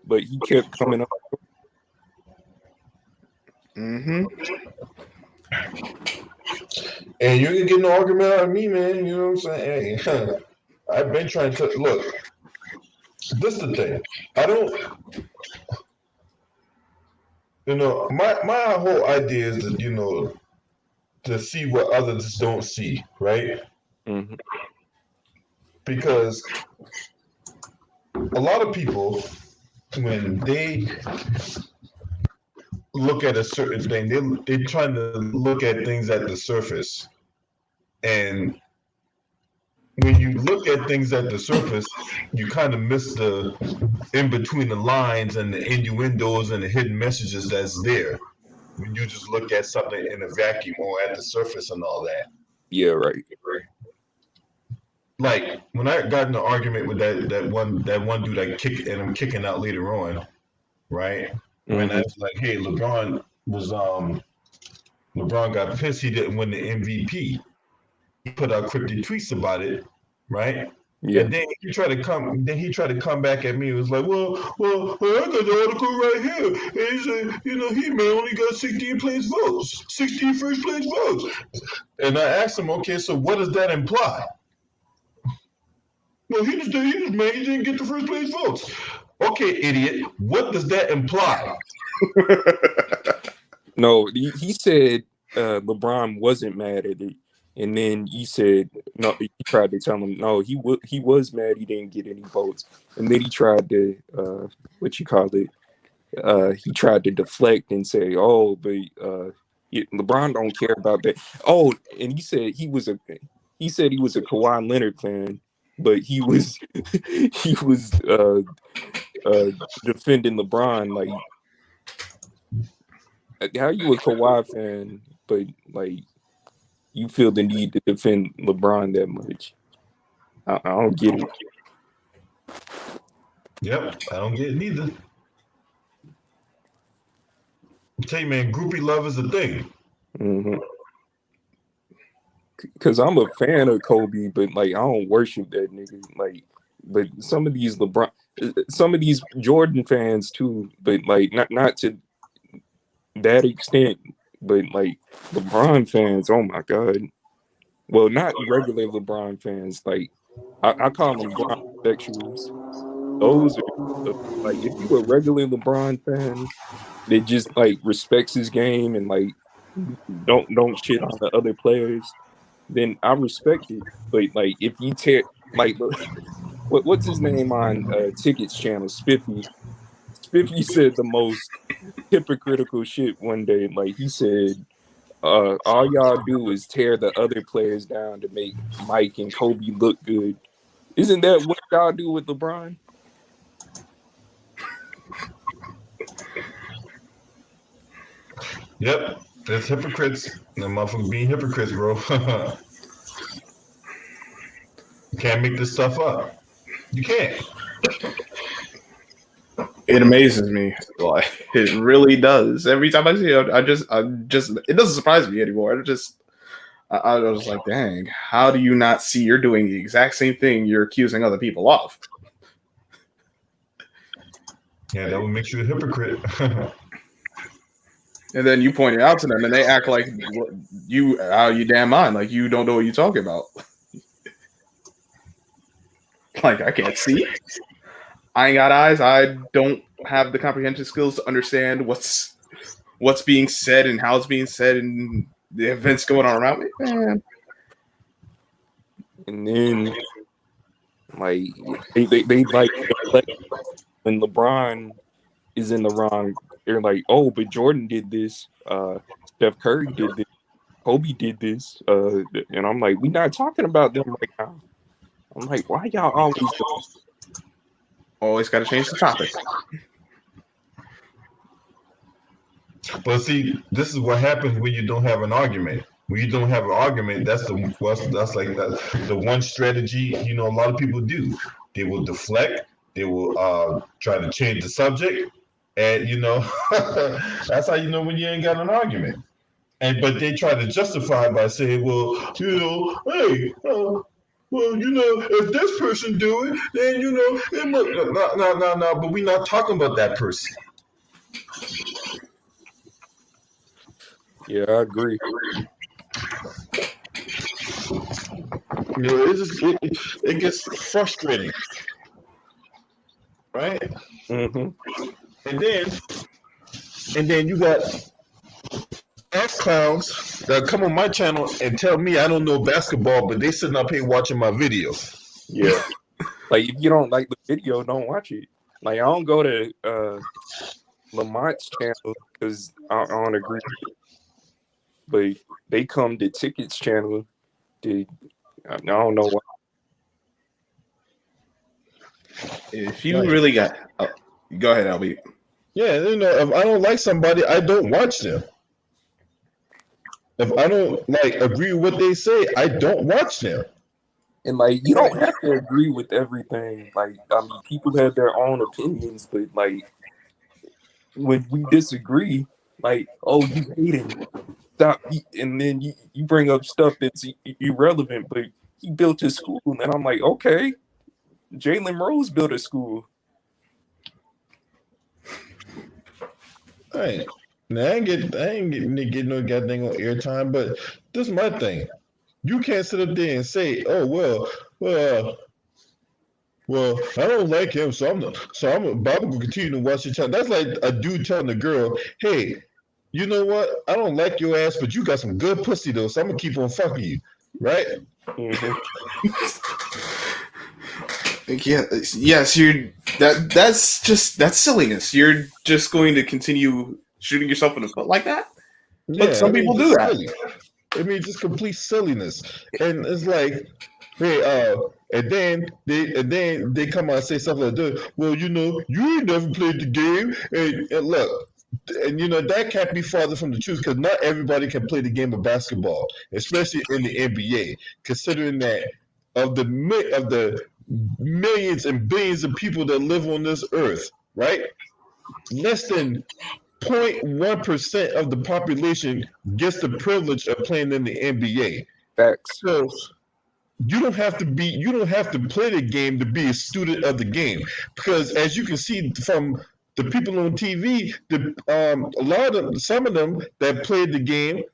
but he kept coming up. Mm-hmm. And you can get an argument out of me, man. You know what I'm saying? Hey, I've been trying to look. This is the thing. I don't. You know, my whole idea is that, you know, to see what others don't see, right? Mm-hmm. Because a lot of people, when they look at a certain thing, they're trying to look at things at the surface. And when you look at things at the surface, you kind of miss the in between the lines and the innuendos and the hidden messages that's there. When you just look at something in a vacuum or at the surface and all that. Yeah, right. Like when I got in an argument with that one dude I kicked and I'm kicking out later on, right? When I was like, hey, LeBron got pissed he didn't win the MVP. He put out cryptic tweets about it, right? Yeah. And then he tried to come back at me. It was like, well, I got the article right here. And he said, you know, he may only got 16 place votes, 16 first place votes. And I asked him, okay, so what does that imply? No, he just mad he didn't get the first place votes. Okay, idiot, what does that imply? No, he said LeBron wasn't mad at it, and then he said no. He tried to tell him no. He was mad he didn't get any votes, and then he tried to he tried to deflect and say, oh, but LeBron don't care about that. Oh, and he said he was a Kawhi Leonard fan, but he was he was defending LeBron. Like, how you a Kawhi fan, but like you feel the need to defend LeBron that much? I don't get it. Yep, I don't get it neither. I tell you, man, groupie love is a thing. Mm-hmm. Cause I'm a fan of Kobe, but like I don't worship that nigga. Like, but some of these Jordan fans too, but like not to that extent. But like LeBron fans, oh my god. Well, not regular LeBron fans. Like I call them Bron sexuals. Those are like, if you a regular LeBron fan that just like respects his game and like don't shit on the other players, then I respect it. But like if you tear like what's his name on Tickets channel, Spiffy said the most hypocritical shit one day. Like he said, all y'all do is tear the other players down to make Mike and Kobe look good. Isn't that what y'all do with LeBron? Yep, that's hypocrites. The motherfuckers being hypocrites, bro. You can't make this stuff up. You can't. It amazes me. Like, it really does. Every time I see it, I just it doesn't surprise me anymore. I was like, dang, how do you not see you're doing the exact same thing you're accusing other people of? Yeah, that would make you a hypocrite. And then you point it out to them, and they act like you out of your damn mind, like you don't know what you're talking about. Like, I can't see. I ain't got eyes. I don't have the comprehension skills to understand what's being said and how it's being said and the events going on around me. Man. And then, like, they like when LeBron is in the wrong, they're like, oh, but Jordan did this. Steph Curry did this. Kobe did this. And I'm like, we're not talking about them right now. I'm like, why y'all Always got to change the topic. But see, this is what happens when you don't have an argument. When you don't have an argument, that's like the one strategy. You know, a lot of people do. They will deflect. They will try to change the subject, and you know, that's how you know when you ain't got an argument. But they try to justify it by saying, well, you know, hey, well, you know, if this person do it, then you know, it must. No. But we're not talking about that person. Yeah, I agree. You know, it gets frustrating, right? Mm-hmm. And then you got ass clowns that come on my channel and tell me I don't know basketball, but they sitting up here watching my video. Yeah. Like, if you don't like the video, don't watch it. Like, I don't go to Lamont's channel because I don't agree with it. But they come to Ticket's channel. I don't know why. If you really got... go ahead, LB. Yeah, you know, if I don't like somebody, I don't watch them. If I don't like agree with what they say, I don't watch them. And like, you don't have to agree with everything. Like, I mean, people have their own opinions, but like, when we disagree, like, oh, you hate him, stop, and then you bring up stuff that's irrelevant. But he built his school, and I'm like, okay, Jalen Rose built a school. I ain't getting no goddamn airtime, but this is my thing. You can't sit up there and say, "Oh well, I don't like him, so I'm gonna continue to watch your channel." That's like a dude telling a girl, "Hey, you know what? I don't like your ass, but you got some good pussy though, so I'm gonna keep on fucking you," right? Mm-hmm. Yeah, yes, that's silliness. You're just going to continue shooting yourself in the foot like that? Yeah, But some people do that. Silly. I mean, just complete silliness, and it's like, hey, and then they come out and say something like that. Well, you know, you ain't never played the game, and look, and you know that can't be farther from the truth because not everybody can play the game of basketball, especially in the NBA. Considering that of the millions and billions of people that live on this earth, right? Less than 0.1% of the population gets the privilege of playing in the NBA. Facts. So you don't have to play the game to be a student of the game, because as you can see from the people on TV, some of them that played the game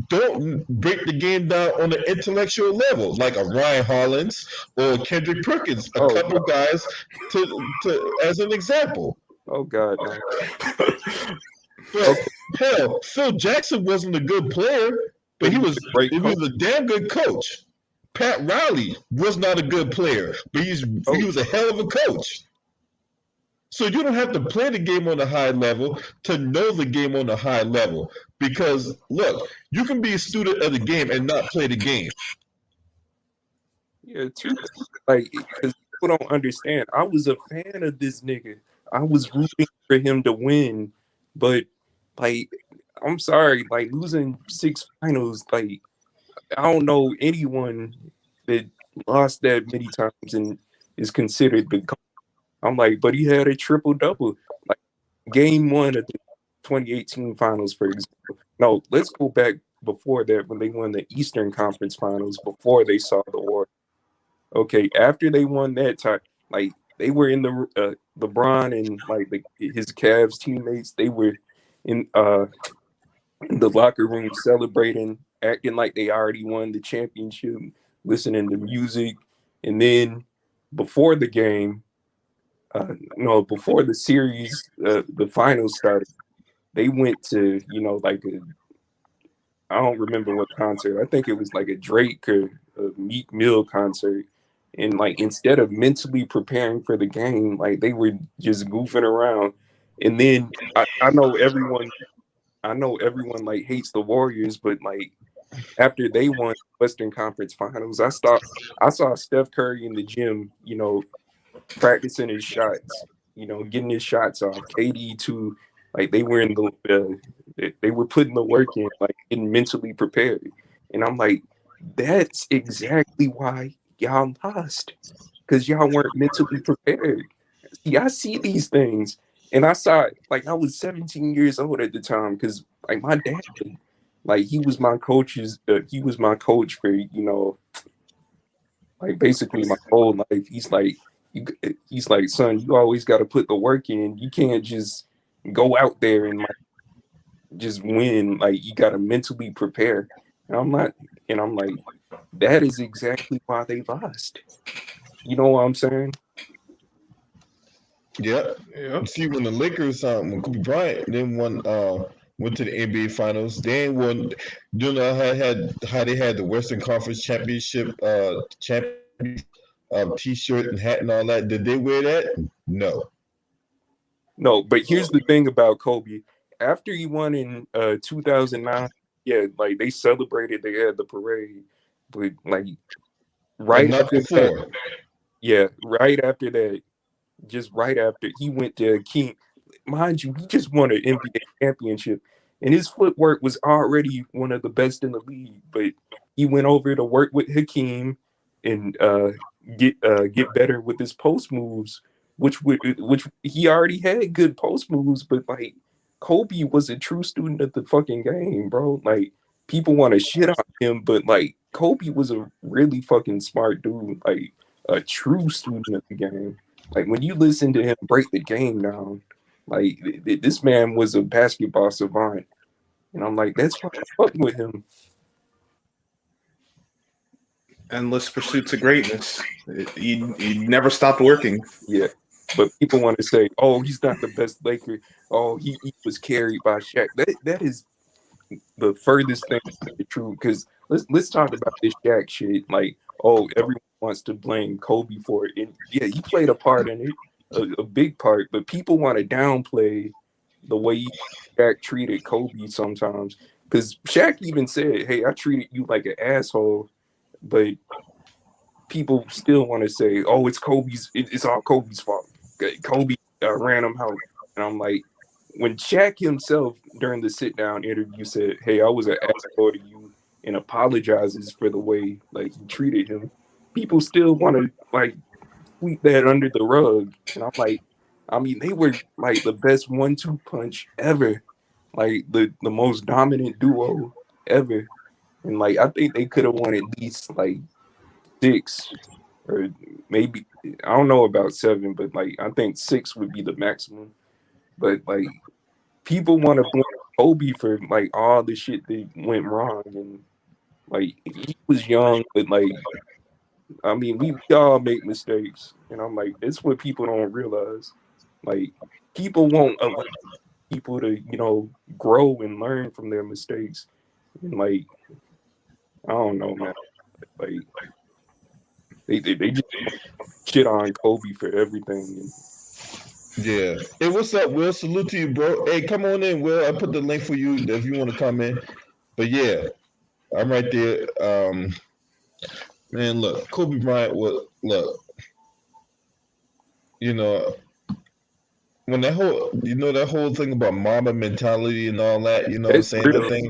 don't break the game down on an intellectual level, like a Ryan Hollins or Kendrick Perkins, a couple guys to as an example. Oh God, no. But hell, Phil Jackson wasn't a good player, but he was a damn good coach. Pat Riley was not a good player, but he was a hell of a coach. So you don't have to play the game on a high level to know the game on a high level. Because look, you can be a student of the game and not play the game. Yeah, too. Like, because people don't understand. I was a fan of this nigga. I was rooting for him to win, but like, I'm sorry, like losing 6 finals, like I don't know anyone that lost that many times and is considered the. I'm like, but he had a triple double, like game 1 of the 2018 finals, for example. No, let's go back before that when they won the Eastern Conference Finals before they saw the war. Okay, after they won that time, like They were in the LeBron and like his Cavs teammates. They were in the locker room celebrating, acting like they already won the championship, listening to music, and then before the game, no, before the series, the finals started, they went to like I don't remember what concert. I think it was like a Drake or a Meek Mill concert. And like instead of mentally preparing for the game, like they were just goofing around. And then I know everyone like hates the Warriors, but like after they won Western Conference Finals, I saw Steph Curry in the gym, practicing his shots, getting his shots off. KD too, like they were in they were putting the work in, like getting mentally prepared. And I'm like, that's exactly why y'all lost, because y'all weren't mentally prepared. See, I see these things, and I saw it like I was 17 years old at the time, because like my dad, like he was my coach for like basically my whole life. He's like, son, you always got to put the work in. You can't just go out there and like just win. Like you got to mentally prepare. And I'm like, that is exactly why they lost. You know what I'm saying? Yeah. Yep. See, when the Lakers, when Kobe Bryant then went to the NBA Finals, they won. You know how they had the Western Conference Championship T-shirt and hat and all that. Did they wear that? No. No, but here's the thing about Kobe. After he won in 2009, yeah, like they celebrated, they had the parade, but like But right not after that, before. yeah, right after that, just right after he went to King, mind you, he just won an NBA championship, and his footwork was already one of the best in the league. But he went over to work with Hakeem and get better with his post moves, which he already had good post moves. But like Kobe was a true student of the fucking game, bro. Like people want to shit on him, but like Kobe was a really fucking smart dude, like a true student of the game. Like when you listen to him break the game down, like this man was a basketball savant, and I'm like, that's why I fuck with him. Endless pursuits of greatness. He never stopped working. Yeah, but people want to say, oh, he's not the best Laker. Oh, he was carried by Shaq. That is the furthest thing from the truth. Because let's talk about this Shaq shit. Like, oh, everyone wants to blame Kobe for it, and yeah, he played a part in it, a big part. But people want to downplay the way Shaq treated Kobe sometimes. Because Shaq even said, "Hey, I treated you like an asshole," but people still want to say, "Oh, it's all Kobe's fault. Kobe ran him out." And I'm like, when Shaq himself during the sit down interview said, "Hey, I was an asshole to you," and apologizes for the way like he treated him, people still want to like sweep that under the rug. And I'm like, I mean, they were like the best 1-2 punch ever, like the most dominant duo ever. And like I think they could have won at least like 6 or maybe I don't know about 7, but like I think 6 would be the maximum. But like people want to blame Kobe for like all the shit that went wrong, and like he was young, but like I mean we all make mistakes, and I'm like it's what people don't realize. Like people won't allow people to grow and learn from their mistakes, and like I don't know, man. Like they just shit on Kobe for everything. Yeah. Hey, what's up, Will? Salute to you, bro. Hey, come on in, Will. I put the link for you if you want to come in. But yeah, I'm right there. Man, look, Kobe Bryant was look. You know, when that whole thing about Mamba mentality and all that. You know, what I'm That's saying real. that thing.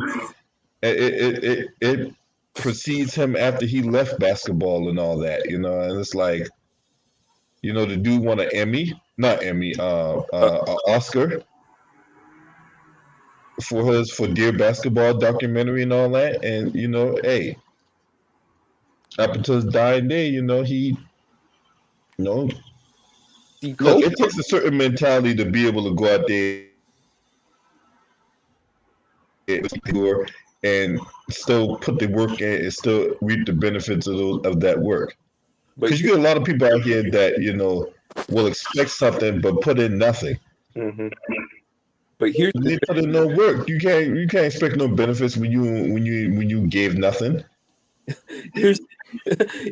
It precedes him after he left basketball and all that. You know, and it's like, the dude won an Emmy, not Emmy, a Oscar for Dear Basketball documentary and all that. And hey, up until his dying day, he, you know, See, Look, Kobe, it takes a certain mentality to be able to go out there and still put the work in and still reap the benefits of that work. but Because you get a lot of people out here that will expect something but put in nothing. mhm. But here's the They put in no work. You can't expect no benefits when you gave nothing. here's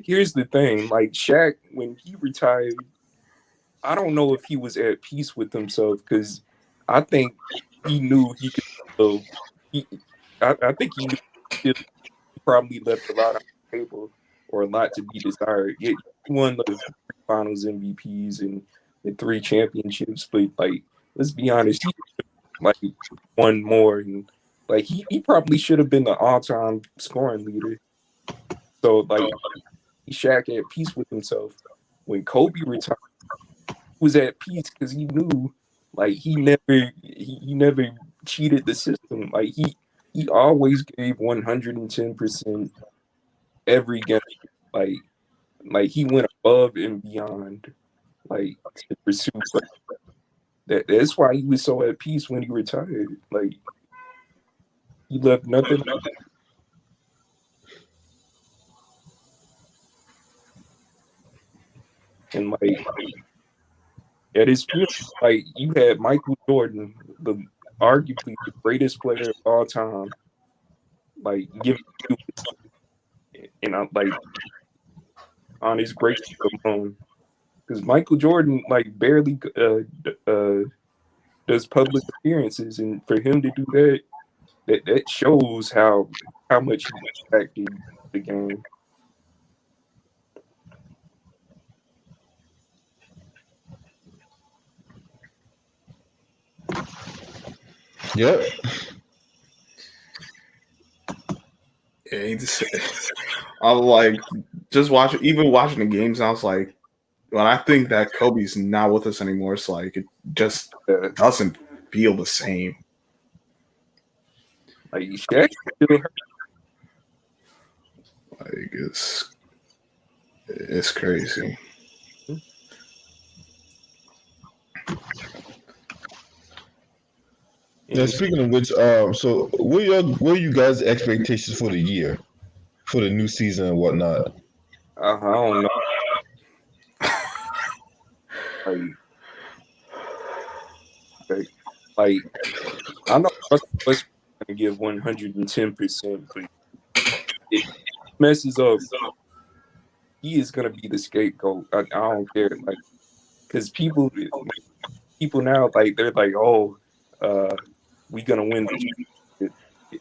here's the thing. Like Shaq, when he retired, I don't know if he was at peace with himself because I think he knew he could. He, I think he knew he probably left a lot on the table or a lot to be desired. Yet he won the 3 Finals MVPs and the 3 championships. But like, let's be honest, he like won more and like he probably should have been the all-time scoring leader. So like, Shaq at peace with himself. When Kobe retired, was at peace because he knew like he never cheated the system. Like he always gave 110% every game. Like he went above and beyond like to pursue that's why he was so at peace when he retired. Like he left nothing. And like at his funeral, like you had Michael Jordan, the arguably the greatest player of all time, like giving and I'm like on his great alone because Michael Jordan like barely does public appearances, and for him to do that shows how much he impacted the game. Yep. Yeah, I was like just even watching the games. I was like, when I think that Kobe's not with us anymore, it's like it just doesn't feel the same. Like Shaq still hurt. Like it's crazy. Yeah, speaking of which, so what are you guys' expectations for the year, for the new season and whatnot? I don't know. Like I know Russell Westbrook going to give 110%, but it messes up. He is going to be the scapegoat. I don't care, like, because people now like they're like, oh, we gonna win the championship.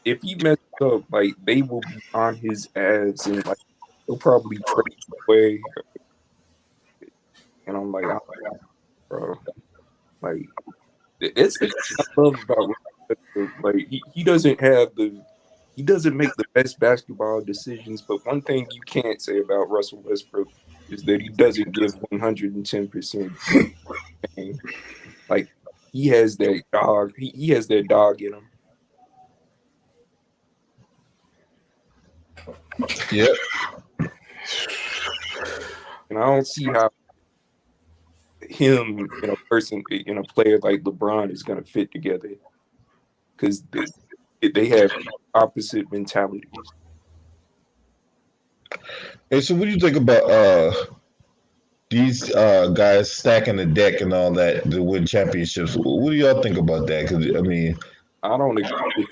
If he messes up, like they will be on his ass and like they'll probably trade him away. And I'm like, oh, bro, like it's the thing I love about Westbrook. Like he doesn't make the best basketball decisions, but one thing you can't say about Russell Westbrook is that he doesn't give 110%. Like he has that dog. He has that dog in him. Yep. And I don't see how him and a player like LeBron is going to fit together because they have opposite mentalities. Hey, so what do you think about these guys stacking the deck and all that to win championships? What do y'all think about that? Because I mean, I don't agree with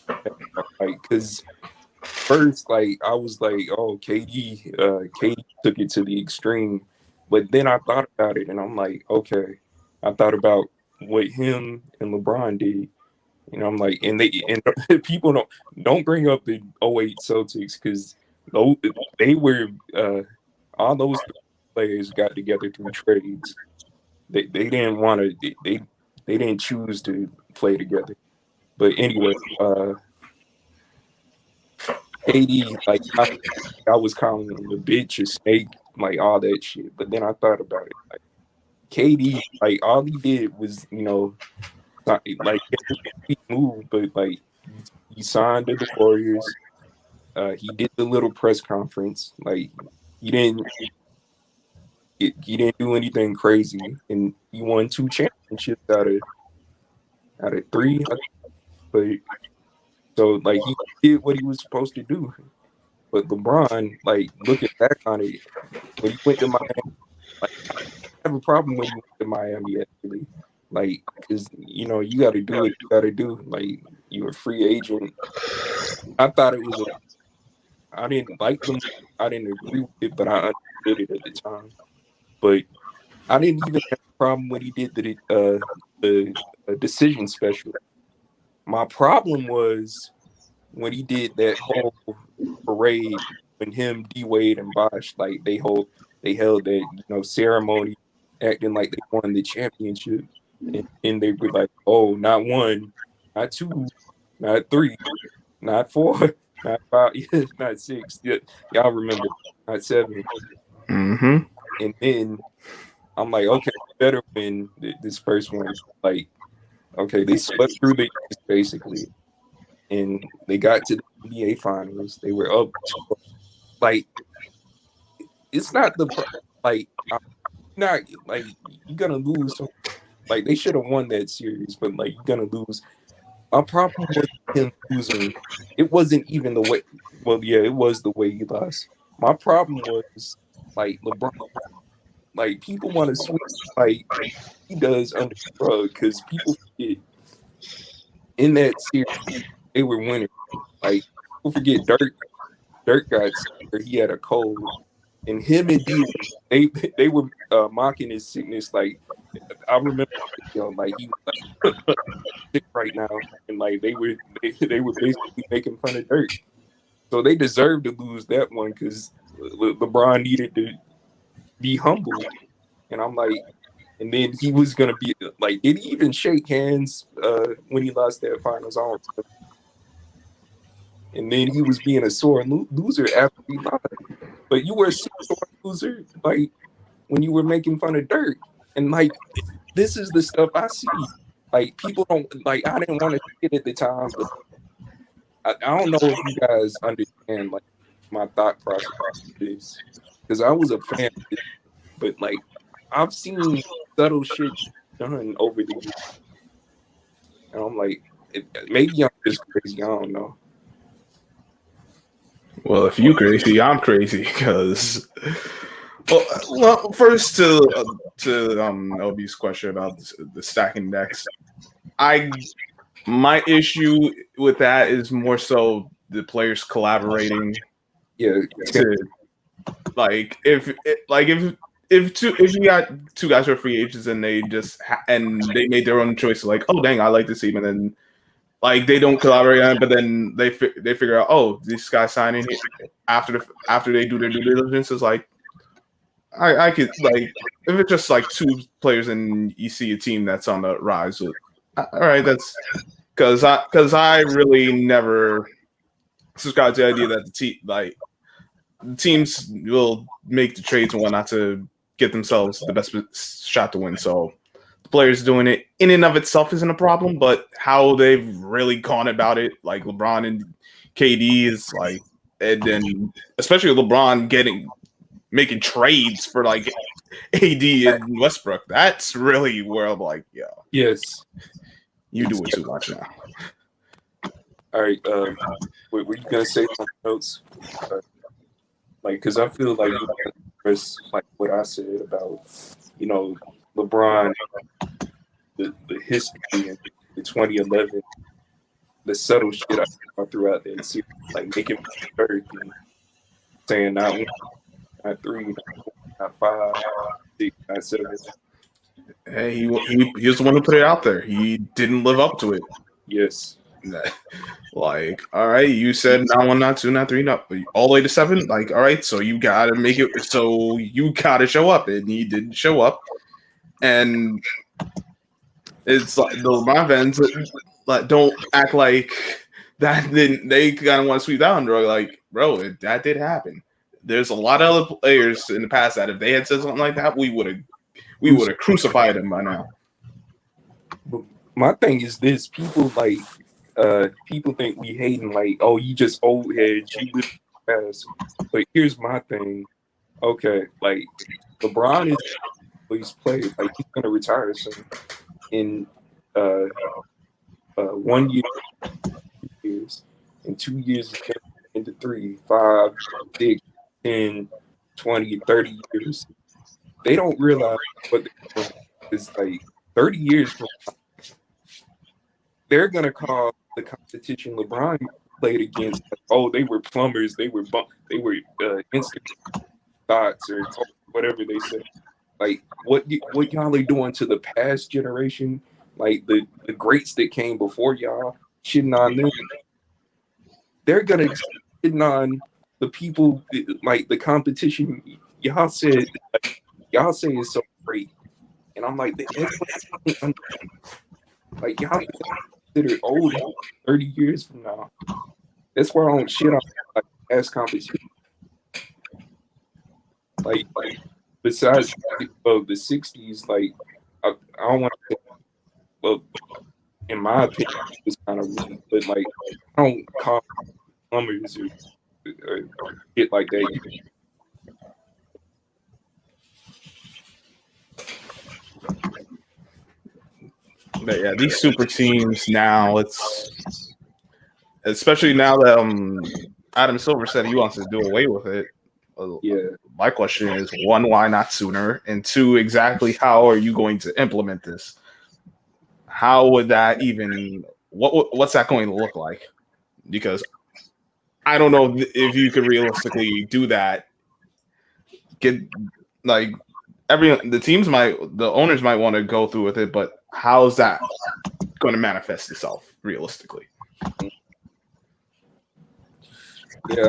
it. Like, because first, like, I was like, oh, KD took it to the extreme. But then I thought about it and I'm like, okay. I thought about what him and LeBron did. You know, I'm like, and people don't bring up the '08 Celtics because they were all those players got together through trades. They didn't want to. They didn't choose to play together. But anyway, KD, like I was calling him a bitch, a snake, like all that shit. But then I thought about it, like KD, like all he did was, like he moved, but like he signed to the Warriors. He did the little press conference. Like he didn't he didn't do anything crazy, and he won 2 championships out of 3. But so like he did what he was supposed to do. But LeBron, like looking back on it, when he went to Miami, like I have a problem when he went to Miami actually. Like, cause you know, you gotta do what you gotta do. Like you're a free agent. I thought it was I didn't like them. I didn't agree with it, but I understood it at the time. But I didn't even have a problem when he did the decision special. My problem was when he did that whole parade when him, D Wade, and Bosh, like they held that, you know, ceremony, acting like they won the championship, and they were like, oh, not 1, not 2, not 3, not 4, not 5, not 6. Y'all remember, not 7. Mm-hmm. And then I'm like, okay, better win this first one. Like, okay, they swept through the East basically, and they got to the NBA Finals. They were up, like, it's not like, I'm not like you're gonna lose. Like they should have won that series, but like you're gonna lose. My problem was him losing. It wasn't even the way. Well, yeah, it was the way he lost. My problem was like LeBron. Like people want to sweep like he does under the rug because people forget in that series they were winning. Like people forget Dirk got sick, he had a cold, and him and D they were mocking his sickness. Like I remember, you know, like he was like sick right now, and like they were basically making fun of Dirk. So they deserved to lose that one because LeBron needed to be humbled, and I'm like, and then he was gonna be like, did he even shake hands when he lost that finals? I don't remember. And then he was being a sore loser after he lost. But you were a sore loser, like when you were making fun of Dirk, and like this is the stuff I see. Like people don't like. I didn't want to see it at the time, but I don't know if you guys understand like my thought process is because I was a fan of it, but like I've seen subtle shit done over the years, and I'm like, maybe I'm just crazy. I don't know. Well, if you crazy, I'm crazy because. Well, first to LB's question about the stacking decks, my issue with that is more so the players collaborating. Yeah, to like if you got 2 guys who are free agents and they just and they made their own choice, like, oh dang, I like this team, and then like they don't collaborate on it, but then they figure out, oh, this guy's signing here after they do their due diligence. Is like I could like if it's just like 2 players and you see a team that's on the rise. All right, that's because I really never subscribe to the idea that the teams will make the trades and whatnot to get themselves the best shot to win. So the players doing it in and of itself isn't a problem, but how they've really gone about it, like LeBron and KD, is like, and then especially LeBron making trades for like AD and Westbrook. That's really where I'm like, yeah, yes, you do it too much now. All right, were you gonna say something else? Like, because I feel like you express like what I said about, you know, LeBron, the history in the 2011, the subtle shit I saw throughout that series, like making Dirk and saying not 1, not 3, not 5, 6, not 7. Hey, he was the one who put it out there. He didn't live up to it. Yes. Like, all right, you said not 1, not 2, not 3, not all the way to 7. Like, all right, so you gotta make it. So you gotta show up, and he didn't show up. And it's like the LeBron fans like don't act like that. Then they kind of want to sweep that under. Like, bro, that did happen. There's a lot of other players in the past that if they had said something like that, we would have crucified him by now. But my thing is this: people think we hating like, oh, you just old heads, you live fast. But here's my thing. Okay, like LeBron is always played like he's gonna retire soon. In 1 year, 2 years, in 2 years, it's gonna into 3, 5, 6, 10, 20, 30 years. They don't realize what they're doing. It's like 30 years from now, they're gonna call the competition LeBron played against, like, oh, they were plumbers, they were instant thoughts or whatever they say. Like what y'all are doing to the past generation, like the greats that came before y'all, shitting on them. They're gonna shitting on the people, like the competition. Y'all said, y'all say it's so great, and I'm like, like y'all considered old 30 years from now. That's why I don't shit on like past competition. Like besides the 60s, like I don't want to say, well, in my opinion, it's kind of weak, but like I don't call plumbers or shit like that. But yeah, these super teams now, it's especially now that Adam Silver said he wants to do away with it. Yeah. My question is, one, why not sooner? And two, exactly how are you going to implement this? How would that even what's that going to look like? Because I don't know if you could realistically do that. Get like the owners might want to go through with it, but how's that going to manifest itself realistically? Yeah.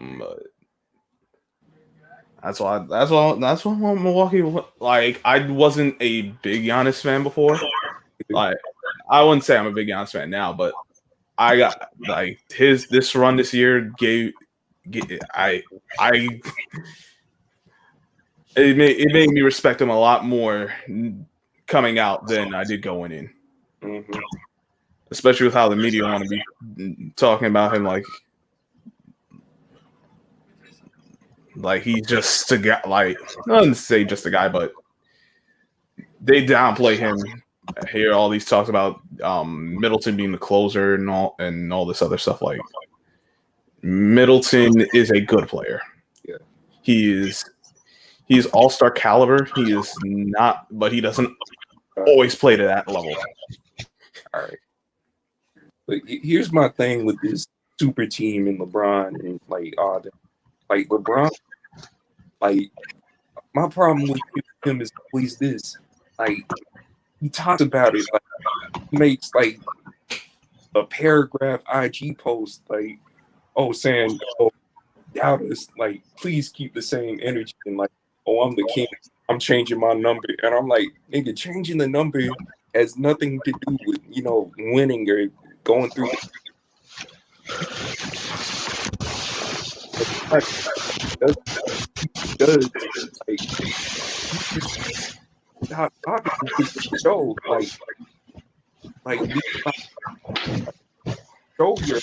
But that's why Milwaukee, like, I wasn't a big Giannis fan before. Like, I wouldn't say I'm a big Giannis fan now, but I got like this run this year it made me respect him a lot more coming out than I did going in. Mm-hmm. Especially with how the media want to be talking about him like he's just a guy. Like, I wouldn't say just a guy, but they downplay him. I hear all these talks about Middleton being the closer and all this other stuff. Like, Middleton is a good player. Yeah, he's all-star caliber. He is not, but he doesn't always play to that level. All right. But here's my thing with this super team and LeBron and like LeBron. Like, my problem with him is always this. Like, he talks about it. Like, he makes like a paragraph IG post, like, oh, saying, oh, doubt us. Like, please keep the same energy. And like, oh, I'm the king. I'm changing my number. And I'm like, nigga, changing the number has nothing to do with, winning or going through. Does like not talking to show like show your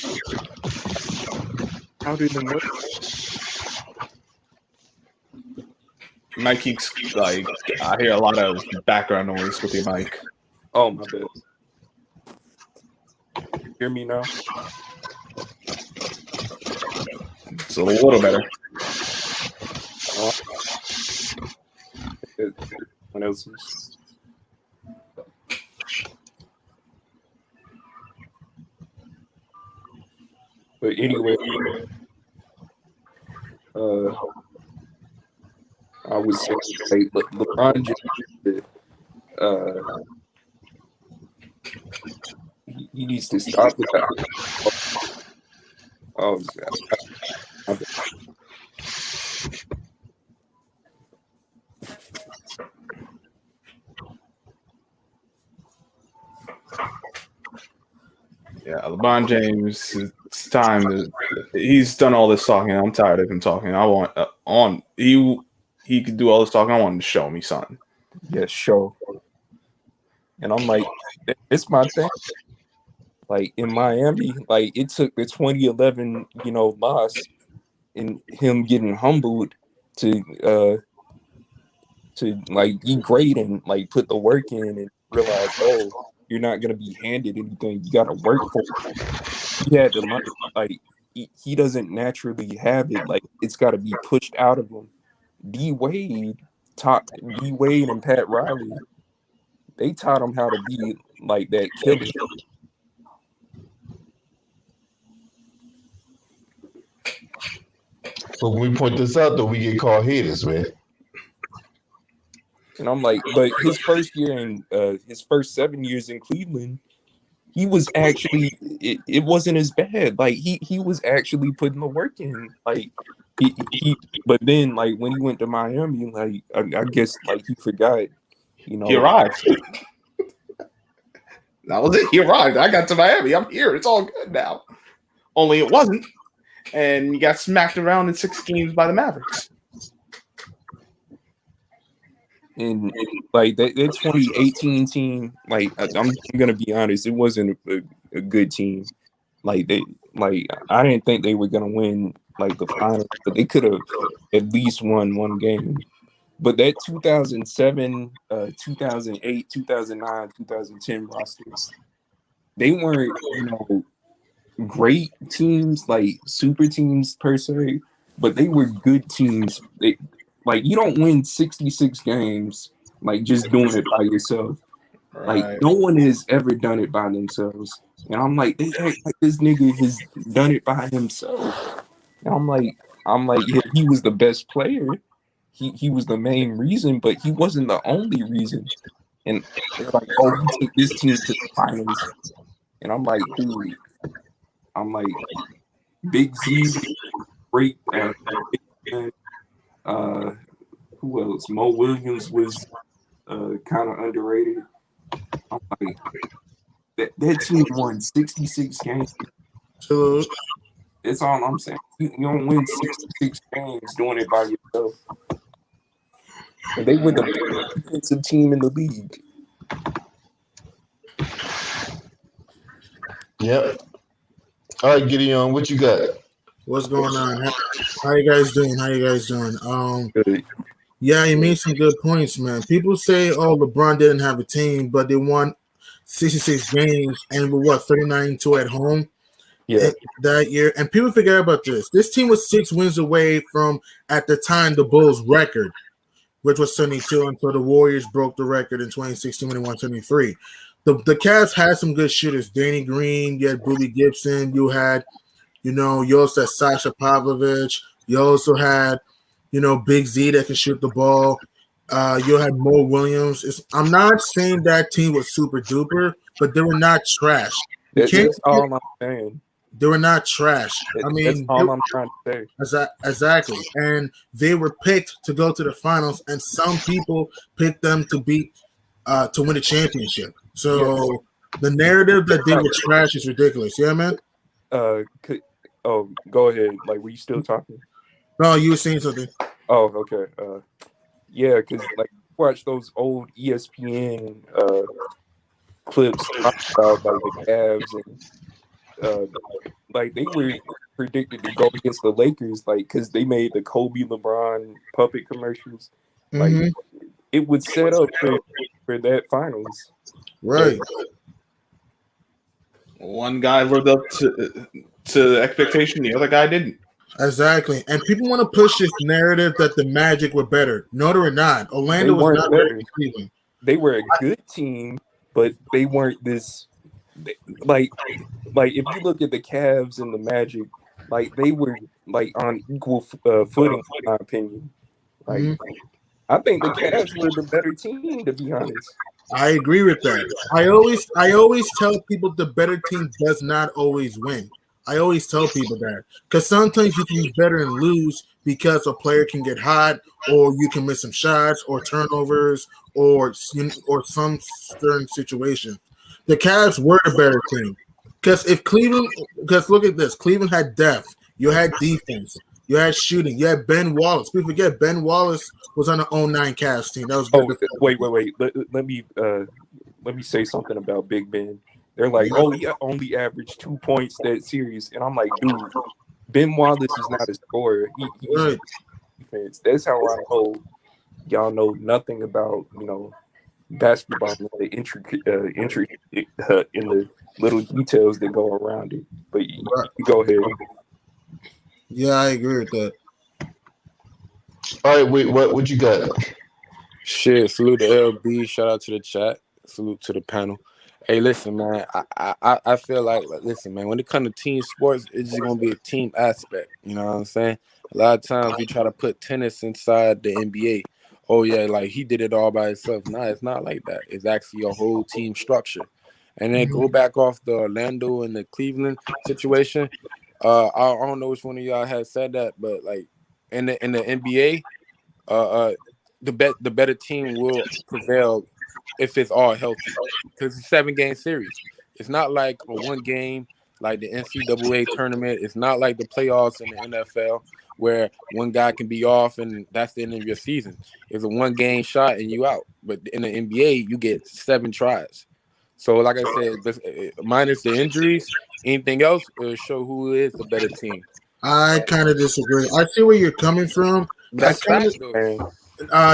how did it work? Mike keeps like, I hear a lot of background noise with your mic. Oh, my bad. Hear me now? It's a little better. What else is? But anyway, I would say LeBron James, he needs to stop with that. Oh, yeah, LeBron James, it's time he's done all this talking. I'm tired of him talking. I want he could do all this talking. I want him to show me something. Yeah, show. And I'm like, it's my thing. Like in Miami, like it took the 2011, loss and him getting humbled to like be great and like put the work in and realize, oh, you're not gonna be handed anything. You gotta work for it. He had to learn, like he doesn't naturally have it. Like it's gotta be pushed out of him. D Wade and Pat Riley, they taught him how to be like that killer. But when we point this out, though, we get called haters, man. And I'm like, but his first year in his first 7 years in Cleveland, he was actually it wasn't as bad. Like he was actually putting the work in. Like he but then like when he went to Miami, like I guess like he forgot, He arrived. That was it. He arrived. I got to Miami. I'm here. It's all good now. Only it wasn't. And you got smacked around in 6 games by the Mavericks. And like that 2018 team, like I'm gonna be honest, it wasn't a good team. Like I didn't think they were gonna win like the finals, but they could have at least won one game. But that 2007, 2008, 2009, 2010 rosters, they weren't great teams, like super teams per se, but they were good teams. Like you don't win 66 games like just doing it by yourself. Right. Like no one has ever done it by themselves. And I'm like, they act like this nigga has done it by himself. And I'm like, yeah, he was the best player. He was the main reason, but he wasn't the only reason. And they're like, oh, he took this team to the finals. And I'm like, dude, Big Z, great. Who else? Mo Williams was kind of underrated. I'm like, that team won 66 games. That's all I'm saying. You don't win 66 games doing it by yourself. And they were the best defensive team in the league. Yep. All right, Gideon, what you got? What's going on? How you guys doing? Good. Yeah, you made some good points, man. People say, oh, LeBron didn't have a team, but they won 66 games and were 39-2 at home that year. And people forget about this. This team was 6 wins away from, at the time, the Bulls' record, which was 72 until the Warriors broke the record in 2016 when they won 73. The Cavs had some good shooters. Danny Green, you had Boobie Gibson, you had, you also had Sasha Pavlovich, you also had, Big Z that can shoot the ball. You had Mo Williams. I'm not saying that team was super duper, but they were not trash. That's all I'm saying. They were not trash. I mean, that's all I'm trying to say. Exactly. And they were picked to go to the finals, and some people picked them to beat to win a championship. So the narrative that they were trash is ridiculous. Yeah, man. Go ahead. Like, were you still talking? No, you were saying something. Oh, okay. Yeah, because like watch those old ESPN clips about like the Cavs and like they were predicted to go against the Lakers, like because they made the Kobe LeBron puppet commercials. Like it would set up for that finals. Right. One guy lived up to expectation, the other guy didn't. Exactly. And people want to push this narrative that the Magic were better. No, they were not. Orlando was not better than Cleveland. They were a good team, but they weren't this like if you look at the Cavs and the Magic, like they were like on equal footing, in my opinion. Like I think the Cavs were the better team, to be honest. I agree with that. I always tell people the better team does not always win. I always tell people that because sometimes you can be better and lose because a player can get hot, or you can miss some shots, or turnovers, or some certain situation. The Cavs were the better team because look at this. Cleveland had depth. You had defense. You had shooting. You had Ben Wallace. People forget Ben Wallace was on the 09 Cavs team. That was good. Wait. Let me say something about Big Ben. They're like, oh, he only averaged 2 points that series. And I'm like, dude, Ben Wallace is not a scorer. He's Right. defense. That's how I know y'all know nothing about, basketball, the intricate, in the little details that go around it. But you go ahead. Yeah, I agree with that. All right, wait, what you got? Shit, salute to LB. Shout out to the chat. Salute to the panel. Hey, listen, man. I feel like, listen, man. When it comes to team sports, it's just gonna be a team aspect. You know what I'm saying? A lot of times we try to put tennis inside the NBA. Oh yeah, like he did it all by himself. Nah, it's not like that. It's actually a whole team structure. And then go back off the Orlando and the Cleveland situation. I don't know which one of y'all had said that, but like in the NBA, the better team will prevail if it's all healthy, because it's a 7-game series. It's not like a one game like the NCAA tournament. It's not like the playoffs in the NFL where one guy can be off and that's the end of your season. It's a 1-game shot and you out. But in the NBA, you get 7 tries. So like I said, minus the injuries, anything else will show who is the better team. I kind of disagree. I see where you're coming from. That's fact, though.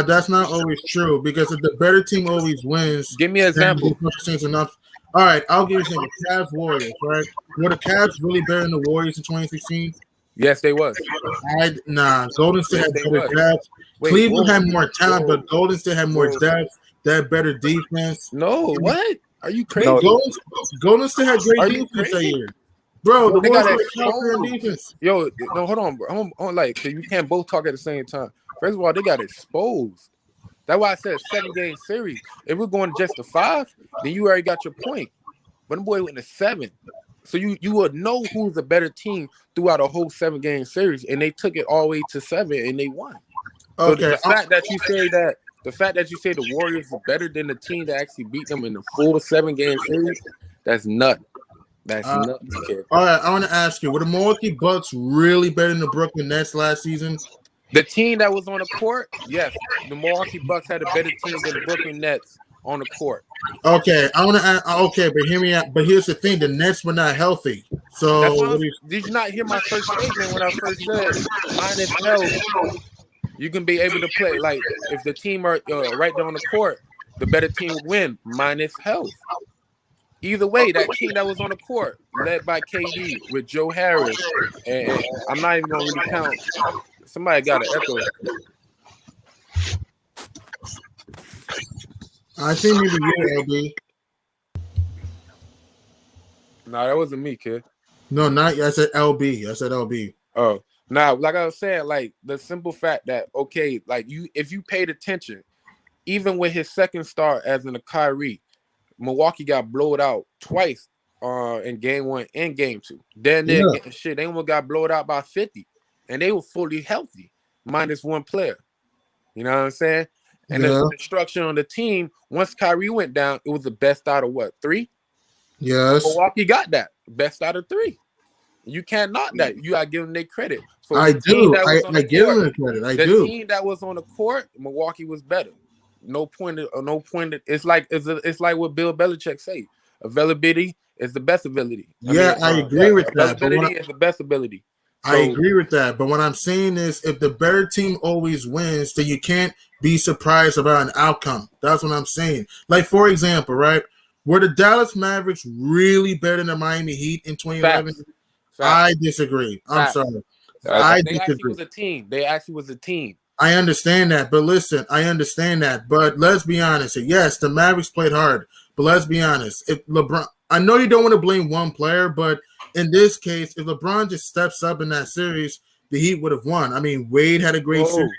That's not always true, because if the better team always wins, give me an example. Enough. All right, I'll give you an example. Cavs Warriors, right? Were the Cavs really better than the Warriors in 2016? Yes, they was. Golden State had better depth. Cleveland had more talent, but Golden State had more depth. They had better defense. No, what? Are you crazy? Golden State had great defense that year. Bro, they got exposed. Yo, no, hold on, bro. Cause we can't both talk at the same time. First of all, they got exposed. That's why I said 7-game series. If we're going to just the 5, then you already got your point. But the boy went to 7. So you would know who's a better team throughout a whole 7-game series, and they took it all the way to 7 and they won. Okay. So the fact that you say the Warriors are better than the team that actually beat them in the full 7-game series, that's nuts. That's nuts, kid. All right, I want to ask you: were the Milwaukee Bucks really better than the Brooklyn Nets last season? The team that was on the court, yes. The Milwaukee Bucks had a better team than the Brooklyn Nets on the court. Okay, I want to ask. Okay, but hear me out. But here's the thing: the Nets were not healthy. So did you not hear my first statement when I first said minus health? You can be able to play like if the team are right there on the court, the better team would win minus health. Either way, that team that was on the court, led by KD with Joe Harris, and I'm not even gonna really count. Somebody got an echo. I think maybe you, LB. No, that wasn't me, kid. No, not I said LB. I said LB. Oh, now, like I was saying, like the simple fact that like if you paid attention, even with his second start as in a Kyrie, Milwaukee got blowed out twice in game 1 and game 2. Then they almost got blowed out by 50, and they were fully healthy, minus 1 player. You know what I'm saying? And the structure on the team, once Kyrie went down, it was the best out of 3? Yes. Milwaukee got that. Best out of 3. You can't knock that. You gotta give them their credit. So I do. I give them the credit. I do. The team that was on the court, Milwaukee was better. No point. It's like what Bill Belichick say. Availability is the best ability. I agree with that. Availability is the best ability. I agree with that. But what I'm saying is, if the better team always wins, then you can't be surprised about an outcome. That's what I'm saying. Like, for example, right? Were the Dallas Mavericks really better than the Miami Heat in 2011? Facts. I disagree. I'm sorry. I disagree. They actually was a team. I understand that, but listen, I understand that, but let's be honest. Yes, the Mavericks played hard, but let's be honest. If LeBron, I know you don't want to blame one player, but in this case, if LeBron just steps up in that series, the Heat would have won. I mean, Wade had a great series.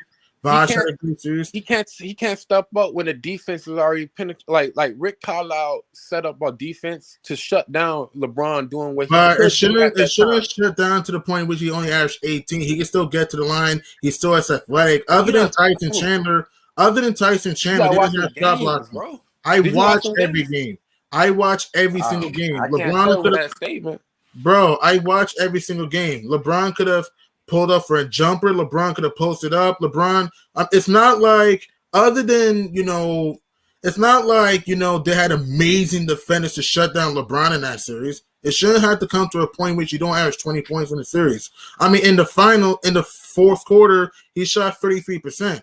Bosh had a great series. He can't step up when the defense is already penetrated. Like Rick Carlisle set up a defense to shut down LeBron doing what he could. It shouldn't shut down to the point in which he only averaged 18. He can still get to the line. He's still as athletic. Other than Tyson Chandler, they didn't have shot blocking. I watch every game. I watch every single game. LeBron could have statement. Bro, I watch every single game. LeBron could have pulled up for a jumper. LeBron could have posted up. LeBron, it's not like, other than, It's not like, they had amazing defenders to shut down LeBron in that series. It shouldn't have to come to a point which you don't average 20 points in the series. I mean, in the fourth quarter, he shot 33%.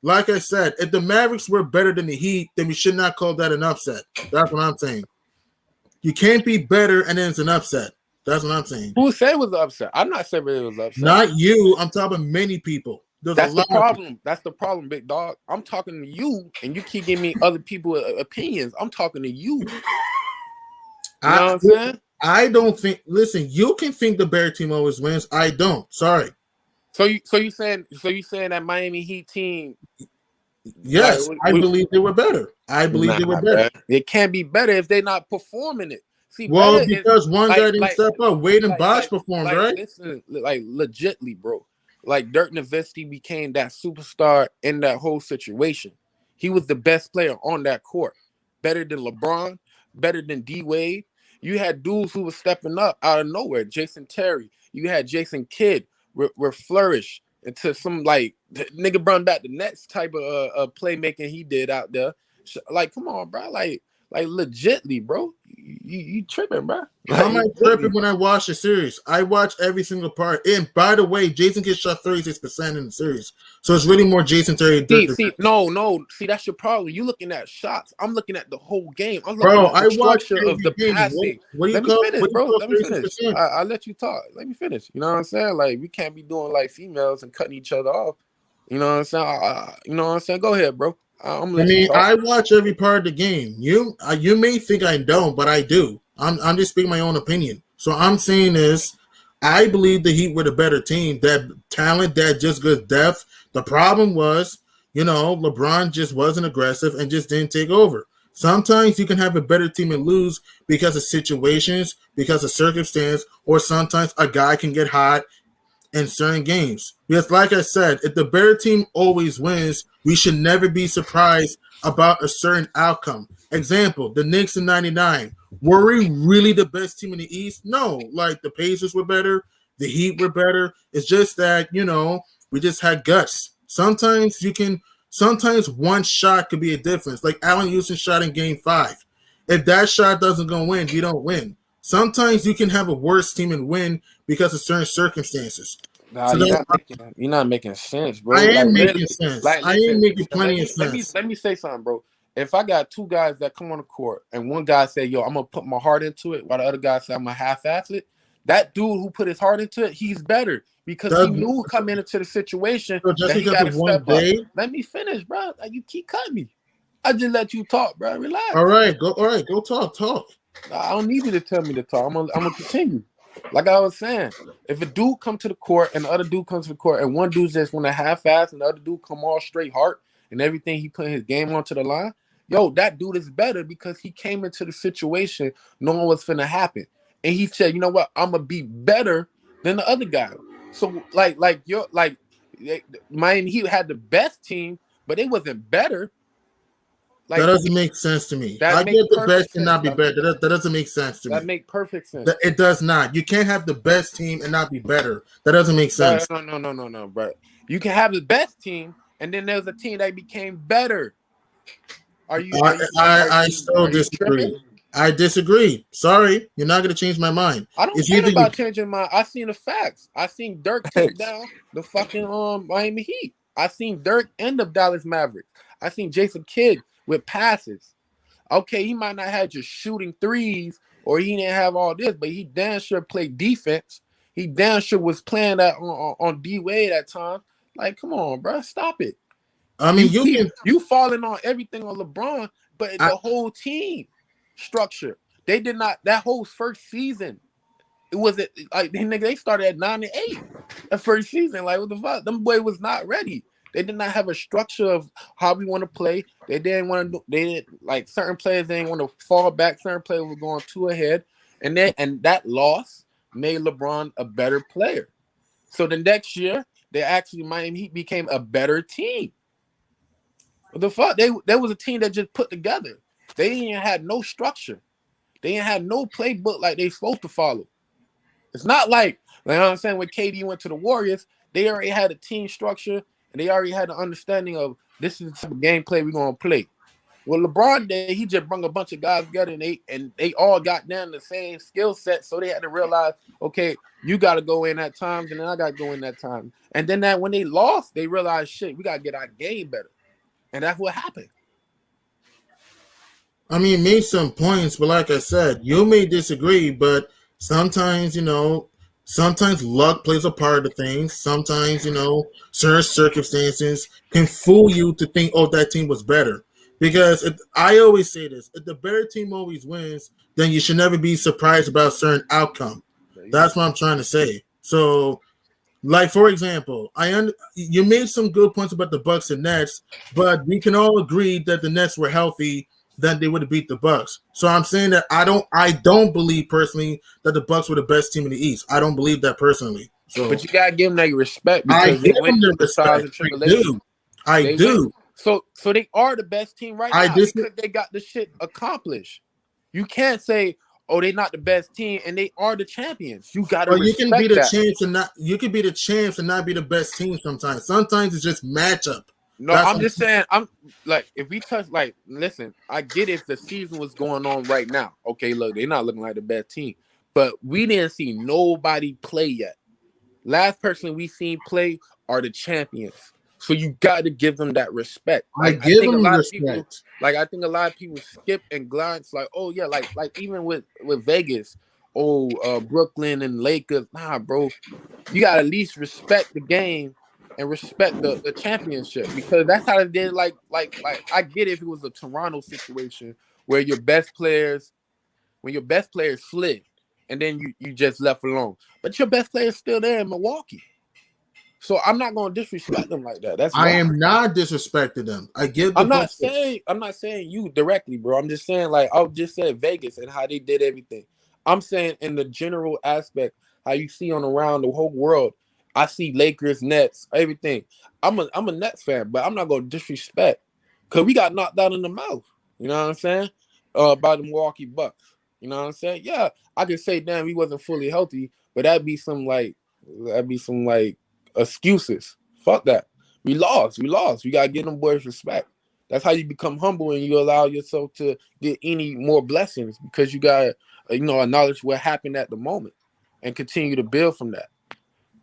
Like I said, if the Mavericks were better than the Heat, then we should not call that an upset. That's what I'm saying. You can't be better and then it's an upset. That's what I'm saying. Who said it was an upset? I'm not saying it was an upset. Not you. I'm talking about many people. That's the problem. That's the problem, big dog. I'm talking to you, and you keep giving me other people's opinions. I'm talking to you. You know what I'm saying? I don't think. Listen, you can think the better team always wins. I don't. Sorry. So you saying that Miami Heat team? Yes, I believe they were better. I believe they were better. It can't be better if they're not performing it. See, well, because one guy didn't step up. Wade and Bosh performed, right? Listen, legitly, bro. Like Dirk Nowitzki became that superstar in that whole situation. He was the best player on that court. Better than LeBron, better than D Wade. You had dudes who were stepping up out of nowhere. Jason Terry. You had Jason Kidd were flourish into some nigga brought back the Nets type of playmaking he did out there. Like, come on, bro. Like legitly, bro. You tripping, bro. How am I tripping when I watch the series? I watch every single part. And by the way, Jason gets shot 36% in the series. So it's really more Jason Terry. No. See, that's your problem. You looking at shots. I'm looking at the whole game. I'm looking at the structure of the passing. Let me finish, bro. Let me finish. I'll let you talk. Let me finish. You know what I'm saying? Like, we can't be doing like females and cutting each other off. You know what I'm saying? You know what I'm saying? Go ahead, bro. I watch every part of the game. You may think I don't, but I do. I'm just speaking my own opinion. So I'm saying is, I believe the Heat were the better team. That talent, that just good depth. The problem was, LeBron just wasn't aggressive and just didn't take over. Sometimes you can have a better team and lose because of situations, because of circumstance, or sometimes a guy can get hot in certain games. Because like I said, if the better team always wins, we should never be surprised about a certain outcome. Example, the Knicks in 99. Were we really the best team in the East? No. Like, the Pacers were better. The Heat were better. It's just that, we just had guts. Sometimes one shot could be a difference. Like Allen Houston shot in Game 5. If that shot doesn't go in, we don't win. Sometimes you can have a worse team and win because of certain circumstances. Nah, you're not making sense, bro. I am making sense. I am making plenty of sense. Let me say something, bro. If I got two guys that come on the court and one guy say, yo, I'm going to put my heart into it, while the other guy say, I'm a half-ass it, that dude who put his heart into it, he's better because he knew coming into the situation that he got to step up. Let me finish, bro. Like, you keep cutting me. I just let you talk, bro. Relax. All right, go talk. I don't need you to tell me to talk. I'm gonna continue. Like I was saying, if a dude come to the court and the other dude comes to the court and one dude just want to half-ass and the other dude come all straight heart and everything he put his game onto the line, yo, that dude is better because he came into the situation knowing what's finna happen. And he said, you know what, I'm gonna be better than the other guy. So Miami Heat had the best team, but it wasn't better. Like, that doesn't make sense to me. I get the best and not be better. That doesn't make sense to me. That make perfect sense. It does not. You can't have the best team and not be better. That doesn't make sense. No, bro. You can have the best team, and then there's a team that became better. I still disagree. I disagree. Sorry, you're not going to change my mind. I don't care about changing my. I seen the facts. I seen Dirk take down the fucking Miami Heat. I seen Dirk end up Dallas Mavericks. I seen Jason Kidd with passes. Okay, he might not have just shooting threes or he didn't have all this, but he damn sure played defense. He damn sure was playing that on D Wade at times. Like, come on, bro, stop it. I mean, you falling on everything on LeBron, but the whole team structure. They did not. That whole first season, it wasn't like they started at 9-8. That first season, like, what the fuck? Them boy was not ready. They did not have a structure of how we want to play. They didn't want to. They didn't like certain players. They didn't want to fall back. Certain players were going too ahead, and that loss made LeBron a better player. So the next year, Miami Heat became a better team. What the fuck? There was a team that just put together. They didn't have no structure. They didn't have no playbook like they supposed to follow. It's not like you know what I'm saying, when KD went to the Warriors, they already had a team structure and they already had an understanding of this is the type of gameplay we're gonna play. Well, LeBron did. He just brought a bunch of guys together, and they all got down the same skill set. So they had to realize, okay, you got to go in at times, and then I got to go in that time. And then that when they lost, they realized, shit, we got to get our game better, and that's what happened. I mean, made some points, but like I said, you may disagree, but sometimes, sometimes luck plays a part of things. Sometimes, certain circumstances can fool you to think, oh, that team was better. Because I always say this, if the better team always wins, then you should never be surprised about a certain outcome. That's what I'm trying to say. So, like, for example, you made some good points about the Bucks and Nets, but we can all agree that the Nets were healthy, then they would have beat the Bucks. So I'm saying that I don't believe personally that the Bucks were the best team in the East. I don't believe that personally. So, but you gotta give them that respect I because they give went them through the trials and tribulations. I do. So they are the best team right now because they got the shit accomplished. You can't say, oh, they're not the best team, and they are the champions. You gotta respect you can be the that. champs and not. You can be the champs and not be the best team sometimes. Sometimes it's just matchup. No, I'm just saying. I'm like, if we touch, like, listen, I get if the season was going on right now. Okay, look, they're not looking like the best team, but we didn't see nobody play yet. Last person we seen play are the champions. So you got to give them that respect. Like, I think a lot of people, I think a lot of people skip and glance, like, oh yeah, like even with Vegas, Brooklyn and Lakers. Nah, bro, you got to at least respect the game and respect the championship because that's how they did. Like I get if it was a Toronto situation where your best players slid and then you just left alone, but your best player's still there in Milwaukee. So I'm not going to disrespect them like that. That's I am not disrespecting them. I give. I'm not saying you directly, bro. I'm just saying, like, I just said Vegas and how they did everything. I'm saying in the general aspect, how you see on around the whole world. I see Lakers, Nets, everything. I'm a Nets fan, but I'm not going to disrespect because we got knocked out in the mouth. You know what I'm saying? By the Milwaukee Bucks. You know what I'm saying? Yeah, I could say, damn, he wasn't fully healthy, but that'd be some excuses. Fuck that. We lost. We gotta give them boys respect. That's how you become humble and you allow yourself to get any more blessings because you got acknowledge what happened at the moment and continue to build from that.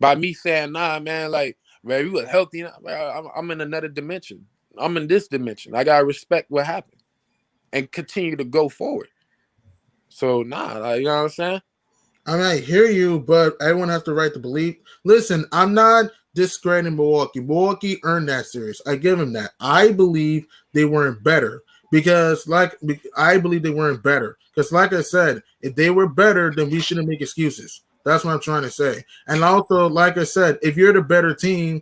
By me saying, nah, man, like, man, we were healthy. I'm in another dimension. I'm in this dimension. I gotta respect what happened and continue to go forward. So nah, like, you know what I'm saying? I mean, I hear you, but everyone has the right to believe. Listen, I'm not discrediting Milwaukee. Milwaukee earned that series. I give them that. I believe they weren't better because, I believe they weren't better because, like I said, if they were better, then we shouldn't make excuses. That's what I'm trying to say. And also, like I said, if you're the better team,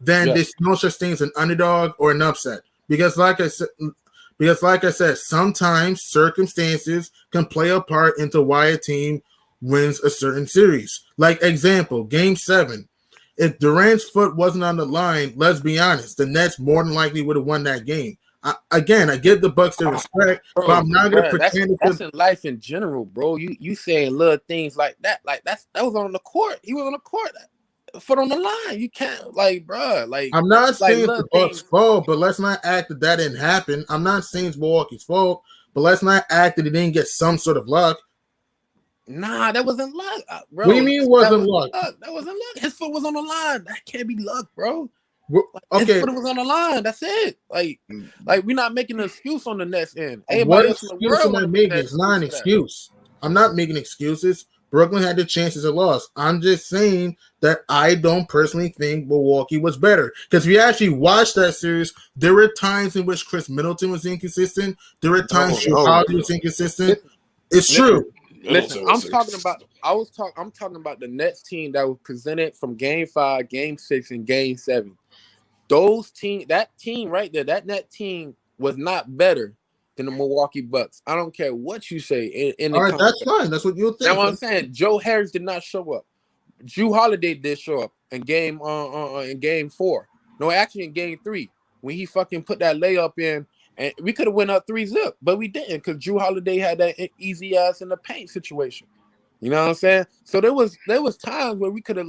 then there's no such thing as an underdog or an upset because, like I said, sometimes circumstances can play a part into why a team wins a certain series. Like example, Game 7. If Durant's foot wasn't on the line, let's be honest, the Nets more than likely would have won that game. I give the Bucks their respect, but I'm not going to pretend that's in life in general, bro. You saying little things like that, that was on the court. He was on the court, foot on the line. You can't, like, bro, like, I'm not saying it's the Bucks' fault, but let's not act that didn't happen. I'm not saying it's Milwaukee's fault, but let's not act that he didn't get some sort of luck. Nah, that wasn't luck, bro. What do you mean it wasn't luck? That wasn't luck. His foot was on the line. That can't be luck, bro. Okay. His foot was on the line. That's it. Like we're not making an excuse on the Nets end. What excuse am I making? It's not an excuse. I'm not making excuses. Brooklyn had the chances of loss. I'm just saying that I don't personally think Milwaukee was better. Because if you actually watch that series, there were times in which Chris Middleton was inconsistent. There were times Holiday was inconsistent. It's true. Listen, I'm talking about the Nets team that was presented from Game 5, Game 6, and Game 7. That team right there, that Net team was not better than the Milwaukee Bucks. I don't care what you say. All right, that's fine. That's what you think. That's what I'm saying. Joe Harris did not show up. Drew Holiday did show up in game 4. No, actually in Game 3 when he fucking put that layup in. And we could have went up 3-0, but we didn't because Drew Holiday had that easy ass in the paint situation. You know what I'm saying? So there was times where we could have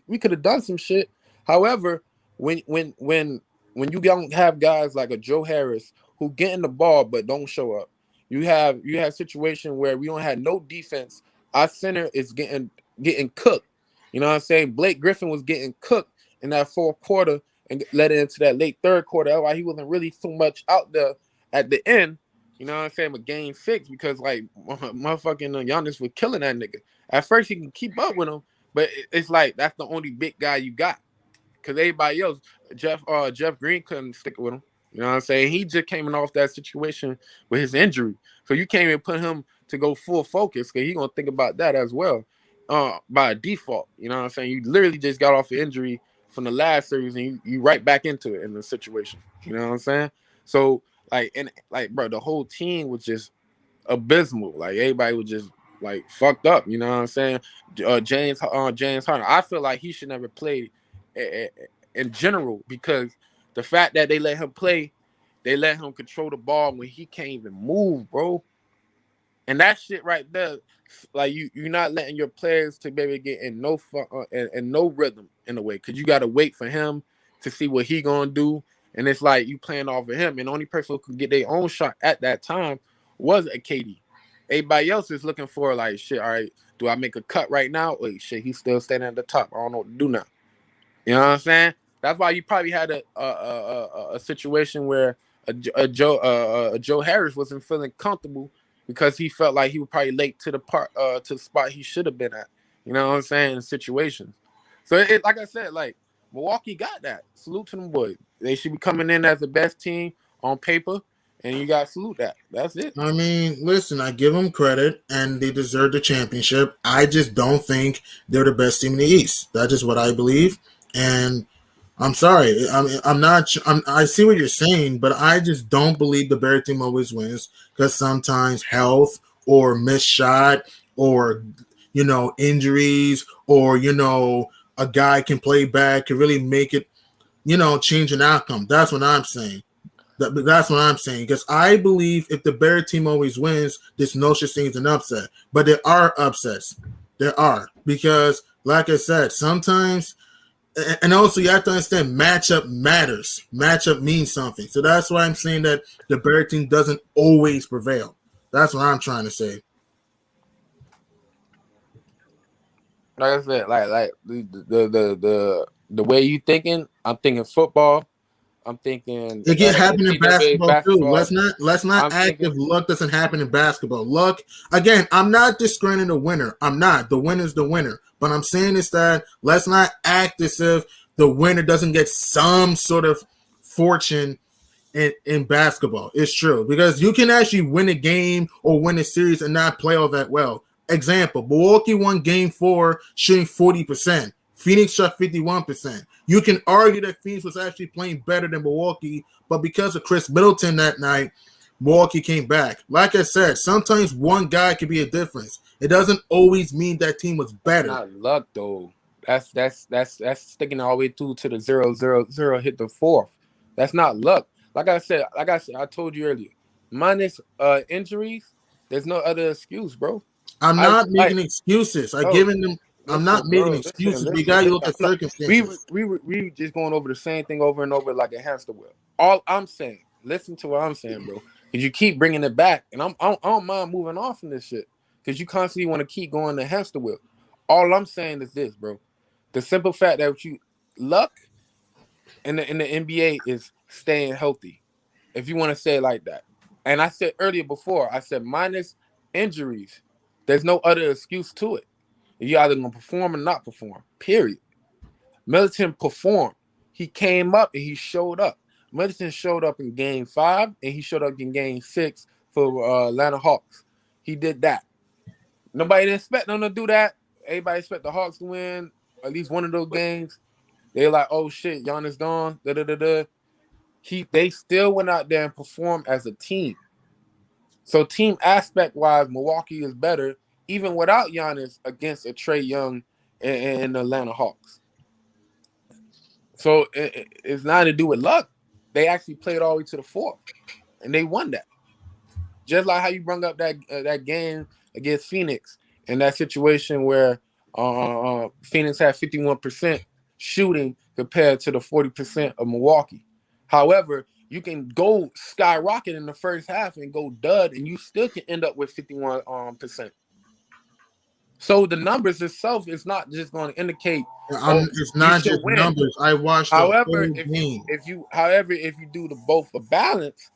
we could have done some shit. However, when you don't have guys like a Joe Harris who getting the ball but don't show up. You have situation where we don't have no defense. Our center is getting cooked. You know what I'm saying? Blake Griffin was getting cooked in that fourth quarter and led it into that late third quarter. That's why he wasn't really so much out there at the end. You know what I'm saying? But game 6, because like motherfucking Giannis was killing that nigga. At first he can keep up with him, but it's like that's the only big guy you got. Because everybody else, Jeff Green couldn't stick with him. You know what I'm saying? He just came in off that situation with his injury. So you can't even put him to go full focus because he's going to think about that as well by default. You know what I'm saying? You literally just got off the injury from the last series and you right back into it in the situation. You know what I'm saying? So, bro, the whole team was just abysmal. Like, everybody was just, like, fucked up. You know what I'm saying? James Harden, I feel like he should never play in general, because the fact that they let him play, they let him control the ball when he can't even move, bro. And that shit right there, like you're not letting your players to maybe get in no fun and no rhythm in a way, because you got to wait for him to see what he gonna do, and it's like you playing off of him, and the only person who could get their own shot at that time was a KD. Everybody else is looking for like, shit, all right, do I make a cut right now? Wait, shit, he's still standing at the top. I don't know what to do now. You know what I'm saying? That's why you probably had a situation where a Joe Harris wasn't feeling comfortable because he felt like he was probably late to the spot he should have been at. You know what I'm saying? In situations. So it like I said, like Milwaukee got that. Salute to them boys. They should be coming in as the best team on paper, and you got to salute that. That's it. I mean, listen, I give them credit, and they deserve the championship. I just don't think they're the best team in the East. That's just what I believe. And I'm sorry. I see what you're saying, but I just don't believe the better team always wins, because sometimes health or missed shot or, injuries or, a guy can play back, can really make it, change an outcome. That's what I'm saying. That's what I'm saying, because I believe if the better team always wins, there's no such thing as an upset. But there are upsets. There are. Because, like I said, sometimes – and also, you have to understand matchup matters. Matchup means something. So that's why I'm saying that the better team doesn't always prevail. That's what I'm trying to say. Like I said, like the way you thinking, I'm thinking football. I'm thinking it can happen in basketball too. Let's not act if luck doesn't happen in basketball. Luck, again, I'm not discrediting the winner. I'm not. The winner's the winner. But I'm saying is that let's not act as if the winner doesn't get some sort of fortune in basketball. It's true, because you can actually win a game or win a series and not play all that well. Example, Milwaukee won game 4 shooting 40%. Phoenix shot 51%. You can argue that Phoenix was actually playing better than Milwaukee, but because of Chris Middleton that night, Milwaukee came back. Like I said, sometimes one guy can be a difference. It doesn't always mean that team was better. Not luck though. That's sticking all the way through to the 0-0-0 hit the fourth. That's not luck. Like I said, I told you earlier. Minus injuries, there's no other excuse, bro. I'm not making excuses. I'm not making excuses. We gotta look at circumstances. We just going over the same thing over and over like a hamster wheel. All I'm saying, listen to what I'm saying, bro. Because you keep bringing it back, and I don't mind moving off from this shit. Because you constantly want to keep going the hamster wheel. All I'm saying is this, bro. The simple fact that luck in the NBA is staying healthy, if you want to say it like that. And I said earlier before, I said minus injuries, there's no other excuse to it. You're either going to perform or not perform, period. Middleton performed. He came up and he showed up. Middleton showed up in game 5 and he showed up in game 6 for Atlanta Hawks. He did that. Nobody didn't expect them to do that. Everybody expect the Hawks to win at least one of those games. They're like, oh shit, Giannis gone. They still went out there and performed as a team. So team aspect wise, Milwaukee is better even without Giannis against a Trae Young and the Atlanta Hawks. So it's not to do with luck. They actually played all the way to the fourth, and they won that. Just like how you brought up that game against Phoenix in that situation where Phoenix had 51% shooting compared to the 40% of Milwaukee. However, You can go skyrocket in the first half and go dud, and you still can end up with 51%. So the numbers itself is not just going to indicate it's not just win. numbers. I watched the However, whole game. if you do the both the balance,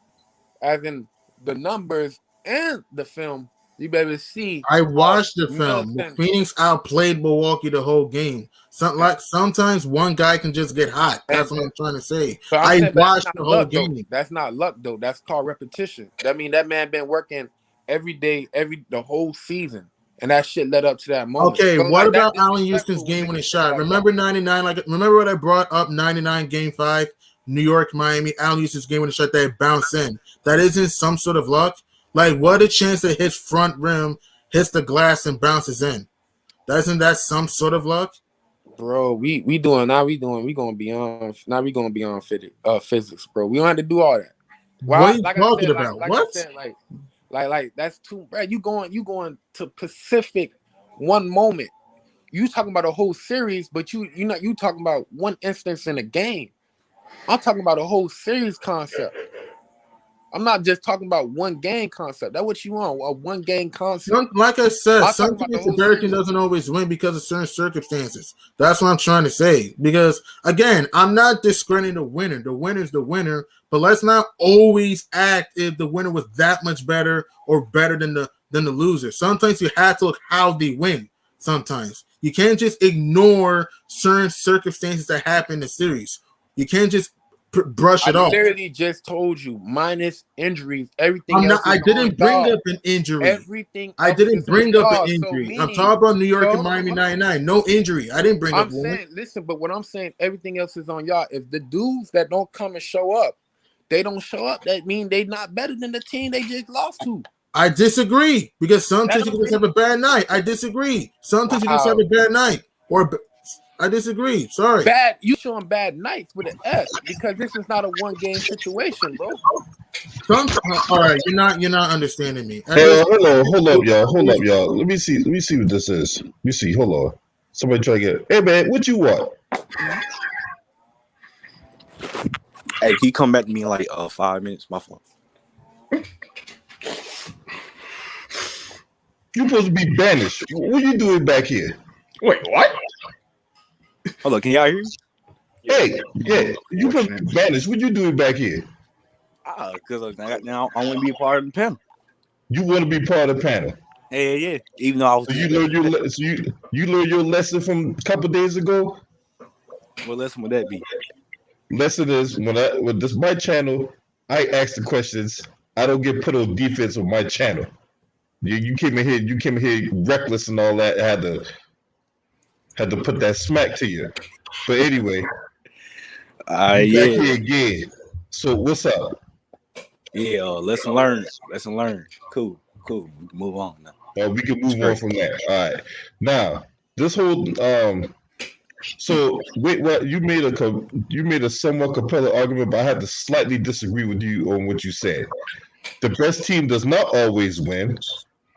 as in the numbers and the film, you better see. I watched the film. The Phoenix outplayed Milwaukee the whole game. Sometimes one guy can just get hot. That's what I'm trying to say. I watched the whole game. That's not luck though. That's called repetition. That means that man been working every day, the whole season. And that shit led up to that moment. Okay, so what about Allen Houston's game when he shot? Remember 99? Remember what I brought up 99 Game 5, New York, Miami, Allen Houston's game when he shot that bounce in. That isn't some sort of luck. Like, what a chance that his front rim hits the glass and bounces in. Isn't that some sort of luck? Bro, we gonna be on physics, bro. We don't have to do all that. What are you talking about? What? I said, like that's too, bro. You going to Pacific one moment. You talking about a whole series, but you talking about one instance in a game. I'm talking about a whole series concept. I'm not just talking about one game concept. That's what you want, a one game concept. Like I said, sometimes the American doesn't always win because of certain circumstances. That's what I'm trying to say. Because, again, I'm not discrediting the winner. The winner's the winner. But let's not always act if the winner was that much better or better than the loser. Sometimes you have to look how they win. Sometimes. You can't just ignore certain circumstances that happen in the series. You can't just brush it off. I literally just told you, minus injuries, everything else. I didn't bring up an injury. I didn't bring up an injury. I'm talking about New York and Miami 99. No injury. I didn't bring up one. Listen, but what I'm saying, everything else is on y'all. If the dudes that don't come and show up, they don't show up, that means they not better than the team they just lost to. I disagree. Because sometimes you can just have a bad night. I disagree. Sometimes you just have a bad night. I disagree. Sorry. You showing bad nights with an S because this is not a one game situation, bro. All right, you're not understanding me. Hey, hold up, y'all. Let me see what this is. Let me see. Hold on. Somebody try to get. Hey man, what you want? Hey, he come back to me in like 5 minutes. My phone. You supposed to be banished. What you doing back here? Wait, what? Hold on, can y'all hear me? Hey, yeah, you supposed to be banished. What you doing back here? Because now I want to be a part of the panel. You want to be part of the panel? Yeah. Even though I was. So you learned your lesson from a couple days ago. What lesson would that be? Lesson is when this my channel, I ask the questions. I don't get put on defense on my channel. You came in here reckless and all that. I had to put that smack to you. But anyway, yeah. Here again. So what's up? Yeah, lesson learned. Cool. We can move on now. We can move on from that. All right. Now, this whole so wait, what you made a somewhat compelling argument, but I had to slightly disagree with you on what you said. The best team does not always win,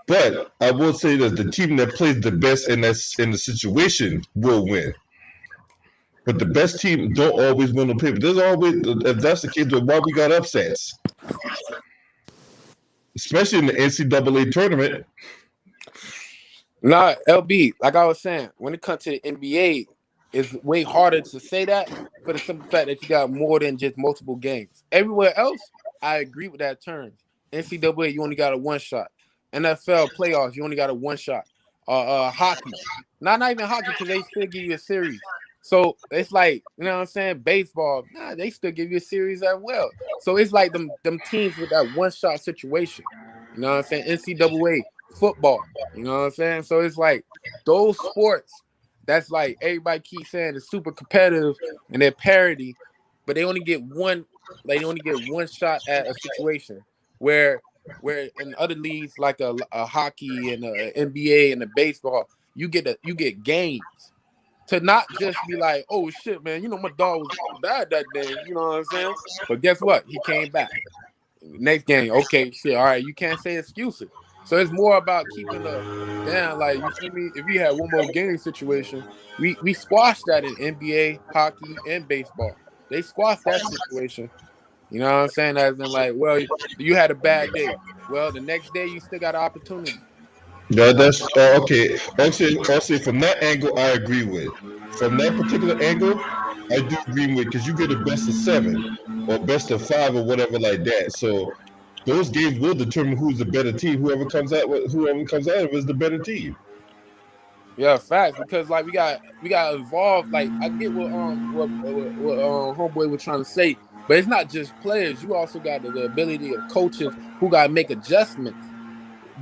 but I will say that the team that plays the best in the situation will win. But the best team don't always win on paper. There's always, if that's the case, then why we got upsets, especially in the NCAA tournament. Nah, LB, like I was saying, when it comes to the NBA, it's way harder to say that for the simple fact that you got more than just multiple games. Everywhere else, I agree with that term. NCAA, you only got a one shot. NFL playoffs, you only got a one shot. Hockey, not even hockey because they still give you a series. So it's like, you know what I'm saying? Baseball, they still give you a series as well. So it's like them teams with that one shot situation. You know what I'm saying? NCAA football. You know what I'm saying? So it's like those sports. That's like everybody keeps saying it's super competitive and they're parity, but they only get one. They only get one shot at a situation where in other leagues like a hockey and a NBA and a baseball, you get games to not just be like, oh shit, man, you know my dog was bad that day. You know what I'm saying? But guess what? He came back. Next game, okay, shit, all right, you can't say excuses. So it's more about keeping down, like, you feel me? If we had one more game situation, we squashed that in NBA, hockey, and baseball. They squashed that situation. You know what I'm saying? As in, like, well, you had a bad day. Well, the next day you still got an opportunity. Yeah, that's okay. Also, from that angle, I agree with. From that particular angle, I do agree with because you get a best of 7 or best of 5 or whatever like that. So those games will determine who's the better team. Whoever comes out of it is the better team. Yeah, facts. Because like we got involved. Like I get what homeboy was trying to say, but it's not just players. You also got the ability of coaches who got to make adjustments.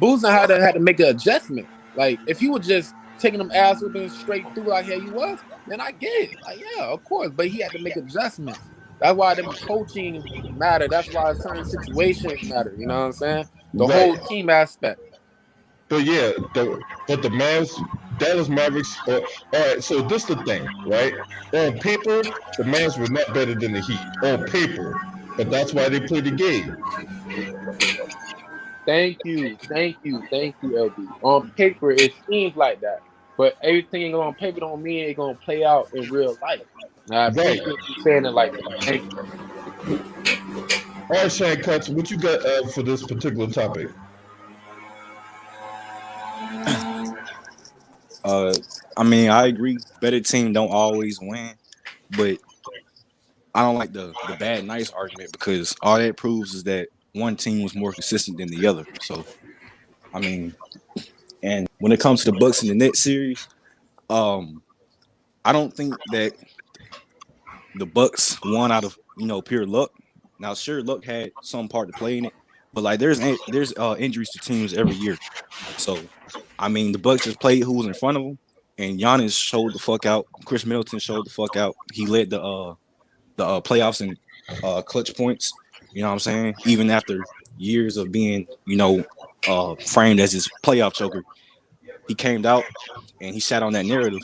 Boozin had to make an adjustment. Like if he was just taking them ass whooping straight through like how he was, then I get it. Like yeah, of course. But he had to make adjustments. That's why them coaching matter. That's why certain situations matter. You know what I'm saying? The Right. whole team aspect. But yeah, but the Dallas Mavericks. All right, so this is the thing, right? On paper, the Mavs were not better than the Heat on paper, but that's why they play the game. Thank you, LB. On paper, it seems like that, but everything on paper don't mean it's gonna play out in real life. Now, I Right. appreciate you saying it like that. Thank you. All right, Shane Cuts, what you got for this particular topic? I mean, I agree. Better team don't always win, but I don't like the bad nice argument because all that proves is that one team was more consistent than the other. So, I mean, and when it comes to the Bucks and the Nets series, I don't think that the Bucks won out of pure luck. Now, sure, luck had some part to play in it, but like there's injuries to teams every year. So, I mean, the Bucks just played who was in front of them, and Giannis showed the fuck out. Chris Middleton showed the fuck out. He led the playoffs in clutch points. You know what I'm saying? Even after years of being framed as his playoff choker, he came out and he sat on that narrative.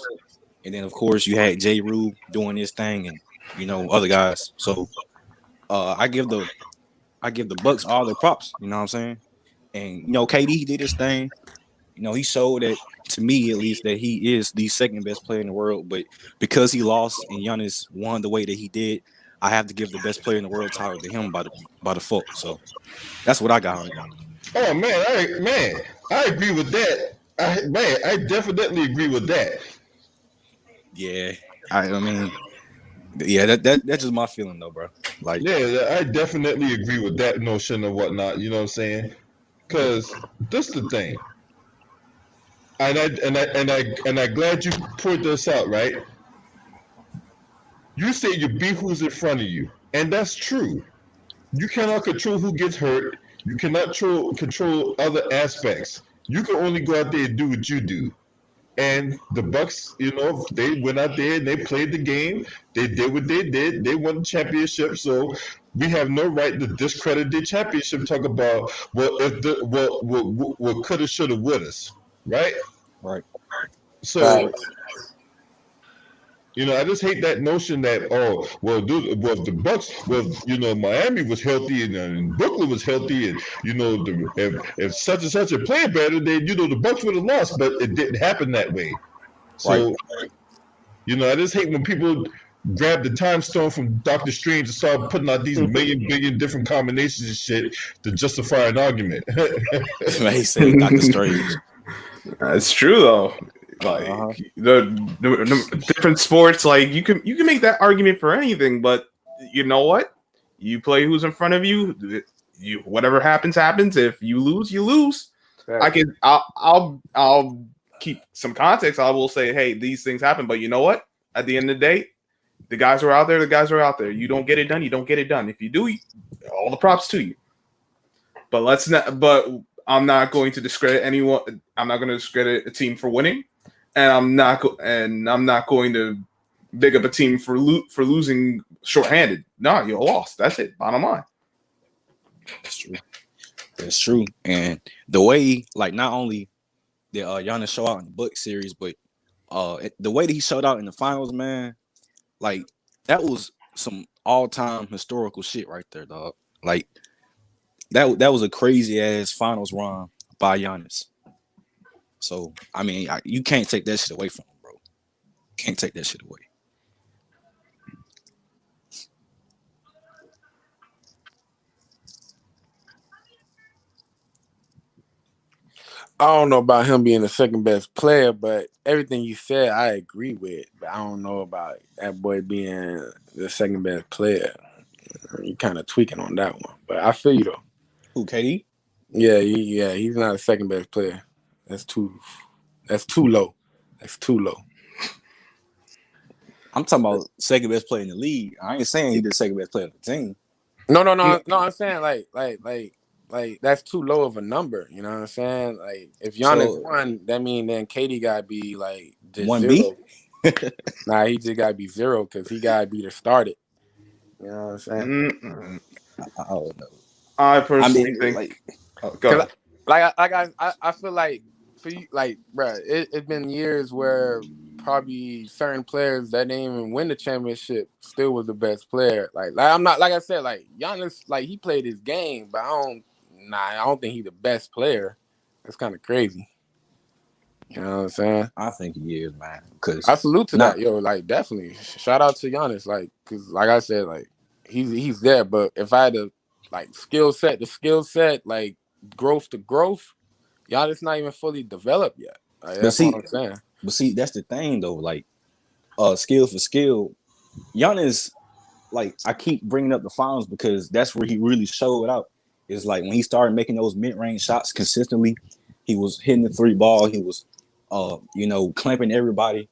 And then of course you had J. Rule doing his thing, and other guys. So I give the Bucks all their props. You know what I'm saying? And KD, he did his thing. He showed that, to me at least, that he is the second best player in the world. But because he lost and Giannis won the way that he did, I have to give the best player in the world title to him by default. So that's what I got on it. Oh man, I agree with that. I definitely agree with that. Yeah, I mean, yeah, that's just my feeling though, bro. Like, yeah, I definitely agree with that notion and whatnot. You know what I'm saying? Because this is the thing, and I glad you point this out, right? You say you beat who's in front of you, and that's true. You cannot control who gets hurt. You cannot control other aspects. You can only go out there and do what you do. And the Bucks, they went out there and they played the game. They did what they did. They won the championship. So we have no right to discredit the championship. Talk about what coulda, shoulda, woulda, right? right. So I just hate that notion that the Bucks Miami was healthy and Brooklyn was healthy and if such and such a player better, then the Bucks would have lost, but it didn't happen that way. So I just hate when people grab the time stone from Doctor Strange and start putting out these billion different combinations of shit to justify an argument. He said Doctor Strange. That's true though. Like the different sports, like you can make that argument for anything, but you know what? You play who's in front of you. You whatever happens. If you lose, you lose. Right. I'll keep some context. I will say, hey, these things happen, but you know what? At the end of the day, the guys are out there. The guys are out there. You don't get it done. You don't get it done. If you do, all the props to you. But let's not. But I'm not going to discredit anyone. I'm not going to discredit a team for winning. And I'm not going to big up a team for losing shorthanded. No, you lost. That's it. Bottom line. That's true. And the way, like, not only did Giannis show out in the Bucks series, but the way that he showed out in the finals, man, like that was some all-time historical shit right there, dog. Like that was a crazy ass finals run by Giannis. So, I mean, you can't take that shit away from him, bro. Can't take that shit away. I don't know about him being the second best player, but everything you said, I agree with. But I don't know about that boy being the second best player. You kind of tweaking on that one, but I feel you though. Who, KD? Yeah, he's not a second best player. That's too low. That's too low. I'm talking about second best player in the league. I ain't saying he's the second best player on the team. No. I'm saying like that's too low of a number. You know what I'm saying? Like if Giannis won, that mean then KD gotta be like just 1B? 0. Nah, he just gotta be 0 because he gotta be the started. You know what I'm saying? I don't know. I personally think. Go ahead. I feel like for you, like, bro, it's been years where probably certain players that didn't even win the championship still was the best player. Like I'm not, like I said, like Giannis, like he played his game, but I don't think he's the best player. That's kind of crazy. You know what I'm saying? I think he is, man. Because I salute to that, yo. Like, definitely, shout out to Giannis. Like, because like I said, like he's there. But if I had to, like, skill set, like growth to growth, Giannis not even fully developed yet. Like, that's what I'm saying. But see, that's the thing though. Like, skill for skill, Giannis. Like, I keep bringing up the finals because that's where he really showed out. Is like when he started making those mid-range shots consistently, he was hitting the 3 ball. He was, clamping everybody.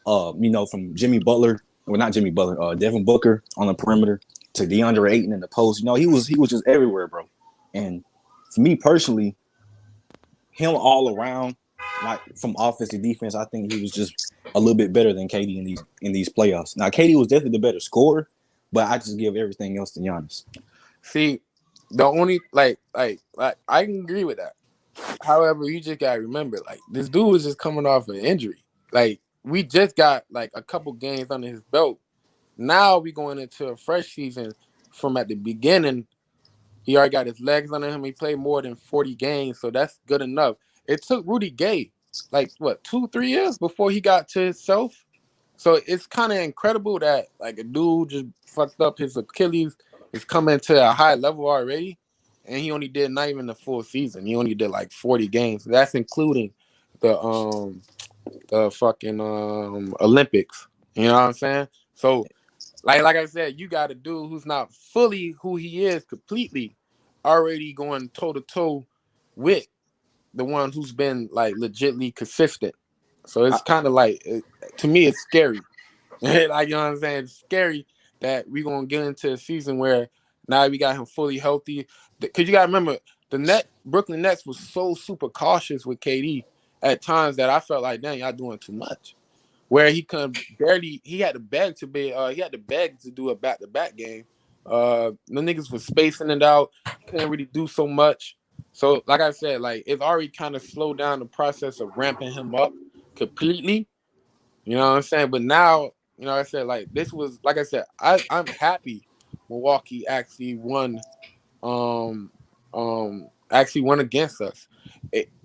From Jimmy Butler, well, not Jimmy Butler, Devin Booker on the perimeter to DeAndre Ayton in the post. He was just everywhere, bro. And for me personally, him all around, like from offense to defense, I think he was just a little bit better than KD in these playoffs. Now, KD was definitely the better scorer, but I just give everything else to Giannis. See, the only like I can agree with that. However, you just gotta remember, like, this dude was just coming off an injury. Like, we just got like a couple games under his belt. Now we going into a fresh season. From at the beginning, he already got his legs under him. He played more than 40 games, so that's good enough. It took Rudy Gay like 2-3 years before he got to himself. So it's kind of incredible that like a dude just fucked up his Achilles, is coming to a high level already, and he only did not even the full season. He only did like 40 games. That's including the fucking Olympics. You know what I'm saying? So like I said, you got a dude who's not fully who he is completely, already going toe to toe with the one who's been like legitly consistent. So it's kind of like, to me, it's scary. Like, you know what I'm saying? It's scary that we're gonna get into a season where now we got him fully healthy. Because you gotta remember, the Brooklyn Nets was so super cautious with KD at times that I felt like, dang, y'all doing too much. Where he had to beg to do a back-to-back game. The niggas was spacing it out, couldn't really do so much. So, like I said, like, it's already kind of slowed down the process of ramping him up completely. You know what I'm saying? But now, you know, I said, like, this was, like I said, I'm happy Milwaukee actually won against us.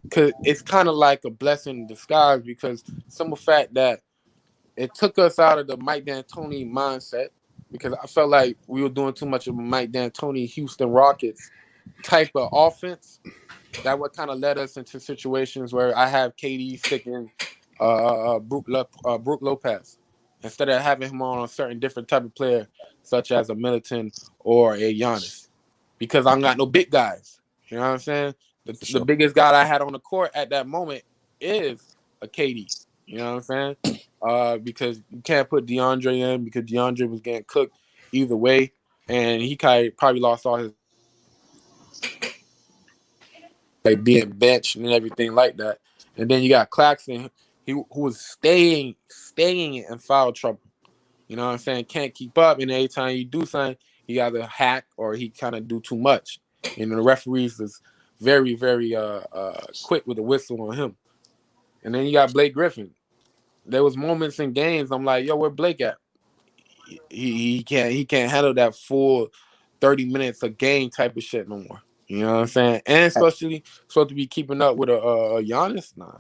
Because it's kind of like a blessing in disguise, because some of the fact that it took us out of the Mike D'Antoni mindset, because I felt like we were doing too much of a Mike D'Antoni Houston Rockets type of offense. That would kind of led us into situations where I have KD sticking Brook Lopez instead of having him on a certain different type of player, such as a Middleton or a Giannis, because I'm not no big guys. You know what I'm saying? The biggest guy I had on the court at that moment is a KD. You know what I'm saying? Because you can't put DeAndre in, because DeAndre was getting cooked either way, and he probably lost all his, like, being benched and everything like that. And then you got Claxton, who was staying in foul trouble. You know what I'm saying? Can't keep up, and every time you do something, he either hack or he kind of do too much. And the referees is very, very quick with the whistle on him. And then you got Blake Griffin. There was moments in games I'm like, yo, where Blake at? He can't handle that full 30 minutes a game type of shit no more. You know what I'm saying? And especially supposed to be keeping up with a Giannis. Nah,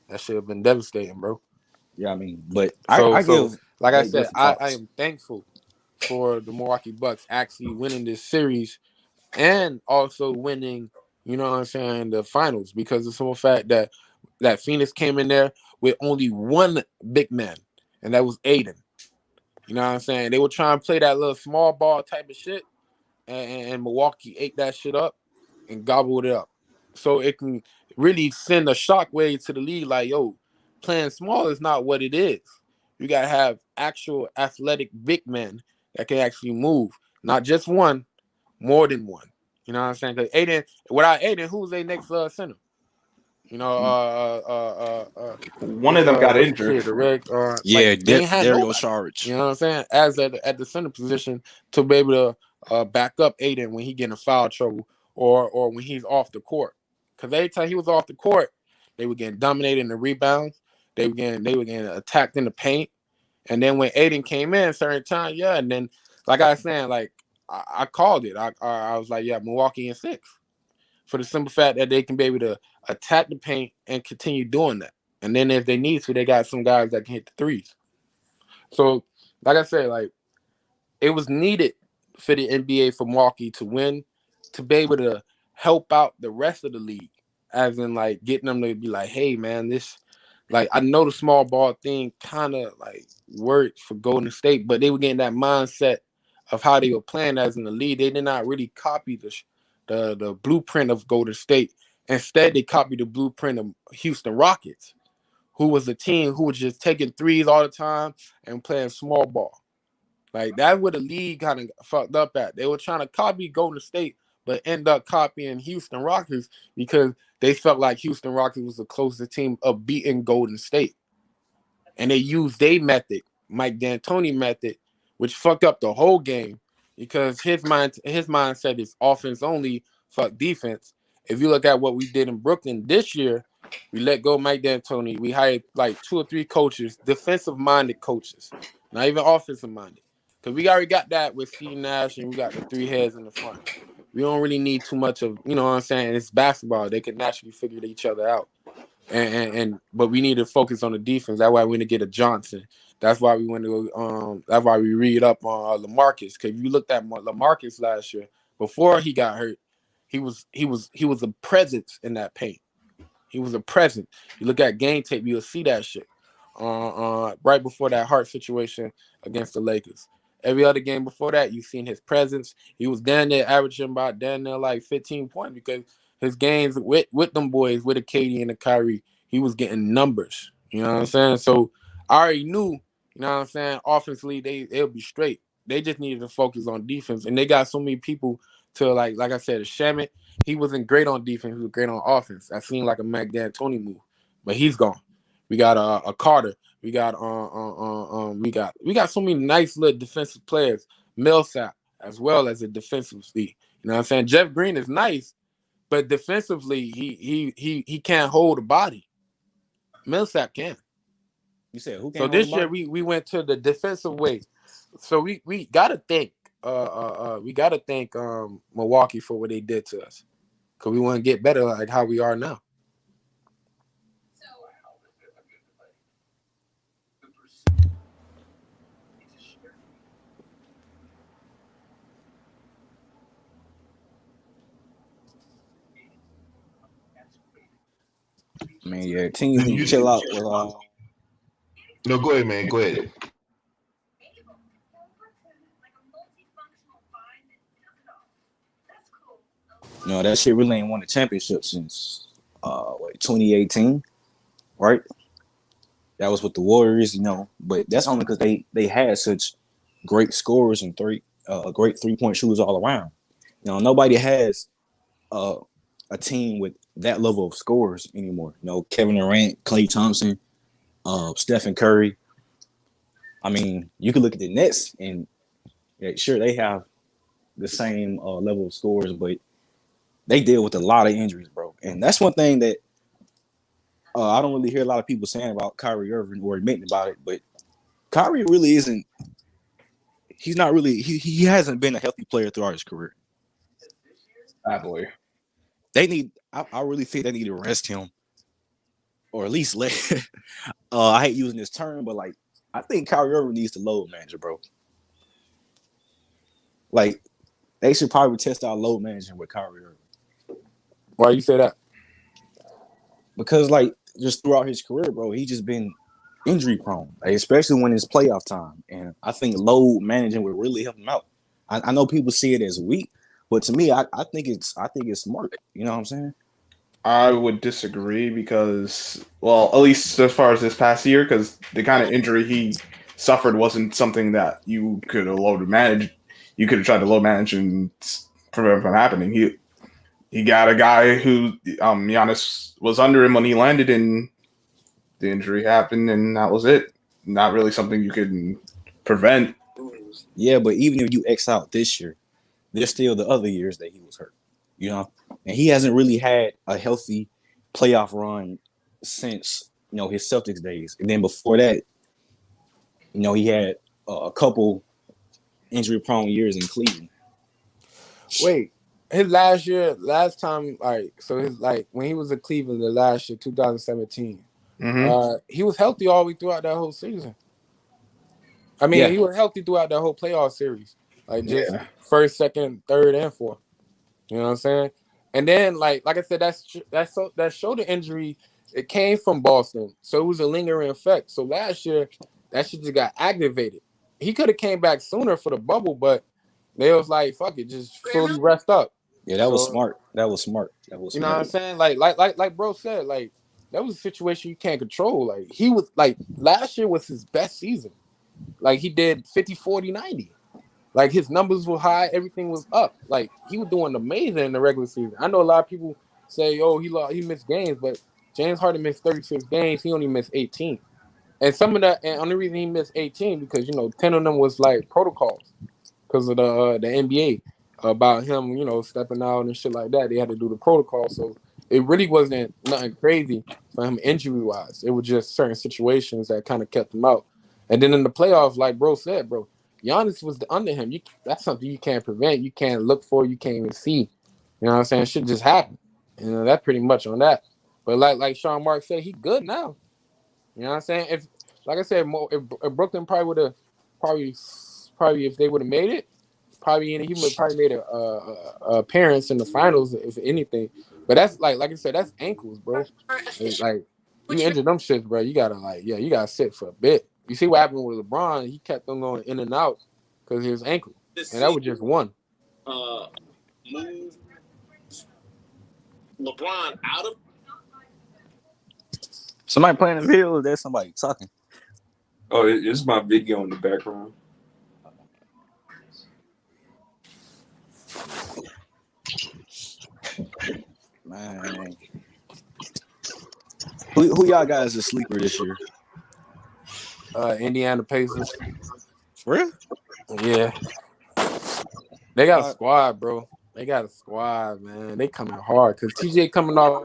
that should have been devastating, bro. Yeah, I mean, but I give, like I said, I am thankful for the Milwaukee Bucks actually winning this series and also winning you know what I'm saying, the finals because of the simple fact that Phoenix came in there with only one big man, and that was Aiden. You know what I'm saying? They were trying to play that little small ball type of shit, and Milwaukee ate that shit up and gobbled it up. So it can really send a shockwave to the league like, yo, playing small is not what it is. You got to have actual athletic big men that can actually move, not just one, more than one. You know what I'm saying? Because Aiden, without Aiden, who's their next center? You know, One of them got what's the injured. shit? The red, Yeah, they ain't had Dario nobody. Saric. You know what I'm saying? As at the center position to be able to back up Aiden when he get in foul trouble or when he's off the court. Because every time he was off the court, they were getting dominated in the rebounds. They were getting attacked in the paint. And then when Aiden came in, certain time, yeah, and then like I was saying, like I called it. I was like, yeah, Milwaukee in 6. For the simple fact that they can be able to attack the paint and continue doing that. And then if they need to, they got some guys that can hit the threes. So, like I said, like it was needed for the NBA for Milwaukee to win, to be able to help out the rest of the league, as in like getting them to be like, hey man, this like I know the small ball thing kind of like worked for Golden State, but they were getting that mindset of how they were playing as in the league. They did not really copy the blueprint of Golden State. Instead, they copied the blueprint of Houston Rockets, who was a team who was just taking threes all the time and playing small ball. Like that's where the league kind of fucked up at. They were trying to copy Golden State, but end up copying Houston Rockets because they felt like Houston Rockets was the closest team of beating Golden State. And they used their method, Mike D'Antoni method, which fucked up the whole game because his mindset is offense only, fuck defense. If you look at what we did in Brooklyn this year, we let go of Mike D'Antoni. We hired like 2 or 3 coaches, defensive-minded coaches, not even offensive-minded. Because we already got that with Steve Nash and we got the 3 heads in the front. We don't really need too much of, you know what I'm saying? It's basketball. They can naturally figure each other out. But we need to focus on the defense. That's why we need to get a Johnson. That's why we went to that's why we read up on LaMarcus. Because if you looked at LaMarcus last year, before he got hurt, he was a presence in that paint. He was a presence. You look at game tape, you'll see that shit. Right before that heart situation against the Lakers. Every other game before that, you've seen his presence. He was down there averaging about down there like 15 points because his games with them boys, with the KD and the Kyrie, he was getting numbers. You know what I'm saying? So I already knew, you know what I'm saying, offensively, they'll be straight. They just needed to focus on defense. And they got so many people to, like I said, Shamet, he wasn't great on defense. He was great on offense. That seemed like a Mike D'Antoni move. But he's gone. We got a Carter. We got we got so many nice little defensive players. Millsap as well as a defensive speed. You know what I'm saying? Jeff Green is nice, but defensively he can't hold a body. Millsap can. You said who? So this year we went to the defensive way. So we gotta thank Milwaukee for what they did to us, because we want to get better like how we are now. I mean, yeah, teams need to chill out with No, go ahead, man. Go ahead. No, that shit really ain't won a championship since 2018, right? That was with the Warriors, you know, but that's only because they had such great scorers and great 3-point shooters all around. You know, nobody has a team with that level of scorers anymore. You know, Kevin Durant, Klay Thompson, Stephen Curry. I mean, you can look at the Nets and sure they have the same level of scores, but they deal with a lot of injuries, bro. And that's one thing that I don't really hear a lot of people saying about Kyrie Irving or admitting about it, but Kyrie really isn't. He's not really. He hasn't been a healthy player throughout his career. Ah, boy. They need. I really think they need to rest him, or at least let. I hate using this term, but like I think Kyrie Irving needs to load manager, bro. Like they should probably test out load managing with Kyrie Irving. Why you say that? Because like just throughout his career, bro, he just been injury prone, like, especially when it's playoff time. And I think load managing would really help him out. I know people see it as weak, but to me, I think it's smart. You know what I'm saying? I would disagree because, well, at least as far as this past year, because the kind of injury he suffered wasn't something that you could have load managed. You could have tried to load manage and prevent it from happening. He got a guy who Giannis was under him when he landed, and the injury happened, and that was it. Not really something you could prevent. Yeah, but even if you X out this year, there's still the other years that he was hurt. You know, and he hasn't really had a healthy playoff run since his Celtics days. And then before that, he had a couple injury-prone years in Cleveland. Wait, his last time, like, so his like when he was in Cleveland the last year, 2017, he was healthy all the way throughout that whole season. I mean, he was healthy throughout that whole playoff series, like just first, second, third, and fourth. You know what I'm saying? And then, like I said, that shoulder injury, it came from Boston, so it was a lingering effect. So last year, that shit just got activated. He could have came back sooner for the bubble, but they was like, "Fuck it, just fully rest up." Yeah, that was smart. That was smart. That was. You know what I'm saying? Like bro said, like that was a situation you can't control. Like he was like last year was his best season. Like he did 50, 40, 90. Like his numbers were high, everything was up. Like he was doing amazing in the regular season. I know a lot of people say, "Oh, he missed games," but James Harden missed 36 games. He only missed 18. And some of that, and only reason he missed 18 because 10 of them was like protocols because of the NBA about him, stepping out and shit like that. They had to do the protocol, so it really wasn't nothing crazy for him injury wise. It was just certain situations that kind of kept him out. And then in the playoffs, like bro said, bro, Giannis was under him. That's something you can't prevent. You can't look for. You can't even see. You know what I'm saying? Shit just happened. That's pretty much on that. But like Sean Mark said, he good now. You know what I'm saying? If, like I said, if Brooklyn probably would have, probably if they would have made it, he would probably made a appearance in the finals if anything. But that's like I said, that's ankles, bro. Like you injured them shits, bro. You gotta sit for a bit. You see what happened with LeBron? He kept them going in and out because of his ankle, and that was just one. Move LeBron out of. Somebody playing the field, or there's somebody talking? Oh, it's my video in the background. Man, who y'all got as a sleeper this year? Indiana Pacers. For real? Yeah. They got a squad, bro. They got a squad, man. They coming hard because TJ coming off.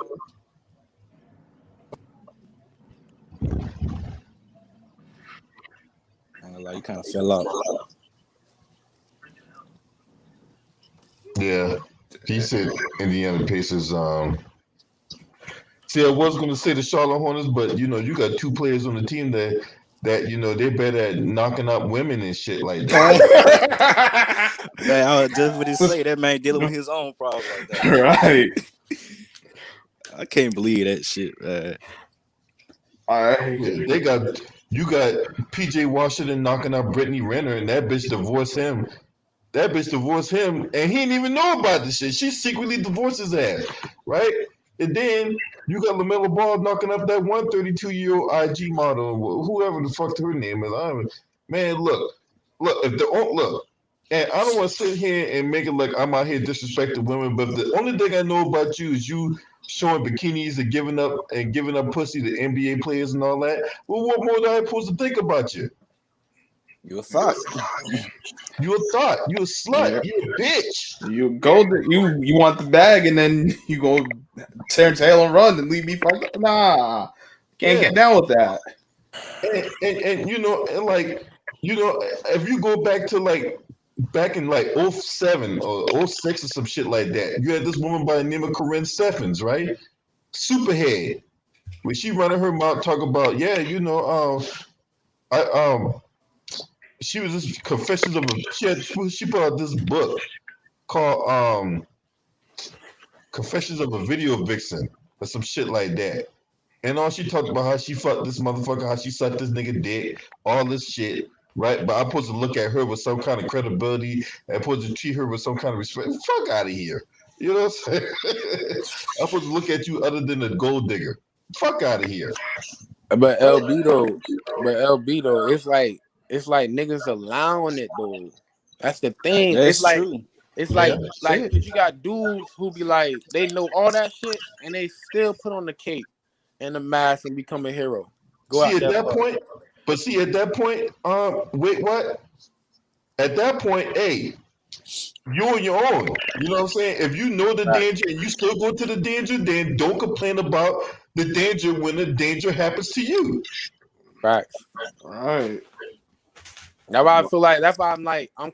Like you kind of fell out. Yeah, he said Indiana Pacers. See, I was going to say the Charlotte Hornets, but you got two players on the team that they're better at knocking up women and shit like that. Man, I was just going to say that man dealing with his own problems like that. Right. I can't believe that shit, man. You got PJ Washington knocking out Brittany Renner, and that bitch divorced him. That bitch divorced him, and he didn't even know about this shit. She secretly divorced his ass, right? And then you got LaMelo Ball knocking up that 132-year-old IG model, whoever the fuck her name is. Man, look, and I don't want to sit here and make it like I'm out here disrespecting women, but the only thing I know about you is you showing bikinis and giving up pussy to NBA players and all that. Well, what more am I supposed to think about you? You a thought. You a thought. You a slut. Yeah. You a bitch. You go. You want the bag, and then you go tear tail and run and leave me fucked up. Nah, can't get down with that. And if you go back to back in 07 or 06 or some shit like that, you had this woman by the name of Corinne Steffens, right? Superhead. When she running her mouth talk about, she was just Confessions of a she put out this book called Confessions of a Video Vixen or some shit like that. And all she talked about how she fucked this motherfucker, how she sucked this nigga dick, all this shit, right? But I'm supposed to look at her with some kind of credibility and I'm supposed to treat her with some kind of respect. Fuck out of here. You know what I'm saying? I'm supposed to look at you other than a gold digger. Fuck out of here. But LB though, it's like niggas allowing it though. That's the thing. That's true. It's like cause you got dudes who be like, they know all that shit and they still put on the cape and the mask and become a hero. At that point, wait, what? At that point, hey, you're on your own. You know what I'm saying? If you know the danger and you still go to the danger, then don't complain about the danger when the danger happens to you. Facts. All right. That's why I feel like, that's why I'm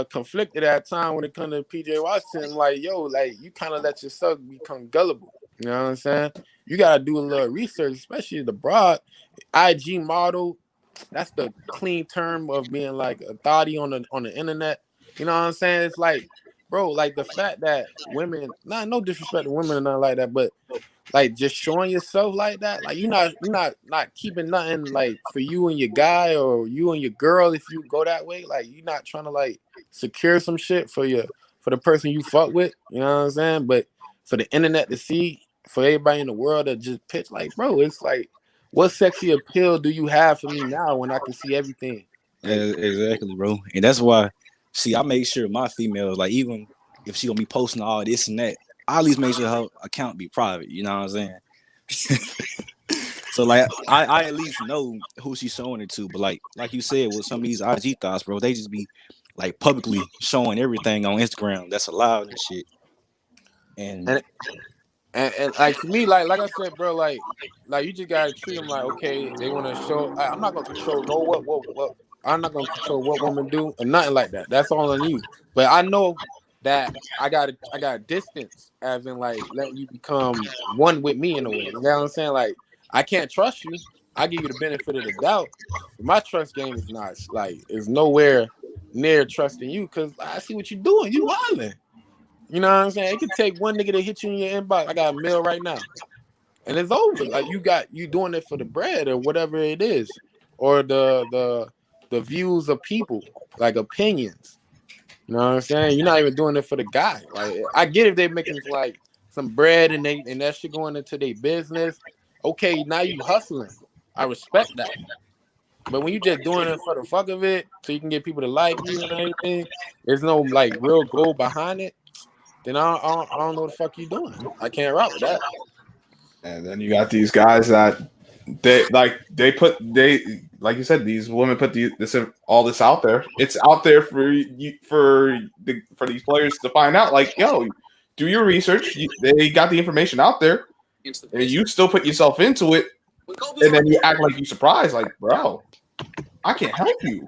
conflicted at time when it comes to PJ Washington. Like, yo, like you kind of let yourself become gullible. You know what I'm saying? You gotta do a little research, especially the broad IG model. That's the clean term of being like a thotty on the internet. You know what I'm saying? It's like, bro, like the fact that women, no disrespect to women or nothing like that, but like just showing yourself like that, like you're not keeping nothing like for you and your guy or you and your girl if you go that way. Like you're not trying to like secure some shit for the person you fuck with. You know what I'm saying? But for the internet to see, for everybody in the world to just pitch, like, bro, it's like, what sexy appeal do you have for me now when I can see everything? Exactly, bro. And that's why, see, I make sure my females, like, even if she gonna be posting all this and that, I at least make sure her account be private. You know what I'm saying? So, like, I at least know who she's showing it to. But like you said, with some of these IG thoughts, bro, they just be like publicly showing everything on Instagram that's allowed and shit. And like for me, like I said, bro, like you just gotta treat them like, okay, they want to show. I'm not gonna control what I'm not gonna control what women do or nothing like that. That's all on you. But I know that I got distance, as in like letting you become one with me in a way. You know what I'm saying? Like I can't trust you. I give you the benefit of the doubt. But my trust game is not like is nowhere near trusting you because I see what you're doing. You wilding. You know what I'm saying? It could take one nigga to hit you in your inbox. I got a mail right now. And it's over. Like you doing it for the bread or whatever it is. Or the views of people, like opinions. You know what I'm saying? You're not even doing it for the guy. Like I get if they're making like some bread and that shit going into their business. Okay, now you hustling. I respect that. But when you just doing it for the fuck of it, so you can get people to like you and everything, there's no like real goal behind it. Then I don't know what the fuck you doing. I can't rock with that. And then you got these guys that like you said, these women put all this out there. It's out there for these players to find out. Like, yo, do your research. They got the information out there, and you still put yourself into it, and then you act like you surprised. Like, bro, I can't help you.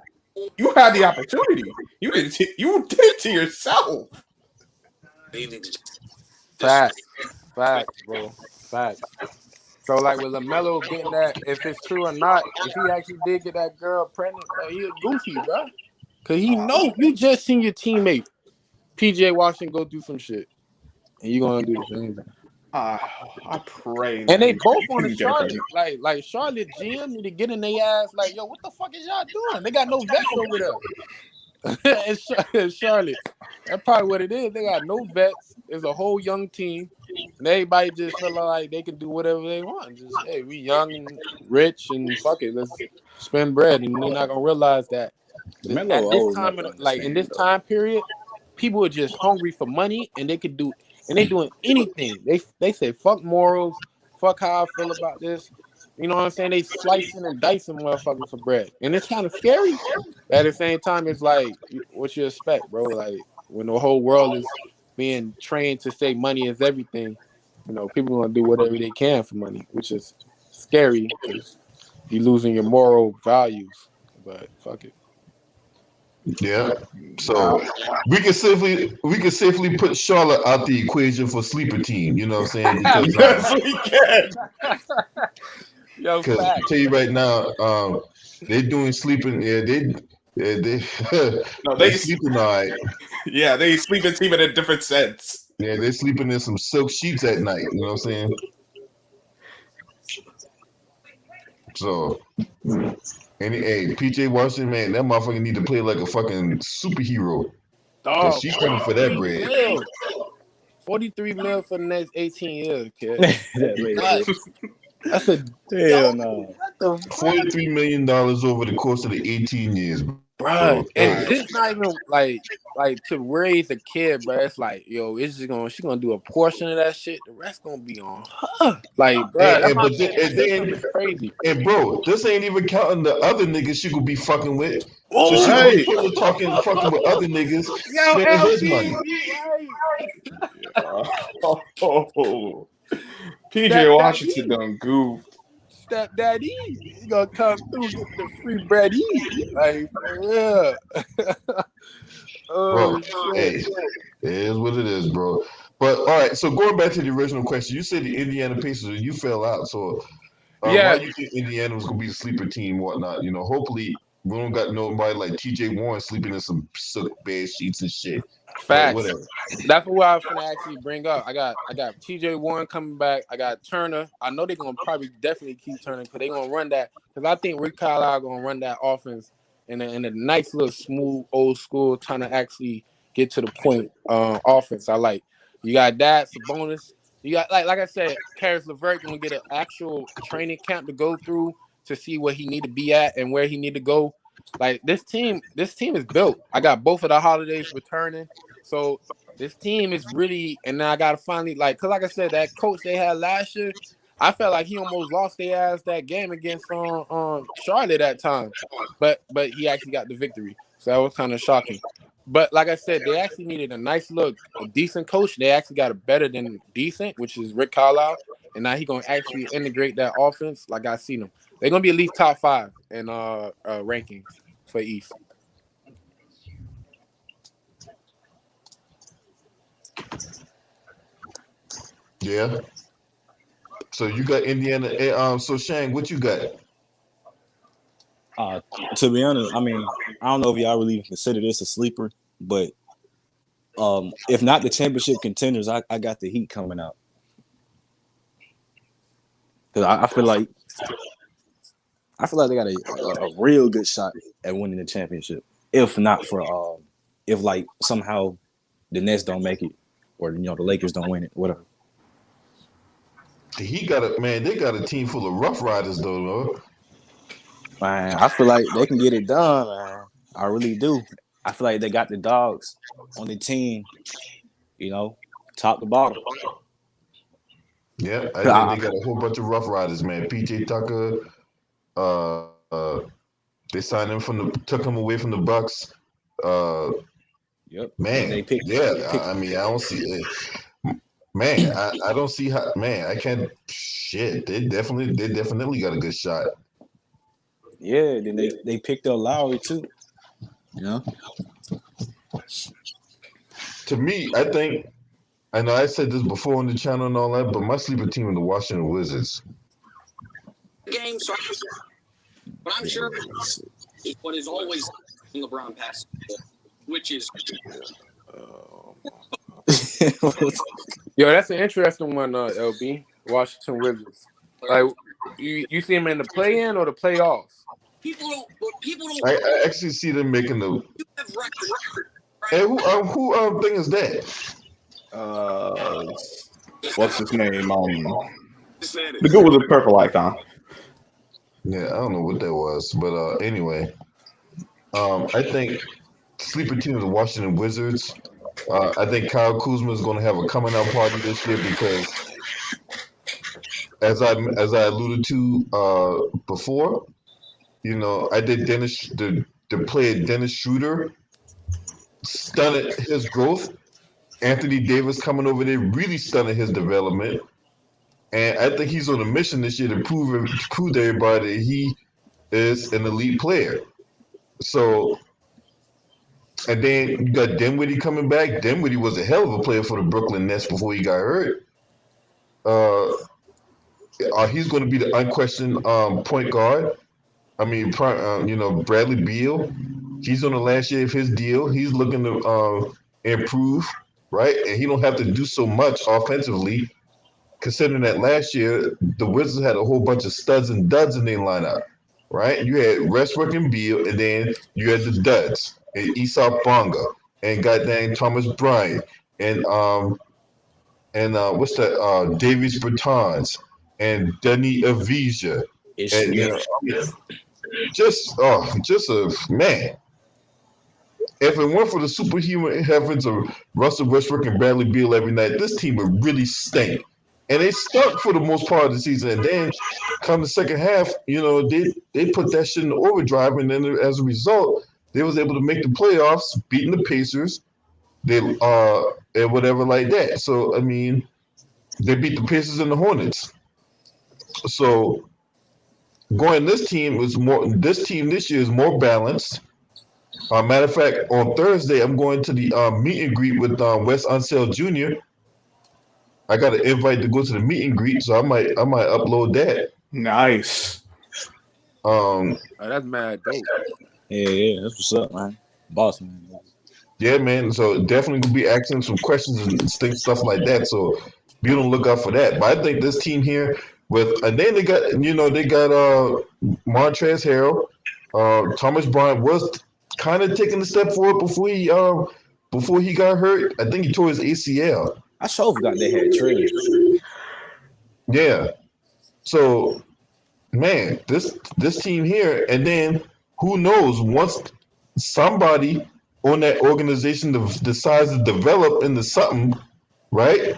You had the opportunity. You did it to yourself. Facts, bro. Facts. So like with LaMelo getting that, if it's true or not, if he actually did get that girl pregnant, he a goofy, bro. Cause he know you just seen your teammate PJ Washington go through some shit, and you gonna do the same thing. I pray. And they both on the Charlotte, like Charlotte GM need to get in their ass. Like, yo, what the fuck is y'all doing? They got no vets over there. It's Charlotte. That's probably what it is. They got no vets. It's a whole young team, and everybody just feel like they can do whatever they want. Just hey, we young and rich, and fuck it, let's spend bread. And they're not gonna realize that at this time, like in this time period, people are just hungry for money, and they could do, and they doing anything. They say fuck morals, fuck how I feel about this. You know what I'm saying? They slicing and dicing motherfuckers for bread. And it's kind of scary. At the same time, it's like, what you expect, bro? Like, when the whole world is being trained to say money is everything, you know, people are going to do whatever they can for money, which is scary because you're losing your moral values. But fuck it. Yeah. So we can safely put Charlotte out the equation for sleeper team. You know what I'm saying? Because, yes, we can. Because I tell you right now, they're doing sleeping. Yeah, they sleeping all right. Yeah, they sleeping team in a different sense. Yeah, they're sleeping in some silk sheets at night. You know what I'm saying? So, hey, PJ Washington, man, that motherfucker need to play like a fucking superhero. Cause Dog, she coming for that 43 bread. mil. 43 mil for the next 18 years, kid. That lady Nuts. said, That's a hell no. what the fuck? $43 million over the course of the 18 years, Bruh, bro. and it's not even like to raise a kid, bro. It's like, yo, it's just she gonna do a portion of that shit. The rest gonna be on her. Like, bruh, that's why I'm saying the system is crazy. And bro, this ain't even counting the other niggas she could be fucking with. Oh, So she Right. be pillow talking, fucking with other niggas, yo, spending his LB, money. you Oh, PJ Step Washington done goofed. Stepdaddy, you gonna come through get the free bready. Like, for real. Bro, Oh shit. hey, it is what it is, bro. But all right, so going back to the original question, you said the Indiana Pacers, you fell out. So Yeah. why you think Indiana was gonna be the sleeper team, whatnot? You know, hopefully we don't got nobody like TJ Warren sleeping in some silk bed sheets and shit. But Facts. whatever. That's what I was gonna actually bring up. I got TJ Warren coming back. I got Turner. I know they're gonna probably definitely keep Turner because they're gonna run that. Because I think Rick Carlisle gonna run that offense in a nice little smooth old school trying to actually get to the point offense. I like. You got that Sabonis. You got like I said, Karis LeVert gonna get an actual training camp to go through to see where he need to be at and where he need to go. Like this team is built. I got both of the holidays returning. So this team is really, and now I gotta finally cause like I said, that coach they had last year, I felt like he almost lost their ass that game against Charlotte that time, but he actually got the victory, so that was kind of shocking. But like I said, they actually needed a decent coach. They actually got a better than decent, which is Rick Carlisle, and now he gonna actually integrate that offense. Like I seen them, they're gonna be at least top 5 in rankings for East. Yeah. So you got Indiana. So Shang, what you got? To be honest, I mean, I don't know if y'all really even consider this a sleeper, but if not the championship contenders, I got the Heat coming out. Because I feel like they got a real good shot at winning the championship. If not for if like somehow the Nets don't make it, or the Lakers don't win it, whatever. He got they got a team full of rough riders though. Man, I feel like they can get it done, man. I really do. I feel like they got the dogs on the team, top to bottom. Yeah, I think they got a whole bunch of rough riders, man. PJ Tucker, they signed him took him away from the Bucks. Yep. Man, I mean, I don't see it. Man, I don't see how. Man, I can't. Shit, they definitely got a good shot. Yeah, then they picked up Lowry too. Yeah. To me, I know I said this before on the channel and all that, but my sleeper team is the Washington Wizards. Game, but I'm sure what is always LeBron pass, which is. Yo, that's an interesting one, LB. Washington Wizards. Like, you see them in the play-in or the playoffs? People don't. I actually see them making the. Hey, who thing is that? What's his name? The dude with the purple icon. Yeah, I don't know what that was, but anyway, I think sleeper team is the Washington Wizards. I think Kyle Kuzma is going to have a coming out party this year because, as I alluded to before, I did the player Dennis Schroeder stunted his growth. Anthony Davis coming over there really stunted his development, and I think he's on a mission this year to prove to everybody that he is an elite player. So. And then you got Dinwiddie coming back. Dinwiddie was a hell of a player for the Brooklyn Nets before he got hurt. He's going to be the unquestioned point guard. I mean, Bradley Beal. He's on the last year of his deal. He's looking to improve. right? And he don't have to do so much offensively, considering that last year the Wizards had a whole bunch of studs and duds in their lineup, right? You had Westbrook and Beal, and then you had the duds, and Esau Bonga, and goddamn Thomas Bryant, and what's that? Davies Bertans, and Denny Avija, and just a man. If it weren't for the superhuman heavens of Russell Westbrook and Bradley Beal every night, this team would really stink. And they stunk for the most part of the season. And then come the second half, they put that shit in overdrive, and then as a result, they was able to make the playoffs, beating the Pacers, and whatever like that. So I mean, they beat the Pacers and the Hornets. So this team this year is more balanced. Matter of fact, on Thursday, I'm going to the meet and greet with Wes Unseld Jr. I got an invite to go to the meet and greet, so I might upload that. Nice. That's mad dope. Yeah, that's what's up, man. Boss man. Yeah, man. So definitely gonna be asking some questions and stuff like that. So be on the lookout for that. But I think this team here and then they got Montrezl Harrell, Thomas Bryant was kind of taking a step forward before he got hurt. I think he tore his ACL. I sure forgot they had Trey. Yeah. So, man, this team here, and then who knows? Once somebody on that organization decides to develop into something, right?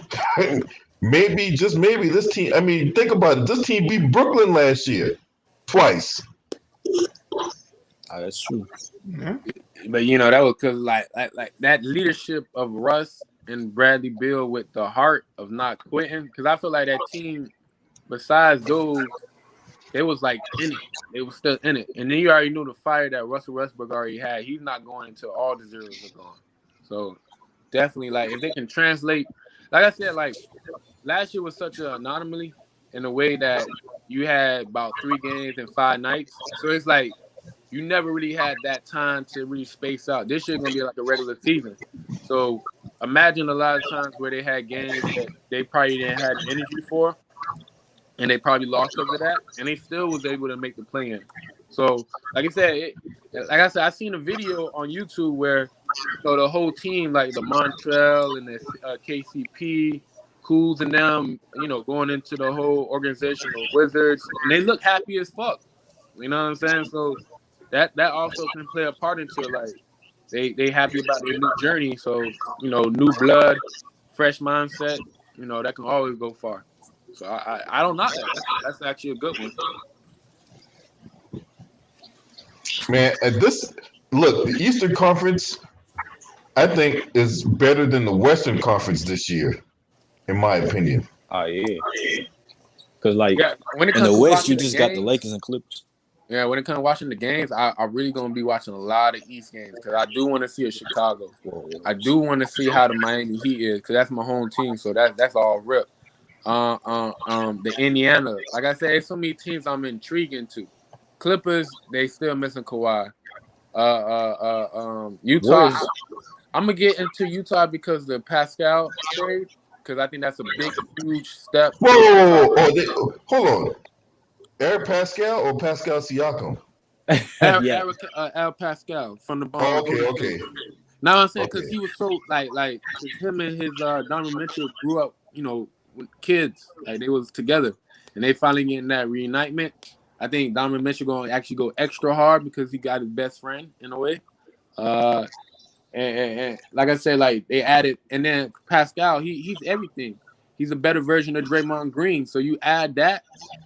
Maybe, just maybe, this team. I mean, think about it. This team beat Brooklyn last year, twice. That's true. Yeah. But that was because like that leadership of Russ and Bradley Beal with the heart of not quitting. Because I feel like that team, besides those, they was like in it. They was still in it. And then you already knew the fire that Russell Westbrook already had. He's not going until all the zeros are gone. So definitely, like, if they can translate, like I said, like last year was such an anomaly in a way that you had about 3 games in 5 nights. So it's like you never really had that time to really space out. This year gonna be like a regular season. So imagine a lot of times where they had games that they probably didn't have the energy for, and they probably lost because of that, and they still was able to make the play-in. So, like I said, I seen a video on YouTube where the whole team, like the Montreal and the KCP, Kuz and them, going into the whole organization of Wizards, and they look happy as fuck. You know what I'm saying? So that also can play a part into it. Like they happy about their new journey. So new blood, fresh mindset. That can always go far. So I don't knock that. That's actually a good one. Man, the Eastern Conference, I think, is better than the Western Conference this year, in my opinion. Oh yeah, because when it comes in the to West, you watching just the got the games, Lakers and Clippers. Yeah, when it comes to watching the games, I really gonna be watching a lot of East games because I do want to see a Chicago. I do want to see how the Miami Heat is because that's my home team. So that's all rip. The Indiana, like I said, there's so many teams I'm intrigued into. Clippers, they still missing Kawhi. Utah, I'm gonna get into Utah because the Pascal trade, because I think that's a big, huge step. Whoa, hold on. Eric Pascal or Pascal Siakam? Al Pascal from the Ball. Okay. Now I'm saying because he was so like him and his Donovan Mitchell grew up, kids, like they was together, and they finally getting that reunitement. I think Donovan Mitchell going to actually go extra hard because he got his best friend in a way. And like I said, like they added, and then Pascal, he's everything. He's a better version of Draymond Green. So you add that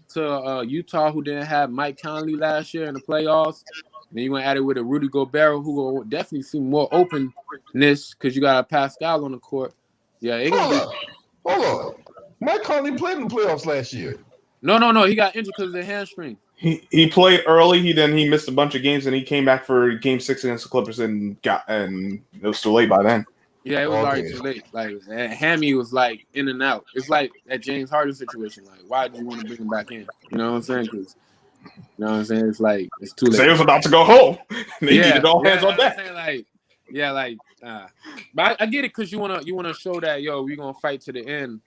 to Utah, who didn't have Mike Conley last year in the playoffs. And then you're going to add it with a Rudy Gobert, who will definitely see more openness because you got a Pascal on the court. Yeah, Hold on. Mike Conley played in the playoffs last year. No. He got injured because of the hamstring. He played early. He missed a bunch of games, and he came back for Game 6 against the Clippers, and it was too late by then. Yeah, it was already too late. Like Hammy was like in and out. It's like that James Harden situation. Like, why do you want to bring him back in? You know what I'm saying? Because It's like it's too late. Say it was about to go home. They needed all hands on deck. Like But I get it because you wanna show that we gonna fight to the end.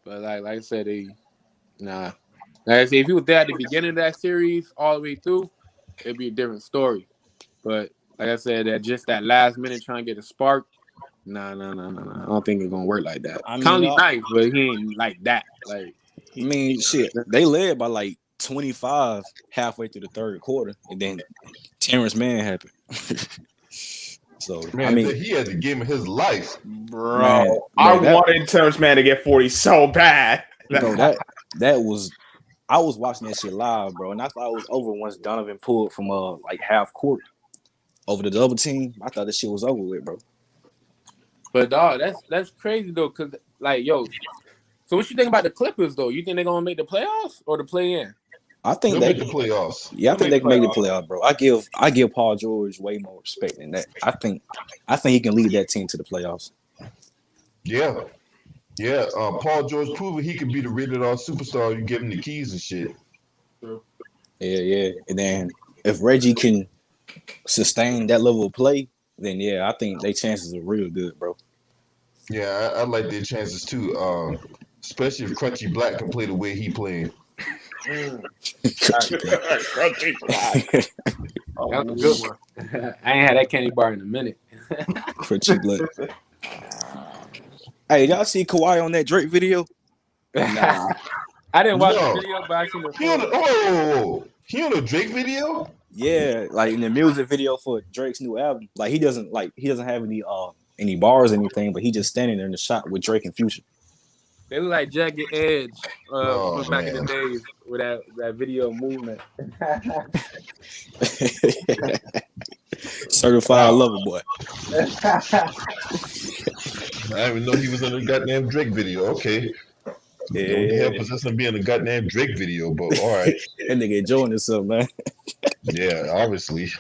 But like I said, nah. Like I said, if you was there at the beginning of that series all the way through, it'd be a different story. But like I said, that last minute trying to get a spark, nah. I don't think it's gonna work like that. I mean, Conley nice, but he ain't like that. Like, shit, they led by like 25 halfway through the third quarter, and then Terrence Mann happened. So Man, he had to give him his life, bro. Man, I wanted Terrence Mann to get 40 so bad. Bro, that was. I was watching that shit live, bro, and I thought it was over once Donovan pulled from like half court over the double team. I thought that shit was over with, bro. But dog, that's crazy though, cause like so what you think about the Clippers though? You think they're gonna make the playoffs or the play-in? I think they'll make the playoffs. Yeah, I think they can make the playoffs, bro. I give Paul George way more respect than that. I think he can lead that team to the playoffs. Yeah. Yeah, Paul George proved he could be the rated R superstar. You give him the keys and shit. Yeah. And then if Reggie can sustain that level of play, then I think their chances are real good, bro. Yeah, I like their chances too. Especially if Crunchy Black can play the way he playing. Crunchy Black. That was a good one. I ain't had that candy bar in a minute. Crunchy Black. Hey, y'all see Kawhi on that Drake video? Nah. I didn't watch the video, but I seen the he on a Drake video? Yeah, like in the music video for Drake's new album. Like he doesn't have any bars or anything, but he just standing there in the shot with Drake and Future. They look like Jagged Edge from back in the days with that video movement. Certified lover boy. I didn't even know he was in a goddamn Drake video. Okay. Yeah. Don't help possess him being a goddamn Drake video, but all right. That nigga enjoying himself, man. Yeah, obviously.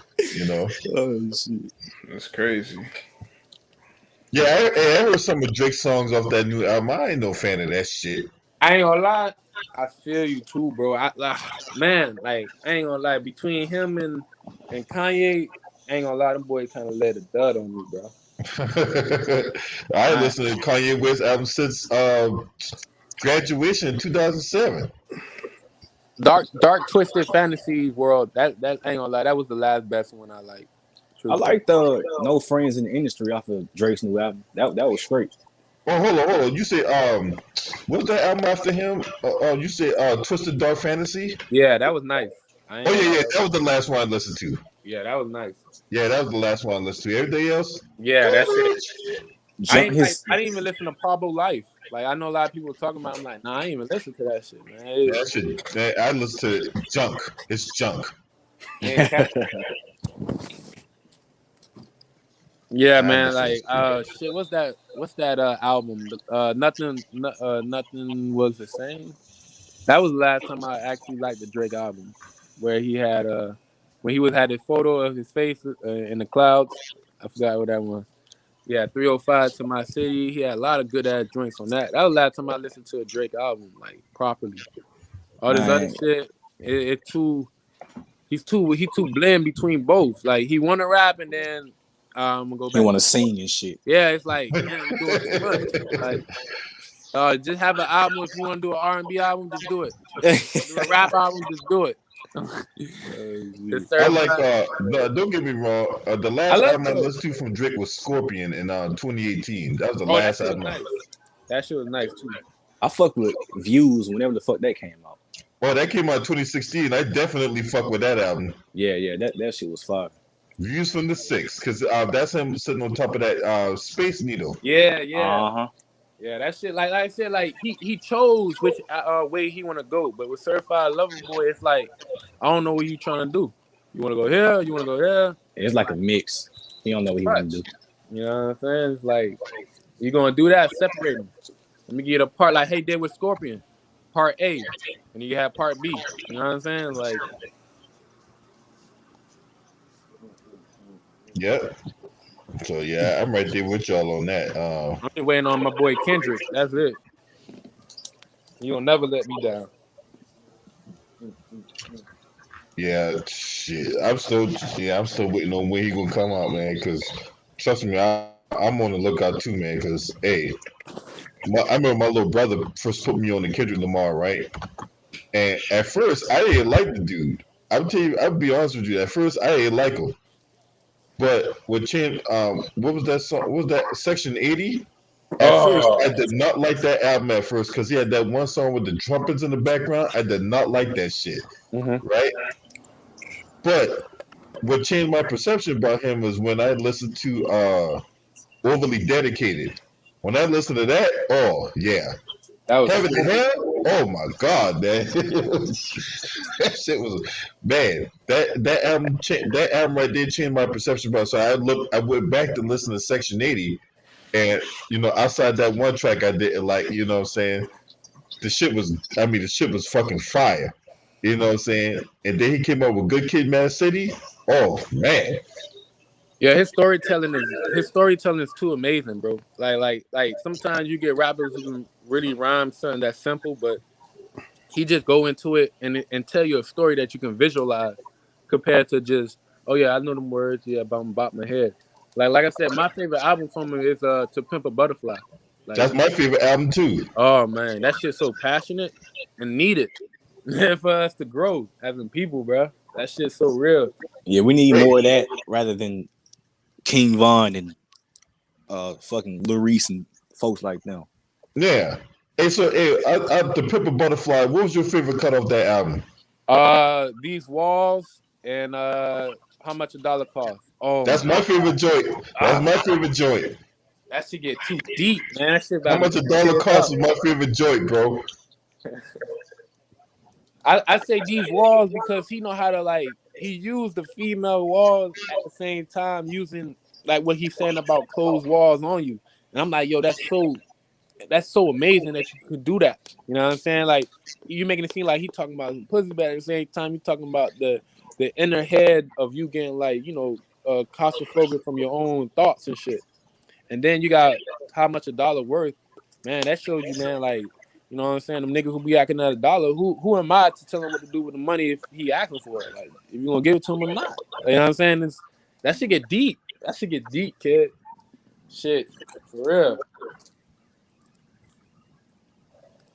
Oh shit. That's crazy. Yeah, I heard some of Drake's songs off that new album. I ain't no fan of that shit. I ain't gonna lie. I feel you too, bro. I ain't gonna lie. Between him and Kanye, I ain't gonna lie. Them boys kind of let a dud on me, bro. I listened to Kanye West album since graduation in 2007. Dark Twisted Fantasy World. That I ain't gonna lie. That was the last best one I liked. I like the No Friends in the Industry off of Drake's new album. That was great. Oh, hold on. You say what's that album after him? You say Twisted Dark Fantasy? Yeah, that was nice. Yeah, that was the last one I listened to. Yeah, that was nice. Yeah, that was the last one I listened to. Everything else? Yeah, that's it. I didn't even listen to Pablo Life. Like I know a lot of people talking about. I'm like, nah, I ain't even listen to that shit, man. That shit. I listen to junk. It's junk. Yeah, man. Like, shit. What's that album? Nothing was the same. That was the last time I actually liked the Drake album, where he had when he had his photo of his face in the clouds. I forgot what that was. Yeah, 305 to My City. He had a lot of good ass joints on that. That was the last time I listened to a Drake album like properly. All this other shit, he's too blend between both. Like he want to rap and then I'm gonna go back. He want to sing and shit. Yeah, it's like man, you're doing too much. Like, just have an album. If you want to do an R&B album, just do it. Do a rap album, just do it. I like. Don't get me wrong. The last album I listened to from Drake was Scorpion in 2018. That was the last album. Nice. That shit was nice too. I fuck with Views whenever the fuck that came out. Oh, that came out 2016. I definitely fuck with that album. Yeah, that shit was fire. Views from the Six, because that's him sitting on top of that Space Needle. Yeah. Uh-huh. Yeah, that shit. Like I said, like he chose which way he want to go. But with Certified Lover Boy, it's like I don't know what you trying to do. You want to go here? You want to go there? It's like a mix. He don't know what he want to do. You know what I'm saying? It's like you gonna do that? Separate them. Let me get a part like he did with Scorpion, part A, and you have part B. You know what I'm saying? Like, yep. So yeah, I'm right there with y'all on that. I'm just waiting on my boy Kendrick. That's it. You'll never let me down. Yeah, shit. I'm still waiting on when he gonna come out, man. Because trust me, I I'm on the lookout too, man. Because hey, I remember my little brother first put me on the Kendrick Lamar, right? And at first, I didn't like the dude. I'll be honest with you. At first, I didn't like him. But with Chin, what was that song? What was that Section 80? At first, I did not like that album at first because he had that one song with the trumpets in the background. I did not like that shit, right? But what changed my perception about him was when I listened to Overly Dedicated. When I listened to that, oh yeah, That was Heaven and Hell. Oh my god, man, that shit was man. That album right there changed my perception about. So I went back to listen to Section 80, and outside that one track I didn't like. You know what I'm saying? The shit was fucking fire. You know what I'm saying? And then he came up with Good Kid, Mad City. Oh man. Yeah, his storytelling is too amazing, bro. Like sometimes you get rappers who can really rhyme something that's simple, but he just go into it and tell you a story that you can visualize compared to just, oh yeah, I know them words, yeah, about my head. Like I said, my favorite album from him is To Pimp a Butterfly. Like, that's my favorite album too. Oh man, that shit's so passionate and needed for us to grow as in people, bro. That shit's so real. Yeah, we need more of that rather than King Von and fucking Lil Reese and folks like them. Yeah. Hey, so The Pimp a Butterfly, what was your favorite cut off that album? These Walls and How Much a Dollar Costs. Oh, that's my favorite joint. That's my favorite joint. That shit get too deep, man. That shit How Much a Dollar Costs is my favorite joint, bro. I say These Walls because he know how to he used the female walls at the same time using like what he's saying about closed walls on you. And I'm like, yo, that's so amazing that you could do that. You know what I'm saying? Like you making it seem like he talking about pussy, but at the same time you talking about the inner head of you getting claustrophobic from your own thoughts and shit. And then you got How Much a Dollar Worth. Man, that shows you, man, like, you know what I'm saying? Them niggas who be acting at $1, who am I to tell him what to do with the money if he asking for it? Like, if you gonna give it to him or not? You know what I'm saying? That shit get deep. That shit get deep, kid. Shit, for real.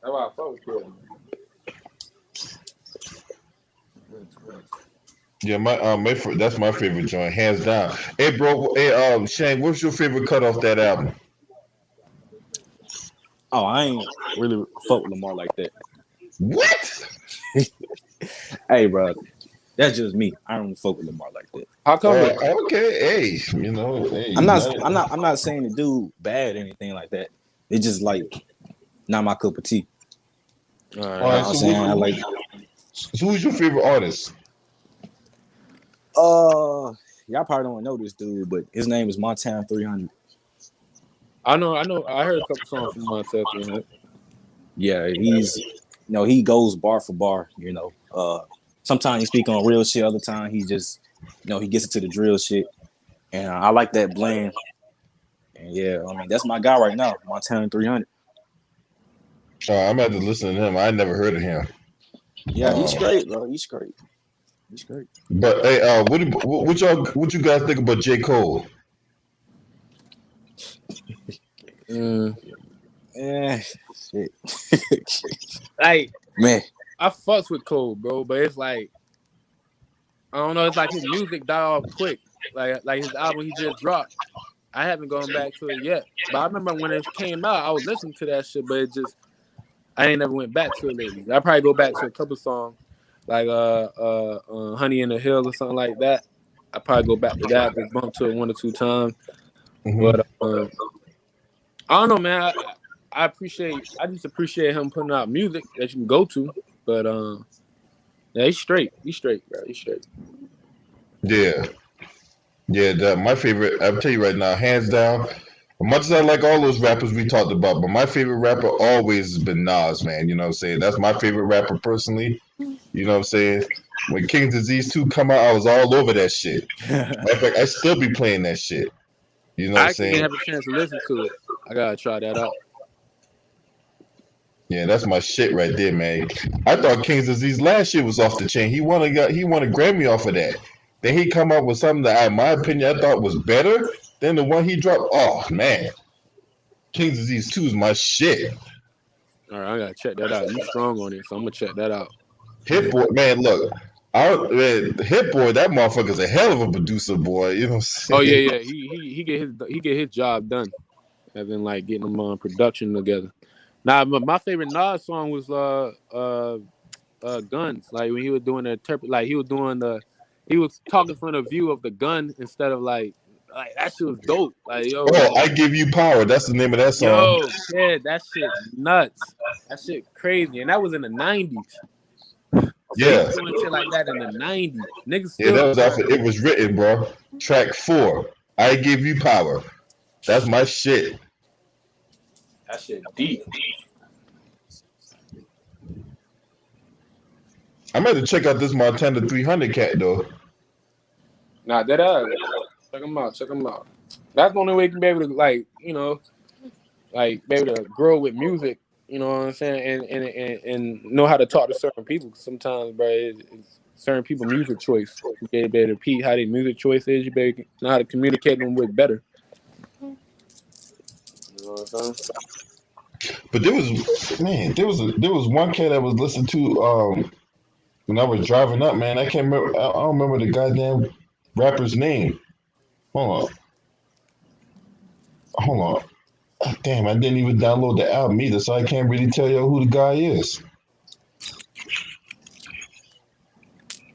That's why I fuck with kid. Yeah, that's my favorite joint, hands down. Hey, bro, Shane, what's your favorite cut off that album? Oh, I ain't really fuck with Lamar like that. What? Hey, bro, that's just me. I don't fuck with Lamar like that. How come? Okay, hey, hey, I'm not saying the dude bad or anything like that. It's just like not my cup of tea. All right, so who's your favorite artist? Y'all probably don't know this dude, but his name is Montana 300. I know. I heard a couple songs from Montana 300. Yeah, he goes bar for bar. Sometimes he speak on real shit. Other time he just, he gets into the drill shit. And I like that blend. And yeah, I mean that's my guy right now, Montana 300. I'm about to listen to him. I never heard of him. Yeah, he's great, bro. He's great. But hey, what you guys think about J. Cole? Shit. Like, man, I fucks with Cole, bro, but it's like I don't know. It's like his music died off quick. Like his album he just dropped. I haven't gone back to it yet, but I remember when it came out, I was listening to that shit, but I ain't never went back to it lately. I probably go back to a couple songs, like Honey in the Hill or something like that. I probably go back to that, just bump to it 1 or 2 times. But I don't know, man. I just appreciate him putting out music that you can go to. But yeah, he's straight. He's straight, bro. He's straight. Yeah. My favorite, I'll tell you right now, hands down. As much as I like all those rappers we talked about, but my favorite rapper always has been Nas, man. You know what I'm saying? That's my favorite rapper personally. You know what I'm saying? When King's Disease 2 come out, I was all over that shit. Matter of fact, I still be playing that shit. You know what I'm saying? I didn't have a chance to listen to it. I gotta try that out. Yeah, that's my shit right there, man. I thought King's Disease last year was off the chain. He won a Grammy off of that. Then he come up with something that, in my opinion, I thought was better. Then the one he dropped, oh man, King's Disease 2 is my shit. All right, I gotta check that out. You strong on it, so I'm gonna check that out. Hit Boy, man, look, Hit Boy, that motherfucker's a hell of a producer, boy. You know what I'm saying? Oh yeah. He get his job done, as in like getting them on production together. Now, my favorite Nas song was Guns. Like when he was doing he was talking from the view of the gun instead of like that shit was dope. Like yo, Oh, I Give You Power. That's the name of that song. yo, yeah, that shit nuts. That shit crazy, and that was in the 90s. So Yeah, he was doing shit like that in the 90s. Niggas yeah, still that was off. It was written, bro. Track 4, I Give You Power. That's my shit. that shit deep. I'm going to check out this Montana 300 cat though. Nah, that check them out. Check them out. That's the only way you can be able to like be able to grow with music. You know what I'm saying, and know how to talk to certain people. Sometimes, bro, it's certain people music choice. You better repeat how their music choice is. You better know how to communicate them with better. You know what I'm saying? But there was one cat I was listening to when I was driving up, man. I can't remember. I don't remember the goddamn rapper's name. Hold on. Damn, I didn't even download the album either, so I can't really tell you who the guy is.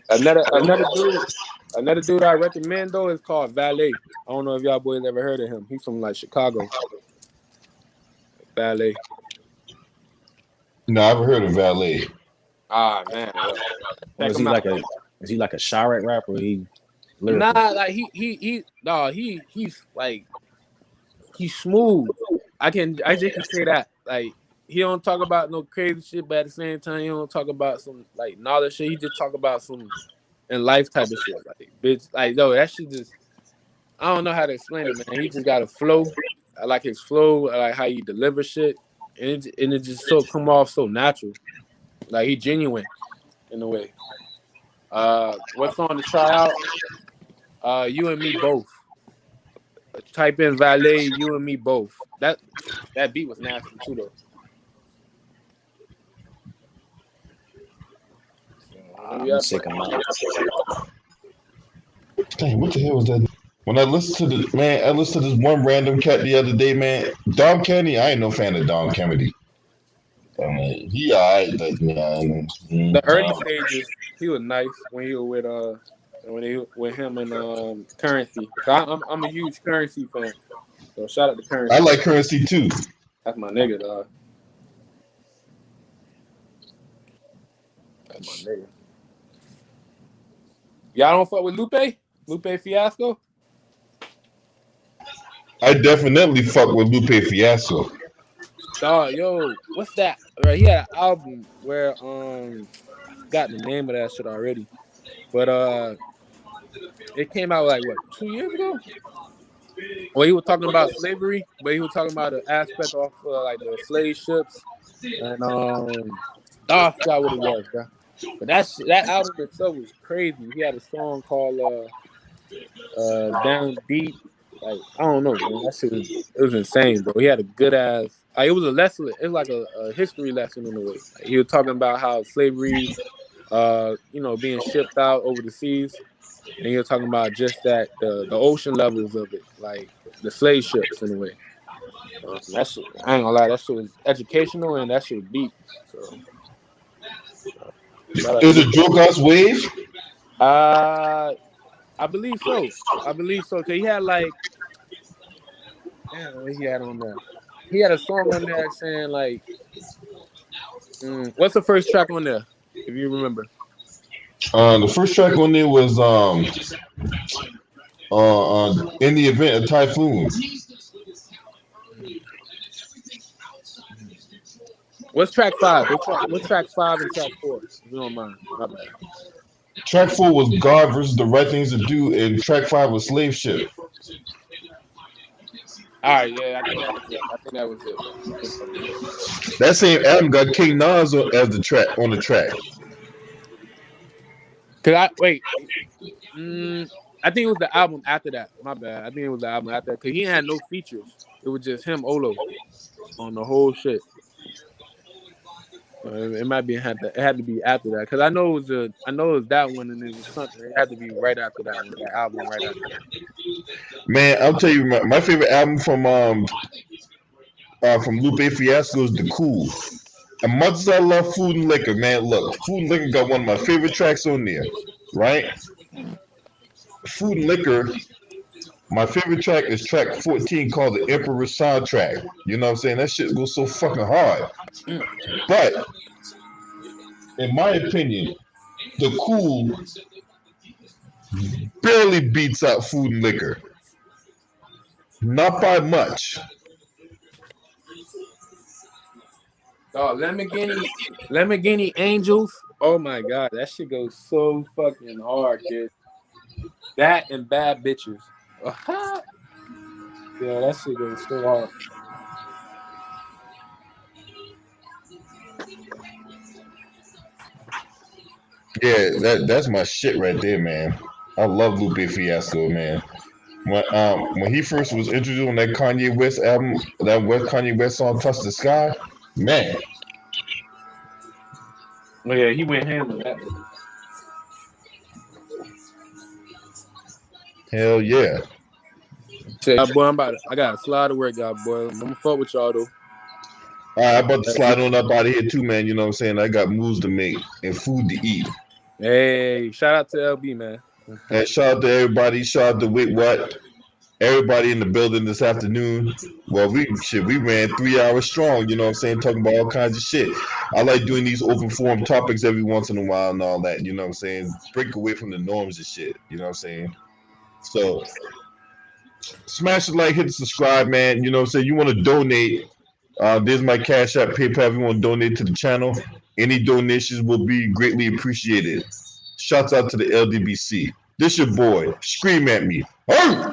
Another dude I recommend though is called Valet. I don't know if y'all boys ever heard of him. He's from like Chicago. Valet. No, I haven't heard of Valet. Ah man. Is he like a Chirac rapper? Nah, like he's like he's smooth. I just can say that. Like he don't talk about no crazy shit, but at the same time he don't talk about some like knowledge shit. He just talk about some in life type of shit. Like bitch, like no, that shit just I don't know how to explain it, man. He just got a flow. I like his flow. I like how he delivers shit, and it just so come off so natural. Like he genuine in a way. What's on to try out? You and Me Both. Type in Valet, You and Me Both. That beat was nasty too though. I'm sick of mine. Dang, what the hell was that? When I listened to I listened to this one random cat the other day, man. Dom Kennedy, I ain't no fan of Dom Kennedy. I mean, he alright, but the early stages, he was nice when he was with him and Currency. So I'm a huge Currency fan. So shout out to Currency. I like Currency too. That's my nigga, dog. That's my nigga. Y'all don't fuck with Lupe Fiasco? I definitely fuck with Lupe Fiasco. Dog, yo, what's that? Right, he had an album where I forgot the name of that shit already, but it came out like what 2 years ago. Well, he was talking about slavery, but he was talking about the aspect of like the slave ships, and I forgot what it was, bro. But that album itself was crazy. He had a song called Down Deep. Like I don't know, man. That shit was insane, bro. He had a good ass. It was a lesson. It was like a history lesson in a way. Like, he was talking about how slavery, being shipped out over the seas, and he was talking about just that the ocean levels of it, like the slave ships in a way. That shit, I ain't gonna lie, that shit was educational and that shit was deep. So, is it Drogas Wave? I believe so. Cause he had like, what he had on there? He had a song on there saying like, what's the first track on there? If you remember. The first track on there was In the Event of Typhoon. What's track 5? What's track 5 and track 4? If you don't mind. My bad. Track 4 was God versus the Right Things to Do, and track 5 was Slave Ship. All right, yeah, I think that was it. That same album got King Nas as the track on the track. I I think it was the album after that. My bad. I think it was the album after that because he had no features. It was just him, Olo, on the whole shit. It might be it had to be after that because I know it was that one and it was something. It had to be right after that one. That album right after that. Man, I'll tell you my favorite album from Lupe Fiasco is The Cool. As much as I love Food and Liquor, man, look, Food and Liquor got one of my favorite tracks on there, right? Food and Liquor, my favorite track is track 14 called The Emperor's Soundtrack. You know what I'm saying? That shit goes so fucking hard. But, in my opinion, The Cool barely beats out Food and Liquor. Not by much. Oh, Lamborghini Angels. Oh my god, that shit goes so fucking hard, kid. That and Bad Bitches. Yeah, that shit goes so hard. Yeah, that's my shit right there, man. I love Lupe Fiasco, man. When he first was introduced on that Kanye West album, that Kanye West song "Touch the Sky," man. Oh yeah, he went ham on that. Hell yeah. Shit, boy, I gotta fly to work, y'all, boy. I'm gonna fuck with y'all though. I'm about to slide on up out of here too, man. You know what I'm saying? I got moves to make and food to eat. Hey, shout out to LB, man. And shout out to everybody. Shout out to Wait What. Everybody in the building this afternoon. Well, we ran 3 hours strong, you know what I'm saying, talking about all kinds of shit. I like doing these open forum topics every once in a while and all that, you know what I'm saying? Break away from the norms and shit, you know what I'm saying? So smash the like, hit the subscribe, man. You know what I'm saying? You want to donate. There's my Cash App, PayPal. If you want to donate to the channel, any donations will be greatly appreciated. Shouts out to the LDBC. This your boy. Scream at me. Oh!